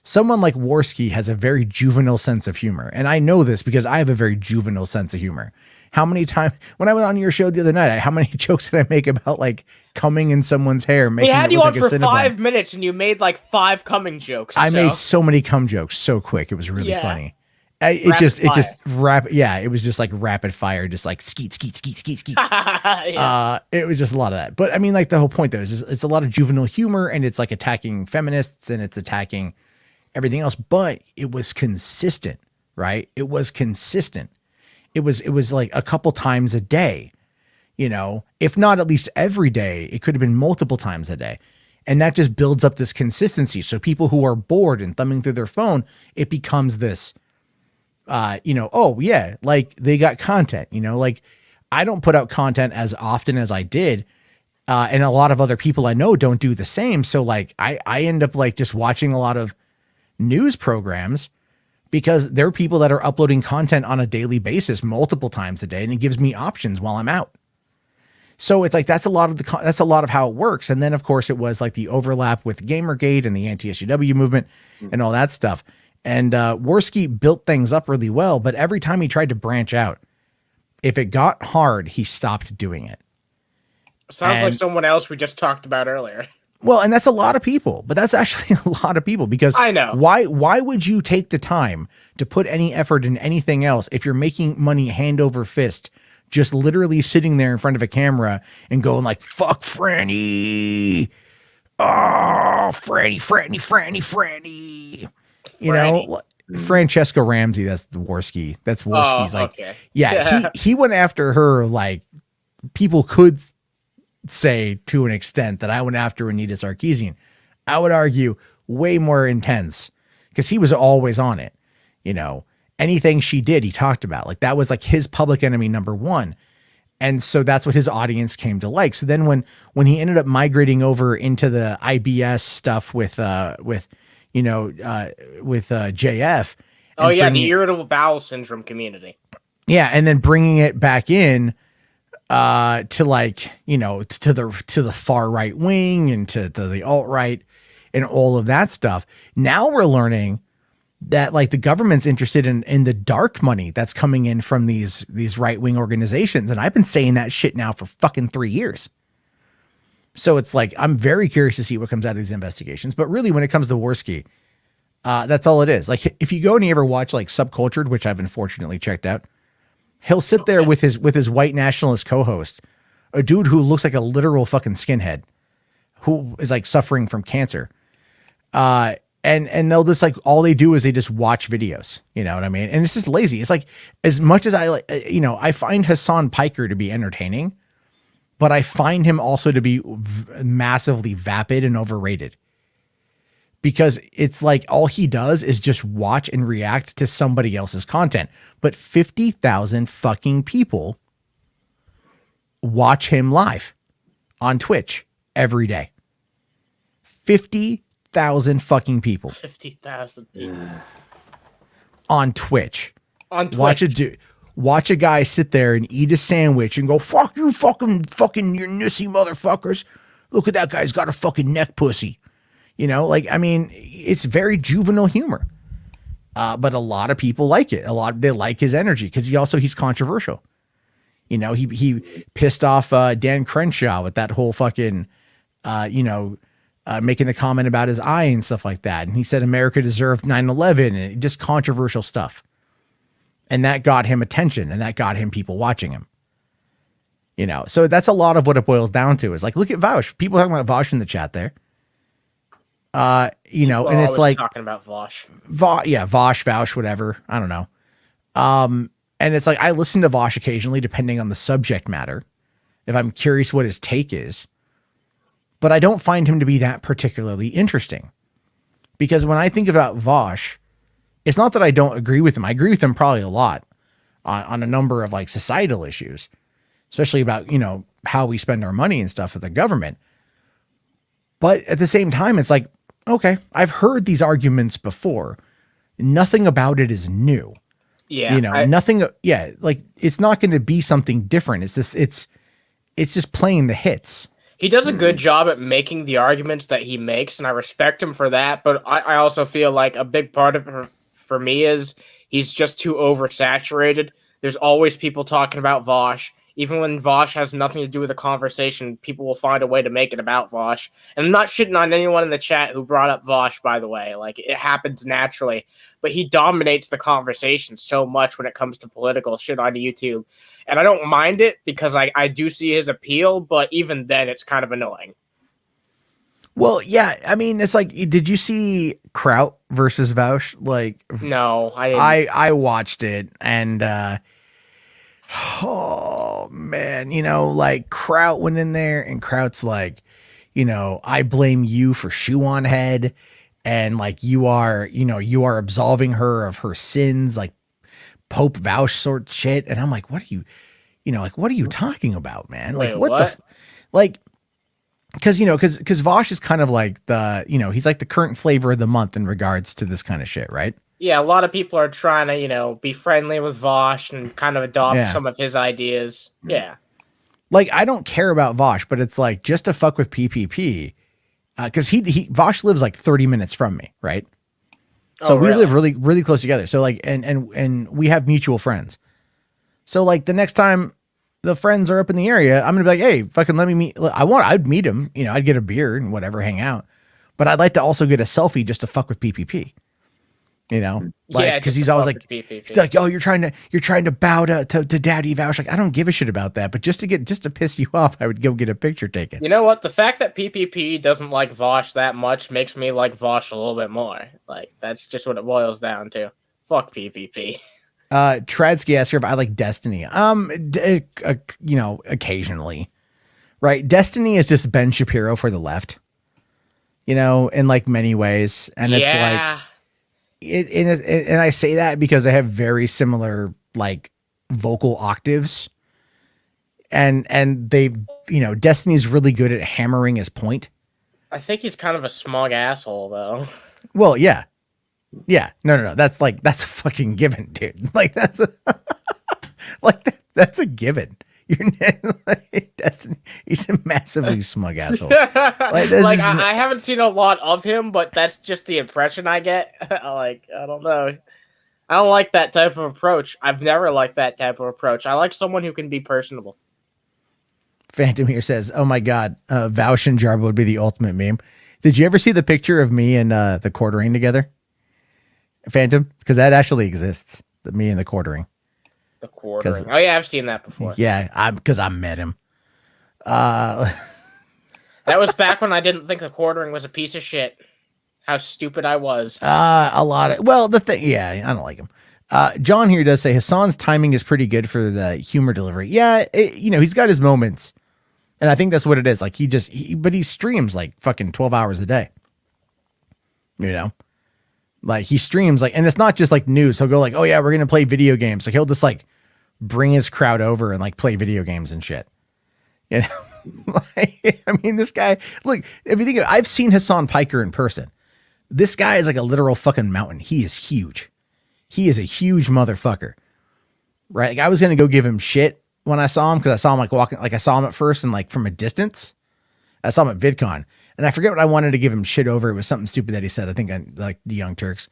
Someone like Warski has a very juvenile sense of humor. And I know this because I have a very juvenile sense of humor. How many times, when I went on your show the other night, how many jokes did I make about like coming in someone's hair? We had you on for 5 minutes and you made like 5 coming jokes. I made so many cum jokes so quick. It was really funny. It was just like rapid fire, just like skeet. Yeah. It was just a lot of that. But I mean, like, the whole point though is it's a lot of juvenile humor, and it's like attacking feminists and it's attacking everything else. But it was consistent, right? It was consistent. It was like a couple times a day, if not at least every day. It could have been multiple times a day. And that just builds up this consistency. So people who are bored and thumbing through their phone, it becomes this, oh yeah, like they got content, like I don't put out content as often as I did. And a lot of other people I know don't do the same. So like I end up like just watching a lot of news programs because there are people that are uploading content on a daily basis, multiple times a day, and it gives me options while I'm out. So it's like that's a lot of how it works. And then of course it was like the overlap with Gamergate and the anti-SJW movement and all that stuff. And Worski built things up really well, but every time he tried to branch out, if it got hard, he stopped doing it. Sounds like someone else we just talked about earlier. Well, and that's a lot of people, but that's actually a lot of people because I know. Why would you take the time to put any effort in anything else if you're making money hand over fist, just literally sitting there in front of a camera and going like, fuck Franny. Oh, Franny. You know, Francesca Ramsey, that's the Worski. That's Worski's okay. He went after her like people could say to an extent that I went after Anita Sarkeesian. I would argue way more intense because he was always on it. You know, anything she did, he talked about. Like that was like his public enemy number one. And so that's what his audience came to like. So then when he ended up migrating over into the IBS stuff with JF. Oh yeah, the irritable bowel syndrome community. Yeah, and then bringing it back in to like, you know, to the far right wing and to the alt-right and all of that stuff. Now we're learning that like the government's interested in the dark money that's coming in from these right-wing organizations. And I've been saying that shit now for fucking 3 years. So it's like, I'm very curious to see what comes out of these investigations. But really, when it comes to Worski, that's all it is. Like, if you go and you ever watch like Subcultured, which I've unfortunately checked out, he'll sit there with his white nationalist co-host, a dude who looks like a literal fucking skinhead, who is like suffering from cancer. And they'll just like, all they do is they just watch videos. You know what I mean? And it's just lazy. It's like, as much as I like, you know, I find Hassan Piker to be entertaining, but I find him also to be massively vapid and overrated. Because it's like all he does is just watch and react to somebody else's content. But 50,000 fucking people watch him live on Twitch every day. 50,000 fucking people. 50,000 people. On Twitch. On Twitch. Watch a guy sit there and eat a sandwich and go, fuck you fucking you nissy motherfuckers. Look at that guy's got a fucking neck pussy. You know, like, I mean, it's very juvenile humor. But a lot of people like it. They like his energy because he's controversial. You know, he pissed off Dan Crenshaw with that whole fucking, making the comment about his eye and stuff like that. And he said America deserved 9/11 and just controversial stuff. And that got him attention and that got him people watching him. You know, so that's a lot of what it boils down to is like, look at Vaush. People talking about Vaush in the chat there. You know, and it's like talking about Vaush. Vaush, Vaush, whatever. I don't know. And it's like, I listen to Vaush occasionally, depending on the subject matter, if I'm curious what his take is, but I don't find him to be that particularly interesting because when I think about Vaush, it's not that I don't agree with him. I agree with him probably a lot on a number of like societal issues, especially about, you know, how we spend our money and stuff with the government. But at the same time, it's like, okay, I've heard these arguments before. Nothing about it is new. Yeah. You know, nothing. Yeah. Like it's not going to be something different. It's just, it's just playing the hits. He does a good job at making the arguments that he makes, and I respect him for that. But I also feel like a big part of it for me is he's just too oversaturated. There's always people talking about Vaush. Even when Vaush has nothing to do with the conversation, people will find a way to make it about Vaush. And I'm not shitting on anyone in the chat who brought up Vaush, by the way. Like, it happens naturally. But he dominates the conversation so much when it comes to political shit on YouTube. And I don't mind it because I do see his appeal, but even then, it's kind of annoying. Well, yeah, I mean, it's like, did you see Kraut versus Vaush? Like, no, I didn't. I watched it, and oh man, you know, like Kraut went in there, and Kraut's like, you know, I blame you for shoe on head, and like you are absolving her of her sins, like Pope Vaush sort of shit. And I'm like, what are you? like, what are you talking about, man? Wait, Like, what what? like, because Vaush is kind of like the, he's like the current flavor of the month in regards to this kind of shit, right? Yeah, a lot of people are trying to, be friendly with Vaush and kind of adopt Yeah. some of his ideas. Yeah. Like, I don't care about Vaush, but it's like just to fuck with PPP, because he Vaush lives like 30 minutes from me, right? So we live really, really close together. So like, and we have mutual friends. So like the next time the friends are up in the area, I'm gonna be like, hey, fucking let me meet. I'd meet him. I'd get a beer and whatever, hang out. But I'd like to also get a selfie just to fuck with PPP. Because he's always like, he's like, oh, you're trying to bow to Daddy Vaush. Like, I don't give a shit about that. But just to piss you off, I would go get a picture taken. You know what? The fact that PPP doesn't like Vaush that much makes me like Vaush a little bit more. Like, that's just what it boils down to. Fuck PPP. Tradsky asks here if I like Destiny. Occasionally, right? Destiny is just Ben Shapiro for the left, in like many ways. And it's like, and I say that because I have very similar like vocal octaves, and they, Destiny's really good at hammering his point. I think he's kind of a smug asshole, though. Well, yeah. No. That's a fucking given, dude. Like that's a given. You're like, Destiny. He's a massively smug asshole. I haven't seen a lot of him, but that's just the impression I get. Like, I don't know. I don't like that type of approach. I've never liked that type of approach. I like someone who can be personable. Phantom here says, "Oh my god, Vaush and Jarbo would be the ultimate meme." Did you ever see the picture of me and the quartering together, Phantom? Because that actually exists. Me and the quartering. The quartering. Oh yeah, I've seen that before. Yeah, because I met him. That was back when I didn't think the quartering was a piece of shit. How stupid I was. A lot of I don't like him. John here does say Hassan's timing is pretty good for the humor delivery. Yeah, he's got his moments, and I think that's what it is. Like but he streams like fucking 12 hours a day. Like he streams like, and it's not just like news. He'll go like, oh yeah, we're gonna play video games. Like he'll just like bring his crowd over and like play video games and shit. Like, I mean, this guy. Look, if you think I've seen Hassan Piker in person. This guy is like a literal fucking mountain. He is huge. He is a huge motherfucker. Right? Like I was gonna go give him shit when I saw him because I saw him like walking. Like I saw him at first and like from a distance. I saw him at VidCon. And I forget what I wanted to give him shit over. It was something stupid that he said. I think I like the Young Turks.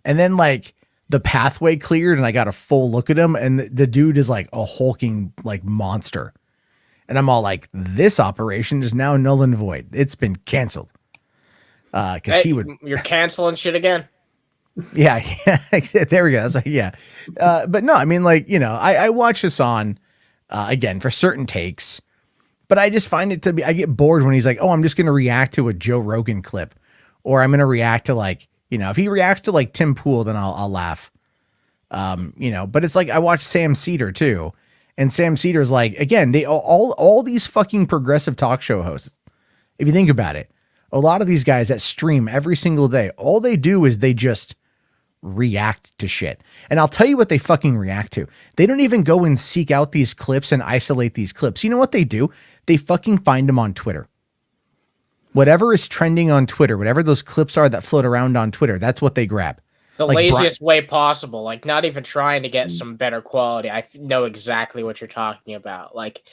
And then like the pathway cleared and I got a full look at him. And the dude is like a hulking like monster. And I'm all like, this operation is now null and void. It's been canceled. Because you're canceling shit again. Yeah. There we go. That's like, yeah. But no, I mean like, I watch Hassan again for certain takes. But I just find it to be, I get bored when he's like, oh, I'm just going to react to a Joe Rogan clip. Or I'm going to react to like, if he reacts to like Tim Pool, then I'll laugh. But it's like, I watch Sam Cedar too. And Sam Cedar's like, again, they all these fucking progressive talk show hosts. If you think about it, a lot of these guys that stream every single day, all they do is they just react to shit. And I'll tell you what they fucking react to. They don't even go and seek out these clips and isolate these clips. You know what they do? They fucking find them on Twitter. Whatever is trending on Twitter, whatever those clips are that float around on Twitter, that's what they grab. The laziest way possible. Like not even trying to get some better quality. I know exactly what you're talking about. Like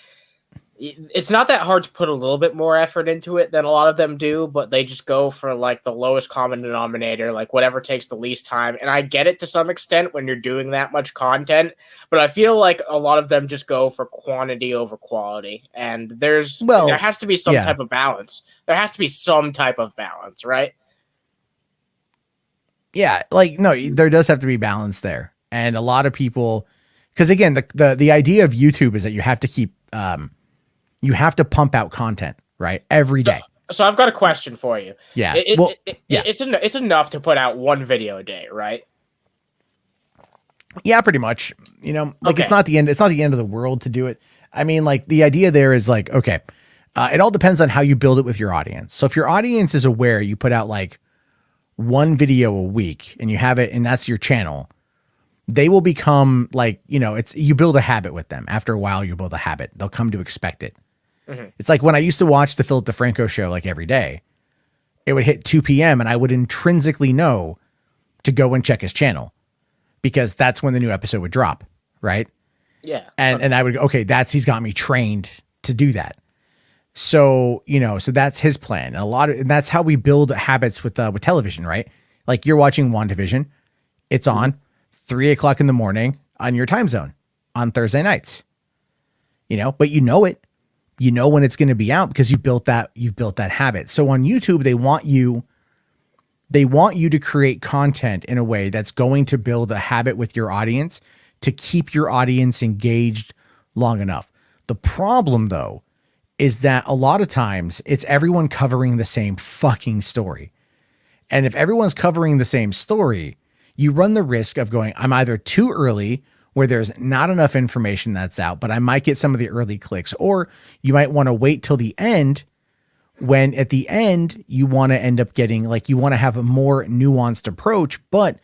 it's not that hard to put a little bit more effort into it than a lot of them do, but they just go for like the lowest common denominator, like whatever takes the least time. And I get it to some extent when you're doing that much content, but I feel like a lot of them just go for quantity over quality. And there has to be some type of balance. There has to be some type of balance, right? Yeah, like no, there does have to be balance there. And a lot of people, because again, the idea of YouTube is that you have to keep you have to pump out content, right? Every day. So I've got a question for you. Yeah. It's enough to put out one video a day, right? Yeah, pretty much. Okay. It's not the end of the world to do it. I mean, like the idea there is like, okay, it all depends on how you build it with your audience. So if your audience is aware, you put out like one video a week and you have it, and that's your channel, they will become like, it's, you build a habit with them. After a while, you build a habit. They'll come to expect it. It's like when I used to watch the Philip DeFranco show, like every day, it would hit 2 p.m. and I would intrinsically know to go and check his channel because that's when the new episode would drop. Right. Yeah. And I would go, okay, he's got me trained to do that. So, so that's his plan. And that's how we build habits with television, right? Like you're watching WandaVision. It's on 3 o'clock in the morning on your time zone on Thursday nights, but it, when it's going to be out because you've built that habit. So on YouTube, they want you to create content in a way that's going to build a habit with your audience to keep your audience engaged long enough. The problem though, is that a lot of times it's everyone covering the same fucking story. And if everyone's covering the same story, you run the risk of going, I'm either too early where there's not enough information that's out, but I might get some of the early clicks, or you might want to wait till the end when at the end you want to end up getting you want to have a more nuanced approach, but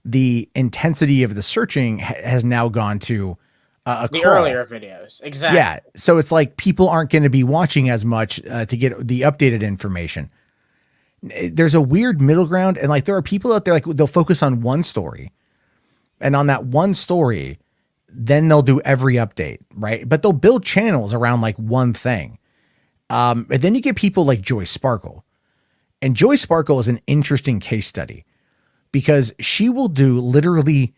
the intensity of the searching has now gone to the earlier videos. Exactly. Yeah. So it's like people aren't going to be watching as much to get the updated information. There's a weird middle ground. And there are people out there, they'll focus on one story, and on that one story, then they'll do every update. Right. But they'll build channels around one thing. And then you get people like Joy Sparkle, and Joy Sparkle is an interesting case study because she will do literally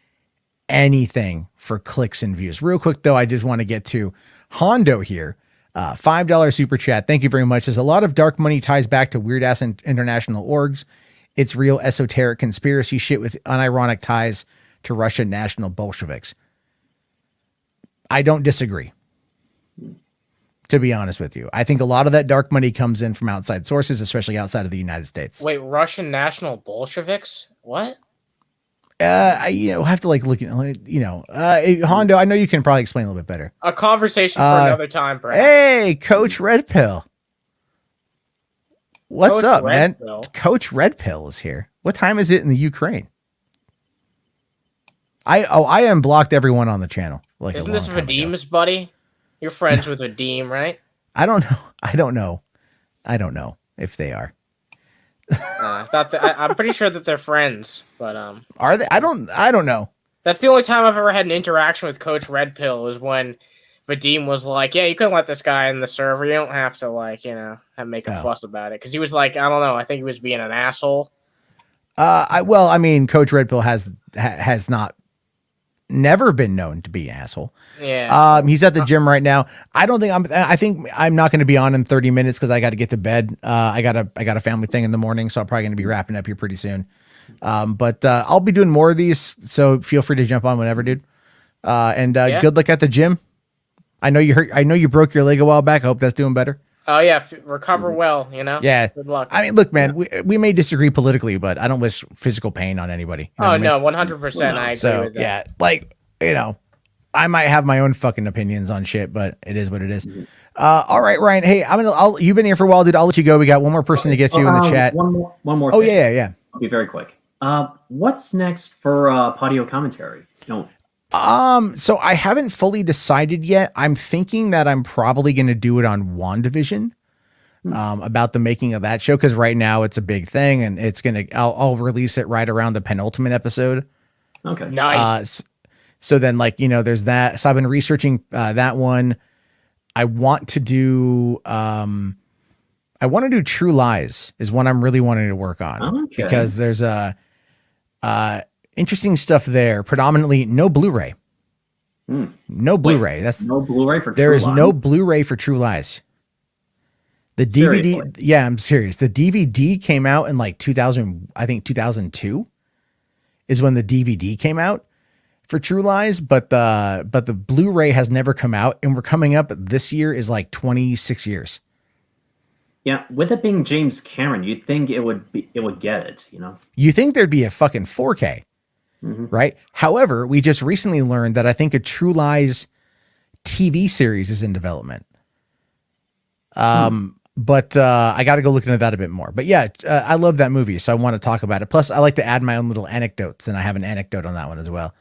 anything for clicks and views. Real quick though, I just want to get to Hondo here. $5 super chat. Thank you very much. There's a lot of dark money ties back to weird ass international orgs. It's real esoteric conspiracy shit with unironic ties to Russian national Bolsheviks. I don't disagree. To be honest with you, I think a lot of that dark money comes in from outside sources, especially outside of the United States. Wait, Russian national Bolsheviks? What? Have to look at, Hondo, I know you can probably explain a little bit better. A conversation for another time, perhaps. Hey, Coach Red Pill. What's Coach up, Red man? Pill. Coach Red Pill is here. What time is it in the Ukraine? I unblocked everyone on the channel. Isn't this Vadim's buddy? You're friends with Vadim, right? I don't know if they are. I'm pretty sure that they're friends, but are they? I don't know. That's the only time I've ever had an interaction with Coach Red Pill is when Vadim was like, "Yeah, you can let this guy in the server. You don't have to make a fuss about it." Because he was like, I don't know. I think he was being an asshole. Coach Red Pill has never been known to be an asshole. Yeah. He's at the gym right now. I think I'm not going to be on in 30 minutes because I got to get to bed. I got a family thing in the morning, so I'm probably going to be wrapping up here pretty soon. But I'll be doing more of these, so feel free to jump on whenever, dude. Good luck at the gym. I know you broke your leg a while back. I hope that's doing better. Oh yeah, recover well. Yeah. Good luck. I mean, look, man, we may disagree politically, but I don't wish physical pain on anybody. You know what I mean? No, 100%. I agree with that. Yeah, I might have my own fucking opinions on shit, but it is what it is. All right, Ryan. Hey, you've been here for a while, dude. I'll let you go. We got one more person to get to in the chat. One more. Oh thing. yeah. I'll be very quick. What's next for Patio commentary? No. So I haven't fully decided yet. I'm thinking that I'm probably going to do it on WandaVision, about the making of that show. Cause right now it's a big thing and I'll release it right around the penultimate episode. Okay. Nice. So then there's that. So I've been researching, that one. I want to do True Lies is one I'm really wanting to work on because there's interesting stuff there. Predominantly no Blu-ray. No Blu-ray. That's no Blu-ray for True Lies? There is no Blu-ray for True Lies. The DVD, Seriously? Yeah, I'm serious. The DVD came out in 2002 is when the DVD came out for True Lies, but the Blu-ray has never come out, and we're coming up this year is 26 years. Yeah, with it being James Cameron, you'd think it would get it, You think there'd be a fucking 4K, right? However, we just recently learned that I think a True Lies TV series is in development. But I got to go look into that a bit more. But yeah, I love that movie, so I want to talk about it. Plus, I like to add my own little anecdotes, and I have an anecdote on that one as well.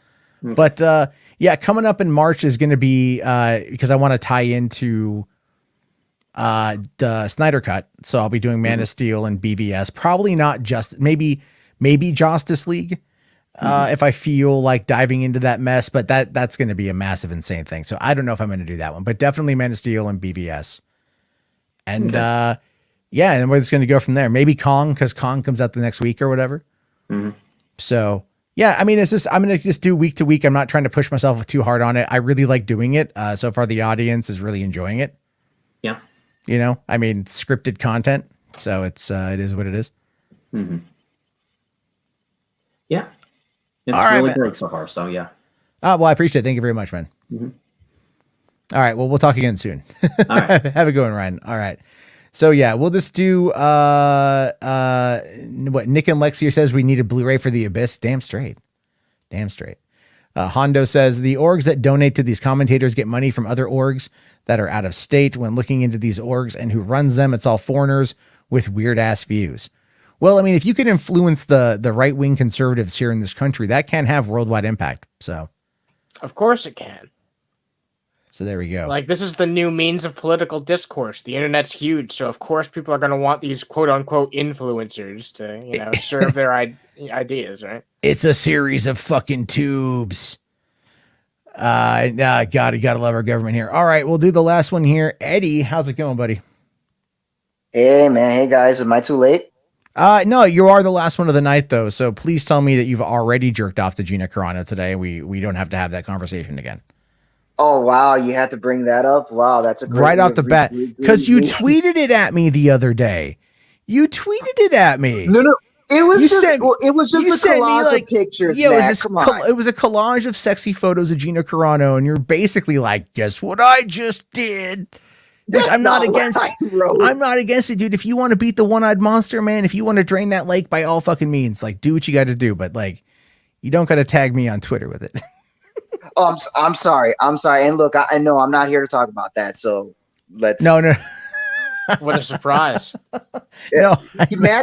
But yeah, coming up in March is going to be because I want to tie into the Snyder Cut. So I'll be doing Man of Steel and BVS. Probably not just maybe Justice League if I feel like diving into that mess. But that's going to be a massive, insane thing. So I don't know if I'm going to do that one. But definitely Man of Steel and BVS. And yeah, and we're just going to go from there. Maybe Kong, because Kong comes out the next week or whatever. So yeah, I mean, it's just I'm going to just do week to week. I'm not trying to push myself too hard on it. I really like doing it. So far, the audience is really enjoying it. Yeah. You know, I mean, scripted content, so it is what it is. Yeah, it's All right, really man. great so far. So yeah. Well, I appreciate it. Thank you very much, man. All right, well, we'll talk again soon. All right. Have a good one, Ryan. All right. So yeah, we'll just do what Nick and Lexi says we need a Blu-ray for The Abyss. Damn straight. Hondo says the orgs that donate to these commentators get money from other orgs that are out of state. When looking into these orgs and who runs them, it's all foreigners with weird ass views. Well, I mean, if you can influence the right-wing conservatives here in this country, that can have worldwide impact. So, Of course it can. so there we go. Like, this is the new means of political discourse. The internet's huge, so of course people are going to want these quote-unquote influencers to, you know, serve their ideas, right? It's a series of fucking tubes. Gotta love our government here. All right, we'll do the last one here. Eddie, how's it going, buddy? Hey man, hey guys, am I too late? No, you are the last one of the night though. So please tell me that you've already jerked off to Gina Carano today. We don't have to have that conversation again. Oh wow, you had to bring that up. Wow, that's a great Right off the bat, because you tweeted it at me the other day. You tweeted it at me. No, it was You just sent- it was just you a sent me, collage like- of pictures, Yeah, man. Come on. it was a collage of sexy photos of Gina Carano, and you're basically like, guess what I just did? Which I'm not against. what I wrote. I'm not against it, dude. If you want to beat the one-eyed monster, man, if you want to drain that lake, by all fucking means, like, do what you got to do. But like, you don't got to tag me on Twitter with it. Oh, I'm sorry. And look, I know I'm not here to talk about that. So let's. No. What a surprise. No,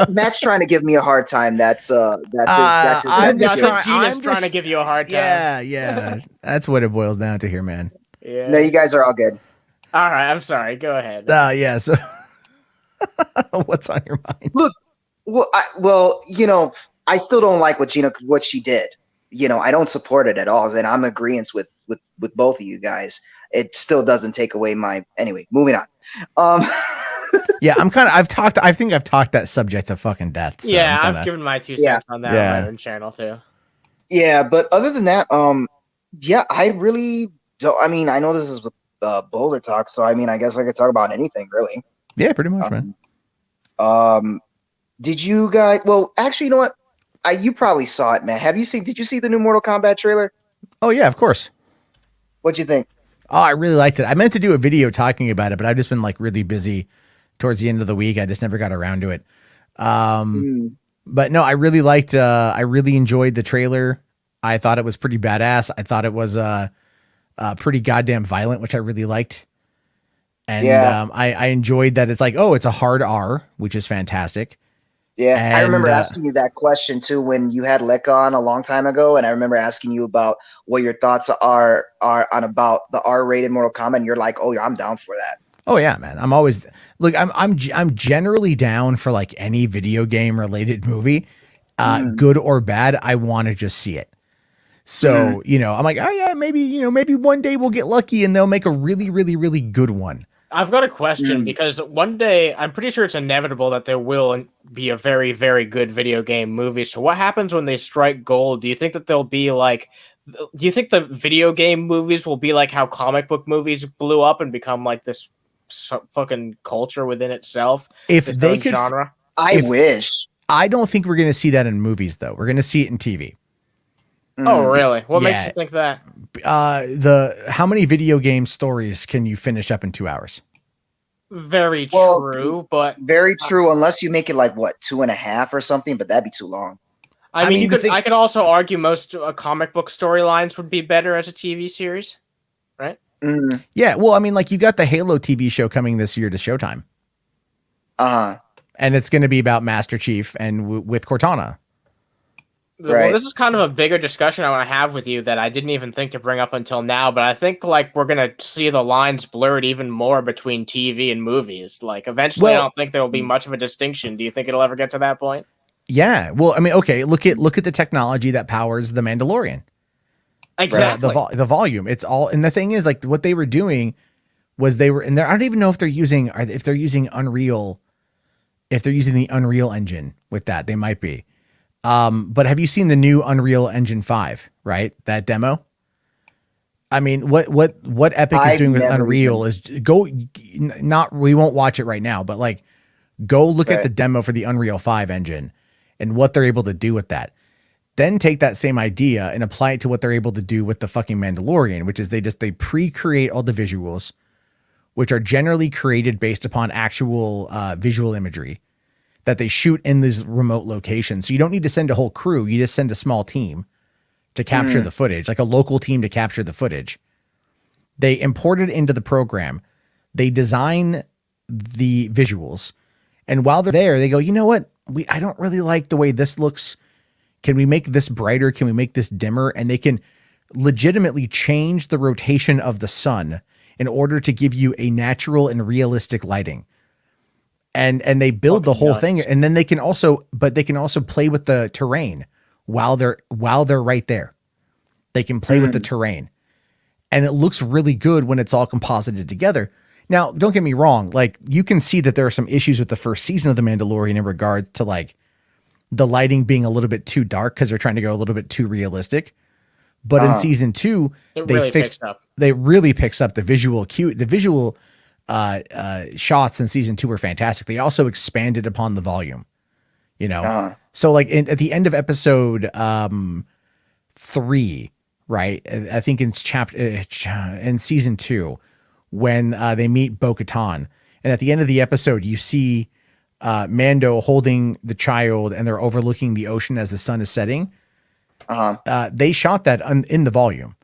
Matt's trying to give me a hard time. That's I'm that's just his- trying- Gina's I'm trying just- to give you a hard time. yeah. That's what it boils down to here, man. Yeah. No, you guys are all good. All right, I'm sorry. Go ahead. Yeah. So, what's on your mind? Well, you know, I still don't like what she did. You know, I don't support it at all, and I'm in agreement with both of you guys. It still doesn't take away my. Anyway, moving on. Yeah, I think I've talked that subject to fucking death. So yeah, I'm I've kinda- given my 2 Yeah. cents on that Yeah. on my own channel too. Yeah, but other than that, yeah, I really don't. I mean, I know this is Boulder talk, so I mean, I guess I could talk about anything really. Yeah, pretty much, man. Did you guys? Well, actually, you know what? You probably saw it, man. Did you see the new Mortal Kombat trailer? Oh yeah, of course. What'd you think? Oh, I really liked it. I meant to do a video talking about it, but I've just been like really busy towards the end of the week. I just never got around to it. But no, I really liked. I really enjoyed the trailer. I thought it was pretty badass. I thought it was pretty goddamn violent, which I really liked. And Yeah. I enjoyed that it's like, oh, it's a hard R, which is fantastic. Yeah, I remember And, asking you that question too when you had Lekka on a long time ago, and I remember asking you about what your thoughts are on about the R-rated Mortal Kombat, and you're like, "Oh, yeah, I'm down for that." Oh yeah, man. I'm always look. I'm generally down for like any video game related movie, good or bad. I want to just see it. So you know, I'm like, oh yeah, maybe one day we'll get lucky and they'll make a really, really, really good one. I've got a question because one day I'm pretty sure it's inevitable that there will be a very, very good video game movie. So what happens when they strike gold? Do you think that they'll be like? Do you think the video game movies will be like how comic book movies blew up and become like this fucking culture within itself? If its they own could, genre. I wish. I don't think we're going to see that in movies though. We're going to see it in TV. Oh really? What makes Yeah. you think that? How many video game stories can you finish up in 2 hours? Very Well, true, but Very true, unless you make it like what 2.5 or something, but that'd be too long. I mean, the thing- I could also argue most comic book storylines would be better as a TV series, right? Mm, Yeah, well, I mean, like you got the Halo TV show coming this year to Showtime, uh-huh. and it's going to be about Master Chief and with Cortana. Well, Right. this is kind of a bigger discussion I want to have with you that I didn't even think to bring up until now, but I think like we're gonna see the lines blurred even more between TV and movies. Like eventually, I Well, don't think there will be much of a distinction. Do you think it'll ever get to that point? yeah. Well, I mean, okay, look at the technology that powers the Mandalorian. Exactly. The volume. It's all, and the thing is, like, what they were doing was they were, and there, I don't even know if they're using, if they're using Unreal, if they're using the Unreal Engine with that, they might be. But have you seen the new Unreal Engine 5, right? That demo? I mean, what Epic is I've doing with never Unreal is we won't watch it right now, but like go look at the demo for the Unreal 5 engine and what they're able to do with that. Then take that same idea and apply it to what they're able to do with the fucking Mandalorian, which is they pre-create all the visuals, which are generally created based upon actual visual imagery that they shoot in these remote locations. So you don't need to send a whole crew. You just send a small team to capture the footage, like a local team to capture the footage. They import it into the program. They design the visuals. And while they're there, they go, you know what? I don't really like the way this looks. Can we make this brighter? Can we make this dimmer? And they can legitimately change the rotation of the sun in order to give you a natural and realistic lighting. And they build the whole thing, and then they can also play with the terrain while they're right there. They can play with the terrain, and it looks really good when it's all composited together. Now, don't get me wrong, like you can see that there are some issues with the first season of The Mandalorian in regards to like the lighting being a little bit too dark because they're trying to go a little bit too realistic. But in season 2, they really picks up the visual shots in season 2 were fantastic. They also expanded upon the volume, you know? So like at the end of episode 3, right? I think in in season 2, when they meet Bo-Katan, and at the end of the episode, you see Mando holding the child and they're overlooking the ocean as the sun is setting. They shot that in the volume.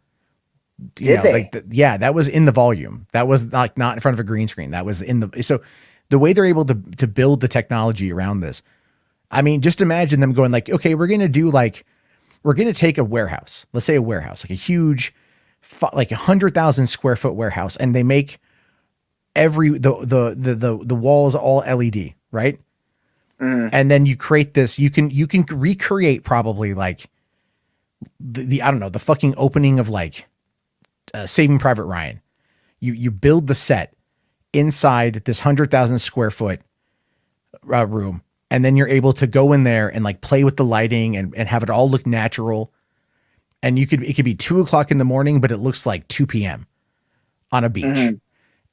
Did they? Yeah, that was in the volume. That was like not in front of a green screen. That was so the way they're able to build the technology around this. I mean, just imagine them going like, okay, we're going to take a warehouse. Let's say a warehouse, like a huge, like 100,000 square foot warehouse. And they make the walls all LED, right? And then you create this, you can recreate probably like the I don't know, the fucking opening of like Saving Private Ryan. You build the set inside this 100,000 square foot room, and then you're able to go in there and like play with the lighting and have it all look natural. And it could be 2:00 in the morning, but it looks like 2 p.m. on a beach.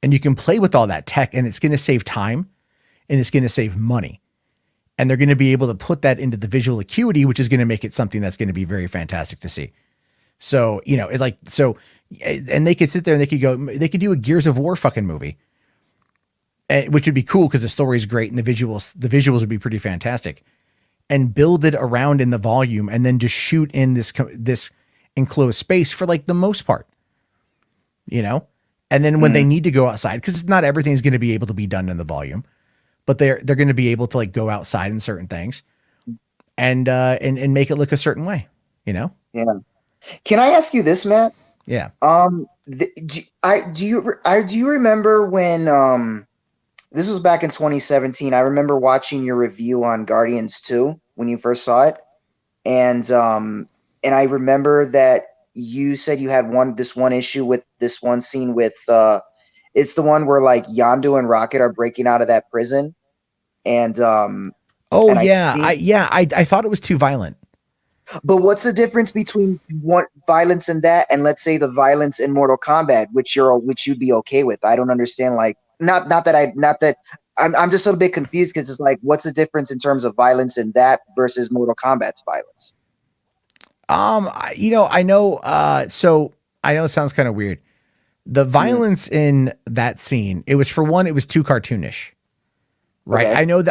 And you can play with all that tech, and it's going to save time and it's going to save money. And they're going to be able to put that into the visual acuity, which is going to make it something that's going to be very fantastic to see. So, you know, it's like, so, and they could sit there and they could do a Gears of War fucking movie, which would be cool because the story is great and the visuals would be pretty fantastic, and build it around in the volume and then just shoot in this enclosed space for like the most part, you know? And then when they need to go outside, because not everything is going to be able to be done in the volume, but they're going to be able to like go outside in certain things and make it look a certain way, you know? Yeah. Can I ask you this, Matt? Yeah. Do you remember when this was back in 2017? I remember watching your review on Guardians 2 when you first saw it, and I remember that you said you had this one issue with this one scene with it's the one where like Yondu and Rocket are breaking out of that prison, and I thought it was too violent. But what's the difference between what violence in that and let's say the violence in Mortal Kombat, which you'd be okay with? I don't understand. Like, I'm just a bit confused because it's like, what's the difference in terms of violence in that versus Mortal Kombat's violence? I know. So I know it sounds kind of weird. The violence in that scene, it was too cartoonish, right? Okay. I know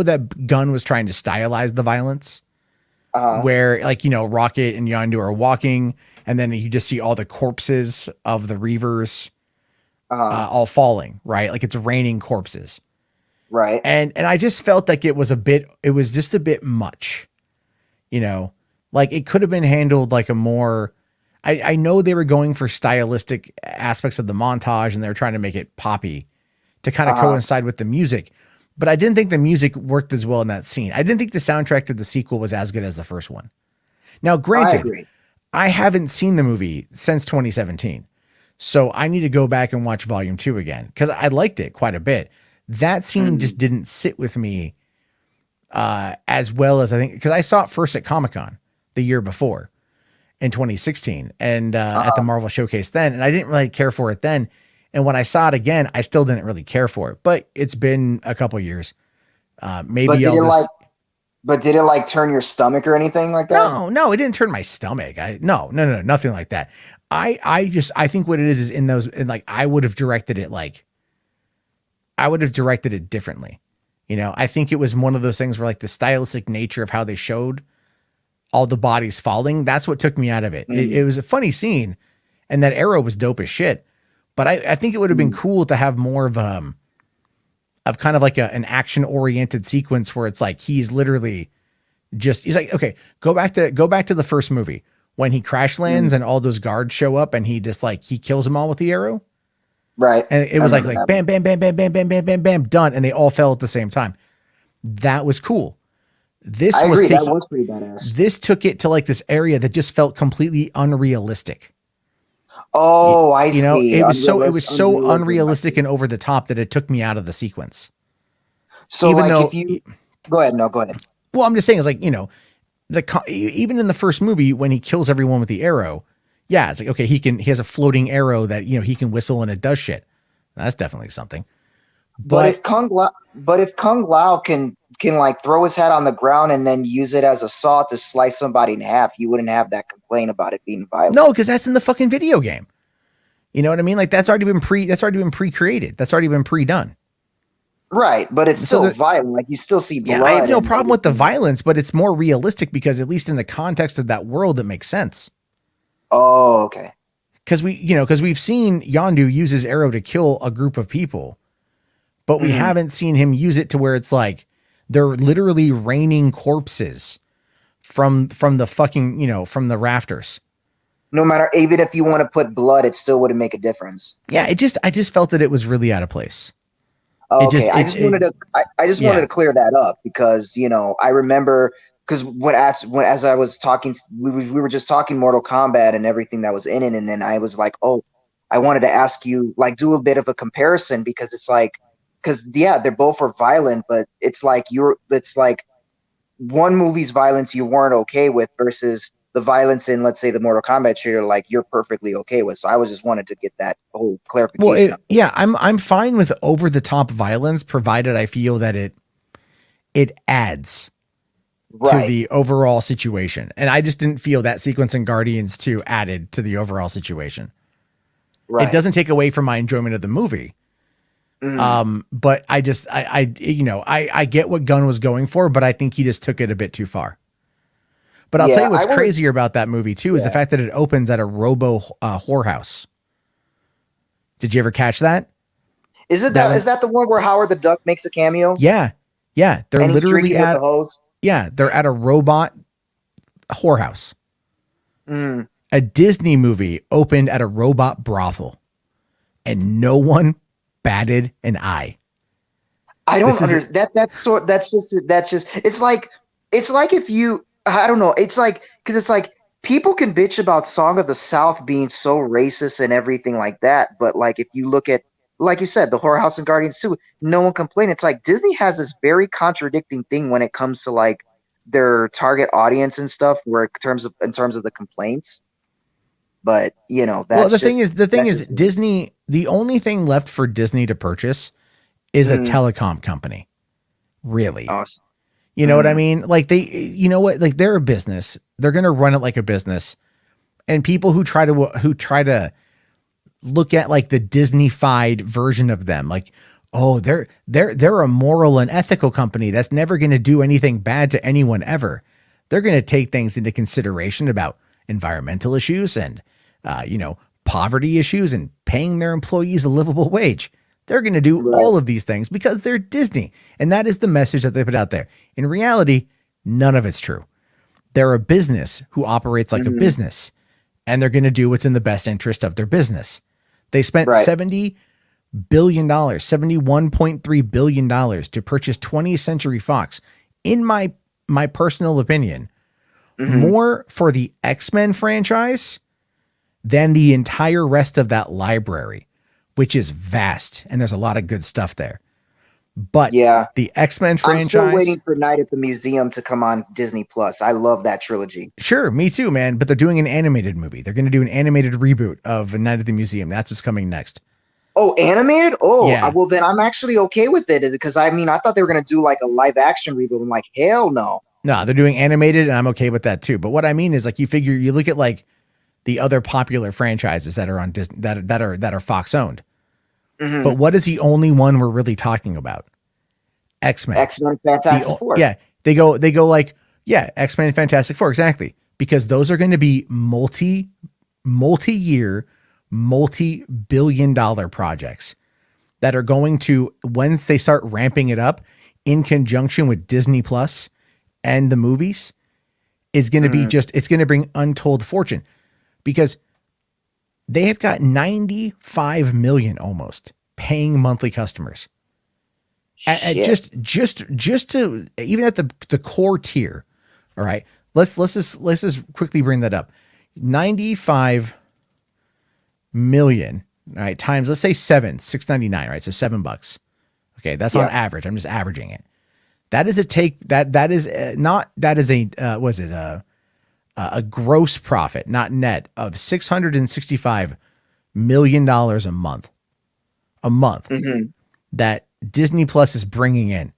that Gunn was trying to stylize the violence. Where like, you know, Rocket and Yondu are walking and then you just see all the corpses of the Reavers all falling, right? Like it's raining corpses. Right. And I just felt like it was just a bit much, You know, like it could have been handled like a more. I know they were going for stylistic aspects of the montage and they were trying to make it poppy to kind of coincide with the music. But I didn't think the music worked as well in that scene. I didn't think the soundtrack to the sequel was as good as the first one. Now, I granted, agree. I haven't seen the movie since 2017. So I need to go back and watch volume 2 again because I liked it quite a bit. That scene just didn't sit with me as well as I think, because I saw it first at Comic-Con the year before in 2016 and at the Marvel Showcase then, and I didn't really care for it then. And when I saw it again, I still didn't really care for it, but it's been a couple years. Maybe But did it like turn your stomach or anything like that? No, it didn't turn my stomach. No, nothing like that. I think what it is in those, and like, I would have directed it differently. You know, I think it was one of those things where like the stylistic nature of how they showed all the bodies falling, that's what took me out of it. It was a funny scene and that arrow was dope as shit. But I think it would have been cool to have more of kind of like an action oriented sequence where it's like he's literally he's like, okay, go back to the first movie when he crash lands and all those guards show up and he just like he kills them all with the arrow. Right. And it was like bam, bam, bam, bam, bam, bam, bam, bam, bam, done, and they all fell at the same time. That was cool. I agree. That was pretty badass. This took it to like this area that just felt completely unrealistic. Oh, I see. You know, it was so unrealistic and over the top that it took me out of the sequence. So even like if you go ahead. Well, I'm just saying, it's like, you know, even in the first movie when he kills everyone with the arrow, yeah, it's like, okay, he has a floating arrow that, you know, he can whistle and it does shit. That's definitely something. But if Kung Lao can like throw his hat on the ground and then use it as a saw to slice somebody in half, you wouldn't have that complaint about it being violent. No, because that's in the fucking video game. You know what I mean? Like that's already been pre-created. That's already been pre-done. Right, but it's still violent. Like you still see blood. Yeah, I have no problem with the violence, but it's more realistic because at least in the context of that world, it makes sense. Oh, okay. Because we've seen Yondu use his arrow to kill a group of people, but we haven't seen him use it to where it's like they're literally raining corpses from the fucking, you know, from the rafters. No matter, even if you want to put blood, it still wouldn't make a difference. Yeah, I just felt that it was really out of place. Okay, I just wanted to clear that up because, you know, I remember because as I was talking, we were just talking Mortal Kombat and everything that was in it, and then I was like, oh, I wanted to ask you, like, do a bit of a comparison because it's like, because yeah, they're both are violent, but it's like one movie's violence you weren't okay with versus the violence in, let's say, the Mortal Kombat trailer, like you're perfectly okay with. So I was just wanted to get that whole clarification. Well, I'm fine with over the top violence, provided I feel that it adds to the overall situation. And I just didn't feel that sequence in Guardians 2 added to the overall situation. Right. It doesn't take away from my enjoyment of the movie. But I get what Gunn was going for, but I think he just took it a bit too far. But I'll tell you what's crazier about that movie too is the fact that it opens at a robo whorehouse. Did you ever catch that? Is that the one where Howard the Duck makes a cameo? Yeah. They're and he's literally at the hose. Yeah, they're at a robot whorehouse. A Disney movie opened at a robot brothel, and no one batted an eye. I don't understand. That's just. It's like if you. I don't know. It's like because it's like people can bitch about Song of the South being so racist and everything like that, but like if you look at, like you said, the Whorehouse and Guardians 2, no one complained. It's like Disney has this very contradicting thing when it comes to like their target audience and stuff, where in terms of the complaints. But you know, that's the thing is Disney. The only thing left for Disney to purchase is a telecom company. Really. Awesome. You know what I mean? Like like they're a business. They're going to run it like a business. And people who try to look at like the Disney-fied version of them, like, oh, they're a moral and ethical company that's never going to do anything bad to anyone ever. They're going to take things into consideration about environmental issues and, poverty issues and paying their employees a livable wage. They're going to do all of these things because they're Disney. And that is the message that they put out there. In reality, none of it's true. They're a business who operates like a business, and they're going to do what's in the best interest of their business. They spent $70 billion, $71.3 billion to purchase 20th Century Fox. In my personal opinion, more for the X-Men franchise than the entire rest of that library, which is vast, and there's a lot of good stuff there. But the X-Men franchise, I'm still waiting for Night at the Museum to come on Disney Plus. I love that trilogy. Sure, me too, man. But they're doing an animated movie. They're going to do an animated reboot of Night at the Museum. That's what's coming next. Oh, animated? Oh, Yeah. Well, then I'm actually okay with it because I thought they were going to do like a live action reboot. I'm like, hell no. No, they're doing animated, and I'm okay with that too. But what I mean is, like, you look at like the other popular franchises that are on Disney that are Fox owned. But what is the only one we're really talking about? X-Men. X-Men Fantastic Four. Yeah, they go like, X-Men Fantastic Four, exactly, because those are going to be multi-year, multi-billion-dollar projects that are going to, once they start ramping it up in conjunction with Disney Plus and the movies, is going to be it's going to bring untold fortune, because they have got 95 million almost paying monthly customers. Just to, even at the core tier. All right. Let's just quickly bring that up. 95 million. All right. Times, let's say $6.99. Right. So $7. Okay. That's on average. I'm just averaging it. That is a gross profit, not net, of $665 million a month. That Disney Plus is bringing in.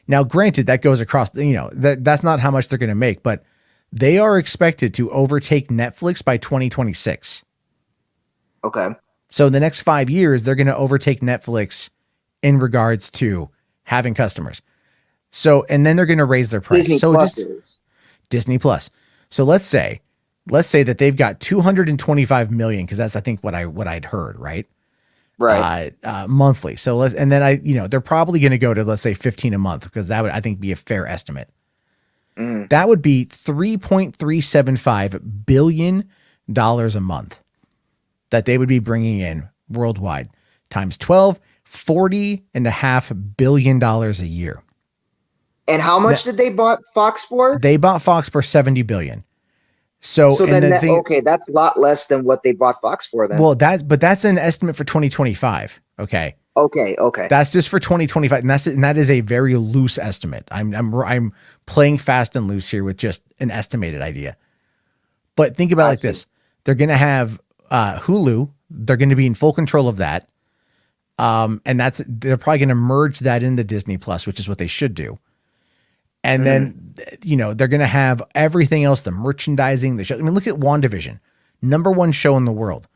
Now, granted, that goes across, that's not how much they're going to make, but they are expected to overtake Netflix by 2026. Okay. So in the next 5 years, they're going to overtake Netflix in regards to having customers. So, and then they're going to raise their price. Disney Plus. So let's say that they've got 225 million, because that's, I think, what I'd heard, right? Right. Monthly. So they're probably going to go to, let's say, 15 a month, because that would, I think, be a fair estimate. That would be $3.375 billion a month that they would be bringing in worldwide, times 12, $40.5 billion a year. And how much did they bought Fox for? They bought Fox for $70 billion. So then that's a lot less than what they bought Fox for then. Well, that's an estimate for 2025. Okay. That's just for 2025, and that is a very loose estimate. I'm playing fast and loose here with just an estimated idea. But think about it like this: they're going to have Hulu. They're going to be in full control of that, and they're probably going to merge that into Disney Plus, which is what they should do. And then, they're going to have everything else, the merchandising, the show. I mean, look at WandaVision, #1 show in the world.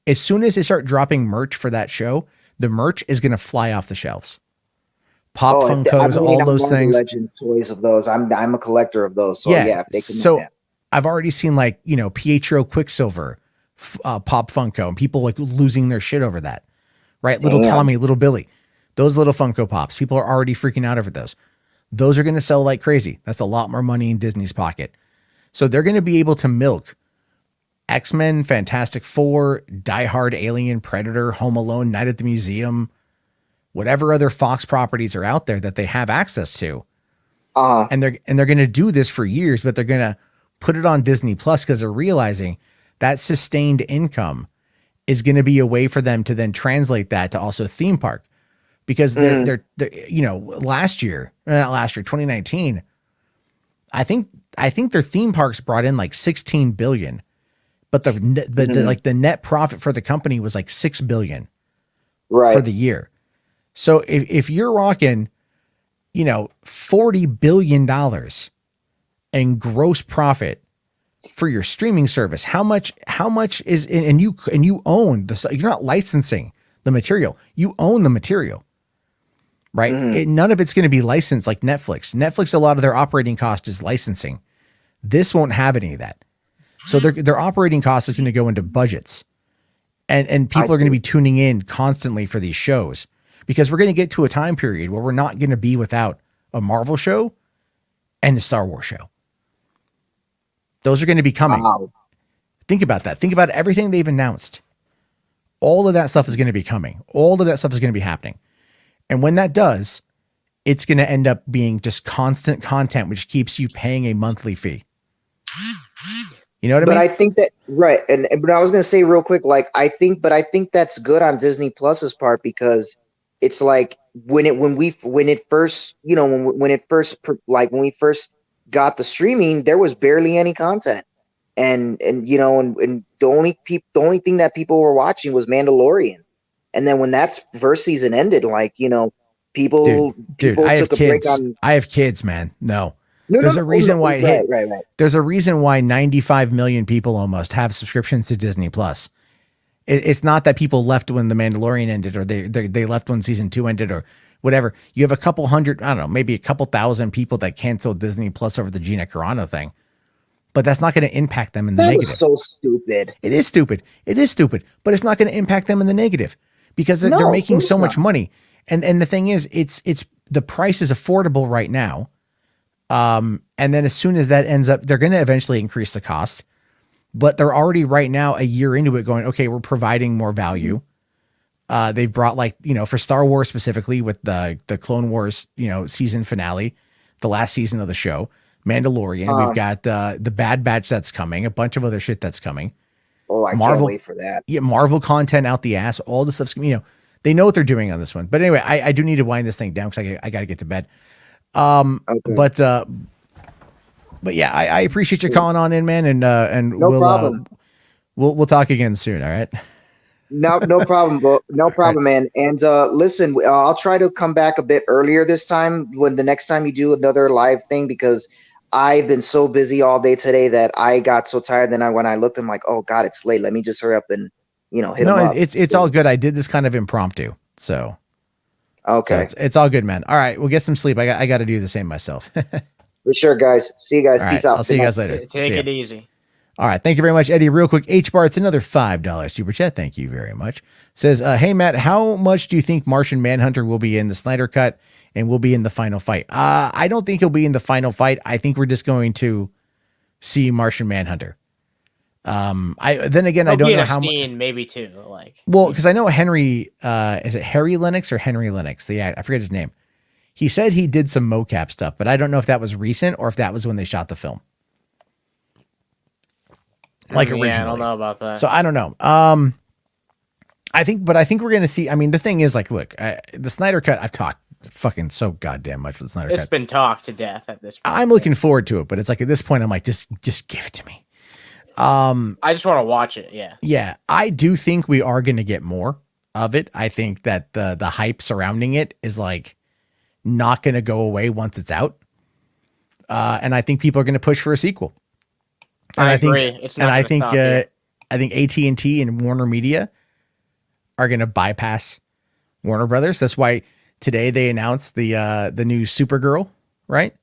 As soon as they start dropping merch for that show, the merch is going to fly off the shelves. Pop Funkos, all those things. Legends toys of those. I'm a collector of those. So if they can. So I've already seen Pietro Quicksilver Pop Funko, and people losing their shit over that, right? Little Tommy, little Billy, those little Funko Pops. People are already freaking out over those. Those are going to sell like crazy. That's a lot more money in Disney's pocket. So they're going to be able to milk X-Men, Fantastic Four, Die Hard, Alien, Predator, Home Alone, Night at the Museum, whatever other Fox properties are out there that they have access to. And they're going to do this for years, but they're going to put it on Disney Plus because they're realizing that sustained income is going to be a way for them to then translate that to also theme park. Because they're 2019, I think their theme parks brought in like 16 billion, but the net profit for the company was like 6 billion for the year. So if you're rocking, $40 billion in gross profit for your streaming service, how much is, and you own you're not licensing the material, you own the material. Right. None of it's going to be licensed like Netflix. Netflix, a lot of their operating cost is licensing. This won't have any of that. So their operating cost is going to go into budgets, and people are going to be tuning in constantly for these shows, because we're going to get to a time period where we're not going to be without a Marvel show and a Star Wars show. Those are going to be coming. Wow. Think about that. Think about everything they've announced. All of that stuff is going to be coming. All of that stuff is going to be happening. And when that does, it's going to end up being just constant content, which keeps you paying a monthly fee. You know what I mean? I think that right, but I was gonna say real quick, like I think that's good on Disney Plus's part because it's like when it first, you know, when we first got the streaming, there was barely any content, and you know, and the only thing that people were watching was Mandalorian, and then when that first season ended, like, you know, people I have took a break kids. on. I have kids, man. No. No, There's a reason why it hit. Right. There's a reason why 95 million people almost have subscriptions to Disney Plus. It's not that people left when The Mandalorian ended, or they left when season 2 ended, or whatever. You have a couple hundred, I don't know, maybe a couple thousand people that canceled Disney Plus over the Gina Carano thing, but that's not going to impact them in the negative. That was so stupid. It is stupid. It is stupid, but it's not going to impact them in the negative because they're making so much money. And the thing is, it's the price is affordable right now. And then as soon as that ends up, they're going to eventually increase the cost, but they're already right now a year into it going, okay, we're providing more value. They've brought, like, you know, for Star Wars specifically with the Clone Wars, you know, season finale, the last season of the show, Mandalorian. We've got the Bad Batch that's coming, a bunch of other shit that's coming. Oh, I can't wait for that. Yeah, Marvel content out the ass, all the stuff's, you know, they know what they're doing on this one. But anyway, I do need to wind this thing down because I got to get to bed. Okay. But yeah, I appreciate you calling on in, man, and no problem. We'll talk again soon. All right. No problem, no problem, man. And listen, I'll try to come back a bit earlier this time when the next time you do another live thing, because I've been so busy all day today that I got so tired. Then when I looked, I'm like, oh God, it's late. Let me just hurry up and, you know, hit him up. It's all good. I did this kind of impromptu, so. Okay. So it's all good, man. All right. We'll get some sleep. I got to do the same myself. For sure, guys. See you guys. All Peace right. out. I'll see you guys later. Take it easy. All right. Thank you very much, Eddie. Real quick, H-Bar, it's another $5 super chat. Thank you very much. Says, hey, Matt, how much do you think Martian Manhunter will be in the Snyder Cut and will be in the final fight? I don't think he'll be in the final fight. I think we're just going to see Martian Manhunter. I don't know how much. Maybe too. Well, because I know Henry, is it Harry Lennox or Henry Lennox? Yeah, I forget his name. He said he did some mocap stuff, but I don't know if that was recent or if that was when they shot the film. Originally. Yeah, I don't know about that. So I don't know. I think we're going to see, I mean, the thing is, like, look, the Snyder Cut, I've talked fucking so goddamn much with the Snyder Cut. It's been talked to death at this point. I'm looking forward to it, but it's like, at this point, I'm like, just give it to me. I just want to watch it. Yeah. Yeah. I do think we are going to get more of it. I think that the hype surrounding it is like not going to go away once it's out. And I think people are going to push for a sequel. And I agree. It's not I think AT&T and Warner Media are going to bypass Warner Brothers. That's why today they announced the new Supergirl, right?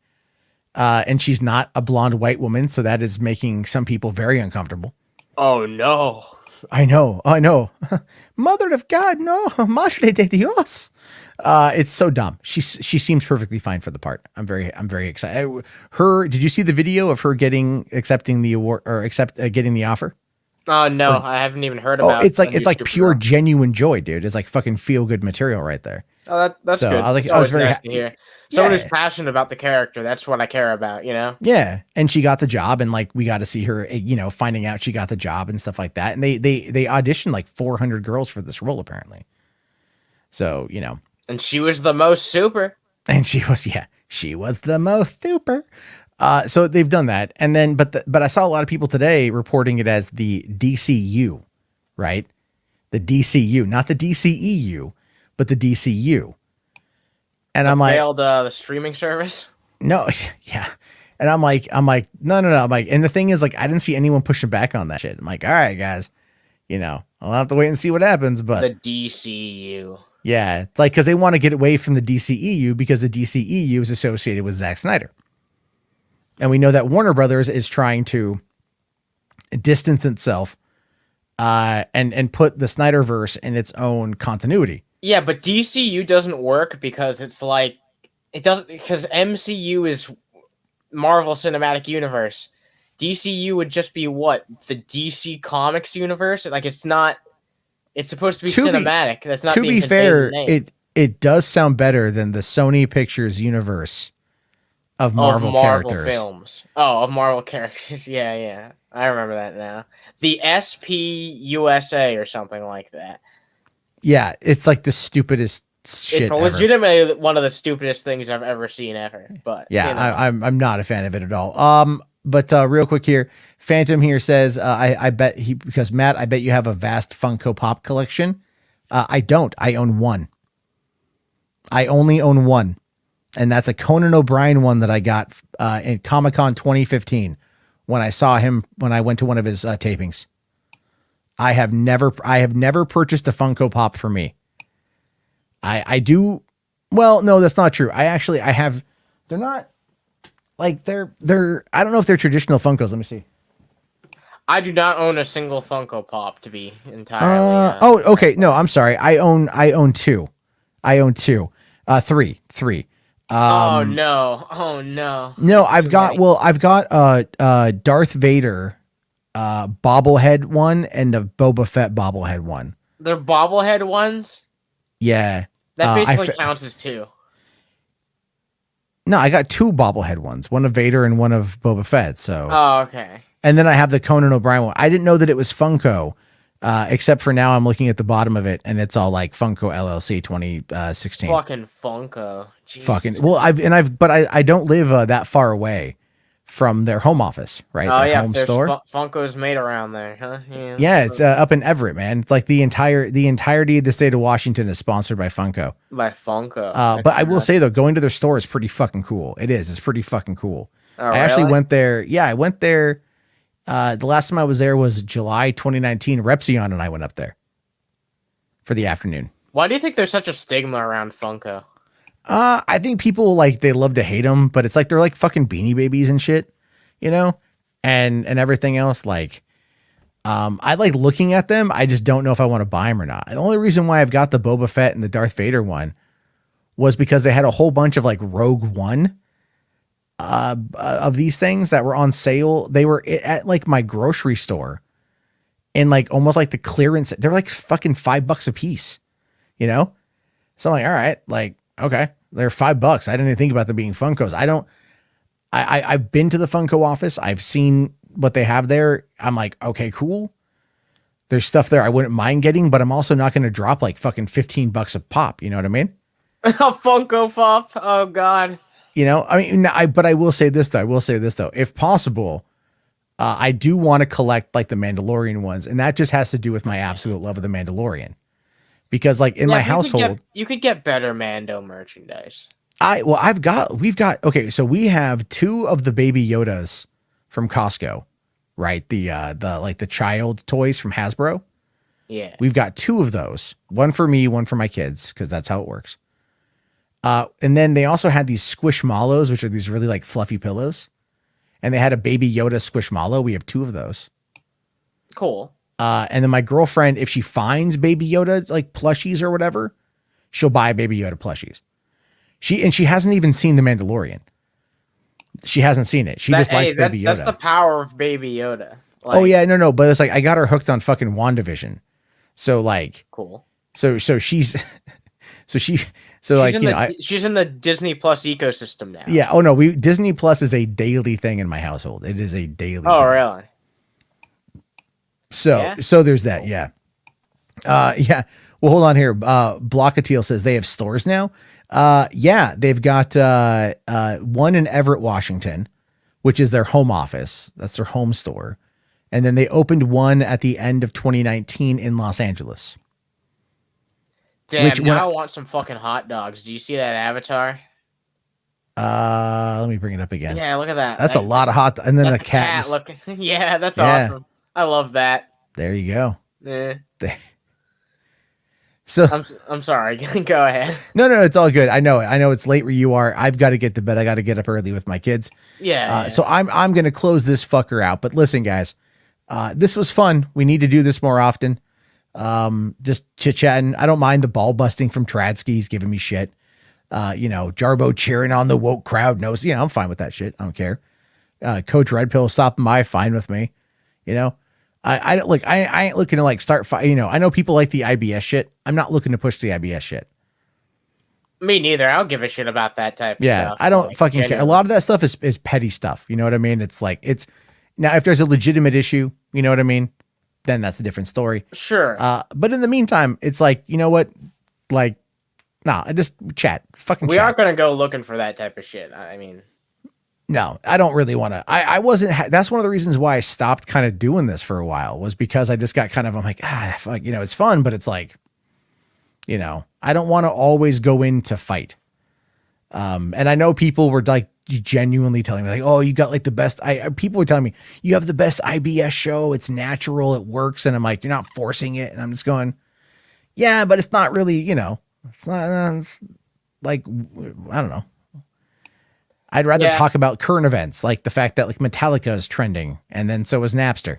And she's not a blonde white woman, so that is making some people very uncomfortable. Oh no! I know. Mother of God, no, Madre de Dios. It's so dumb. She seems perfectly fine for the part. I'm very excited. Did you see the video of her accepting the award or getting the offer? No, I haven't even heard about. It's like pure genuine joy, dude. It's like fucking feel good material right there. Oh, that's so good. I was very nice happy to hear. Someone who's passionate about the character. That's what I care about, you know? Yeah. And she got the job, and like we got to see her, you know, finding out she got the job and stuff like that. And they auditioned like 400 girls for this role, apparently. So, you know. And she was the most super. And she was the most super. So they've done that. And then, but I saw a lot of people today reporting it as the DCU, right? The DCU, not the DCEU, but the DCU. And I'm like, the streaming service. No, yeah. And I'm like, no. I'm like, and the thing is, like, I didn't see anyone pushing back on that shit. I'm like, all right, guys, you know, I'll have to wait and see what happens. But the DCU, yeah, it's like because they want to get away from the DCEU because the DCEU is associated with Zack Snyder, and we know that Warner Brothers is trying to distance itself, and put the Snyderverse in its own continuity. Yeah, but DCU doesn't work because it's like it doesn't because MCU is Marvel Cinematic Universe, DCU would just be what? The DC Comics universe? Like, it's not. It's supposed to be cinematic. That's not to being be fair. conveyed in the name. It does sound better than the Sony Pictures universe of Marvel characters. Films. Oh, of Marvel characters. Yeah. I remember that now. The SPUSA or something like that. Yeah, it's like the stupidest shit It's ever. legitimately one of the stupidest things I've ever seen ever. But Yeah, you know. I'm not a fan of it at all. But real quick here, Phantom here says, I bet because Matt, I bet you have a vast Funko Pop collection. I don't. I own one. I only own one, and that's a Conan O'Brien one that I got in Comic-Con 2015 when I saw him when I went to one of his tapings. I have never purchased a Funko Pop for me. I do. Well, no, that's not true. I have. They're not like they're. I don't know if they're traditional Funkos. Let me see. I do not own a single Funko Pop to be entirely. Oh, okay. No, I'm sorry. I own two. Three. Oh no. No, I've got Darth Vader bobblehead one and a Boba Fett bobblehead one. They're bobblehead ones? Yeah. That basically counts as two. No, I got two bobblehead ones, one of Vader and one of Boba Fett. So Oh, okay. and then I have the Conan O'Brien one. I didn't know that it was Funko. Except for now I'm looking at the bottom of it and it's all like Funko LLC 2016. Fucking Funko. Jesus. Fucking well, I don't live that far away from their home office, right? Oh their yeah, home there's store. Funkos made around there, huh? Yeah, it's up in Everett, man. It's like the entirety of the state of Washington is sponsored by Funko. By Funko. But I will say though, going to their store is pretty fucking cool. It is. It's pretty fucking cool. Oh, I actually really? went there. Yeah, I went there. The last time I was there was July 2019. Repsion and I went up there for the afternoon. Why do you think there's such a stigma around Funko? I think people like they love to hate them, but it's like they're like fucking Beanie Babies and shit, you know, and everything else. Like, I like looking at them. I just don't know if I want to buy them or not. The only reason why I've got the Boba Fett and the Darth Vader one was because they had a whole bunch of like Rogue One of these things that were on sale. They were at like my grocery store in like almost like the clearance. They're like fucking $5 a piece, you know? So I'm like, all right, like, okay, they're $5. I didn't even think about them being Funkos. I've been to the Funko office. I've seen what they have there. I'm like, okay, cool. There's stuff there I wouldn't mind getting, but I'm also not going to drop like fucking $15 a pop. You know what I mean? A Funko Pop? Oh God. You know, I mean, but I will say this though. If possible, I do want to collect like the Mandalorian ones. And that just has to do with my absolute love of the Mandalorian. Because like in my household, you could get better Mando merchandise. okay, so we have two of the Baby Yodas from Costco, right? The like the child toys from Hasbro. Yeah. We've got two of those, one for me, one for my kids, because that's how it works. And then they also had these Squishmallows, which are these really like fluffy pillows. And they had a Baby Yoda Squishmallow. We have two of those. Cool. And then my girlfriend, if she finds Baby Yoda like plushies or whatever, she'll buy Baby Yoda plushies. She hasn't even seen The Mandalorian. She hasn't seen it. She just likes Baby Yoda. That's the power of Baby Yoda. Like, oh yeah, no, but it's like I got her hooked on fucking WandaVision. So like, cool. So she's like, you know, she's in the Disney Plus ecosystem now. Yeah. Oh no, Disney Plus is a daily thing in my household. It is a daily. Oh thing. really? So there's that. Yeah. Yeah. Well, hold on here. Blockatiel says they have stores now. Yeah, they've got one in Everett, Washington, which is their home office. That's their home store. And then they opened one at the end of 2019 in Los Angeles. Damn, now I want some fucking hot dogs. Do you see that avatar? Let me bring it up again. Yeah, look at that. That's a lot of hot. And then the cat. Looking. Yeah, that's awesome. I love that. There you go. Yeah. So I'm sorry. Go ahead. No, it's all good. I know it's late where you are. I've got to get to bed. I got to get up early with my kids. Yeah. So I'm going to close this fucker out. But listen, guys, this was fun. We need to do this more often. Just chit-chatting. I don't mind the ball busting from Tradsky. He's giving me shit. Jarbo cheering on the woke crowd knows, I'm fine with that shit. I don't care. Coach Red Pill stopping by, fine with me. You know, I don't look. I ain't looking to like start. You know, I know people like the IBS shit. I'm not looking to push the IBS shit. Me neither. I don't give a shit about that type of stuff. I don't like, fucking care. A genuinely. lot of that stuff is petty stuff. You know what I mean? It's like now if there's a legitimate issue, you know what I mean? Then that's a different story. Sure. But in the meantime, it's like, you know what? Like, nah, I just chat. Fucking We chat. aren't going to go looking for that type of shit. I mean, No, I don't really want to. I wasn't. That's one of the reasons why I stopped kind of doing this for a while, was because I just got kind of, I'm like, fuck, you know, it's fun, but it's like, you know, I don't want to always go in to fight. And I know people were like genuinely telling me like, oh, you got like the best. People were telling me you have the best IBS show. It's natural. It works. And I'm like, you're not forcing it. And I'm just going, yeah, but it's not really, you know, it's not it's like, I don't know. I'd rather talk about current events, like the fact that like Metallica is trending, and then so is Napster,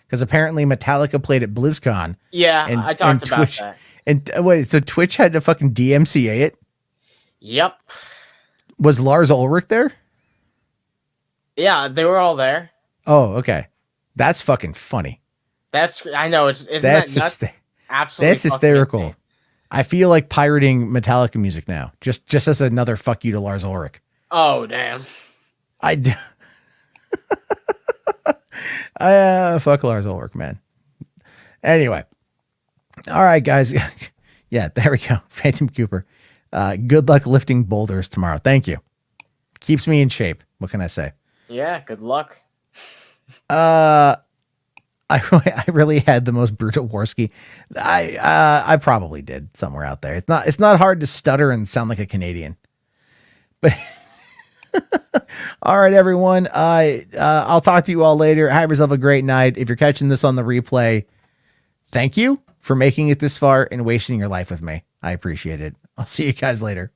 because apparently Metallica played at BlizzCon. yeah, and, I talked about Twitch, that. And wait, so Twitch had to fucking DMCA it? Yep. Was Lars Ulrich there? Yeah, they were all there. Oh, okay. That's fucking funny. I know, isn't That's that nuts? hyster- Absolutely. That's hysterical. I feel like pirating Metallica music now, just as another fuck you to Lars Ulrich. Oh, damn. I do. Fuck Lars Ulrich, man. Anyway. All right, guys. Yeah, there we go. Phantom Cooper. Good luck lifting boulders tomorrow. Thank you. Keeps me in shape. What can I say? Yeah, good luck. I really had the most brutal Warski. I probably did somewhere out there. It's not hard to stutter and sound like a Canadian. But all right, everyone. I'll talk to you all later. Have yourself a great night. If you're catching this on the replay, thank you for making it this far and wasting your life with me. I appreciate it. I'll see you guys later.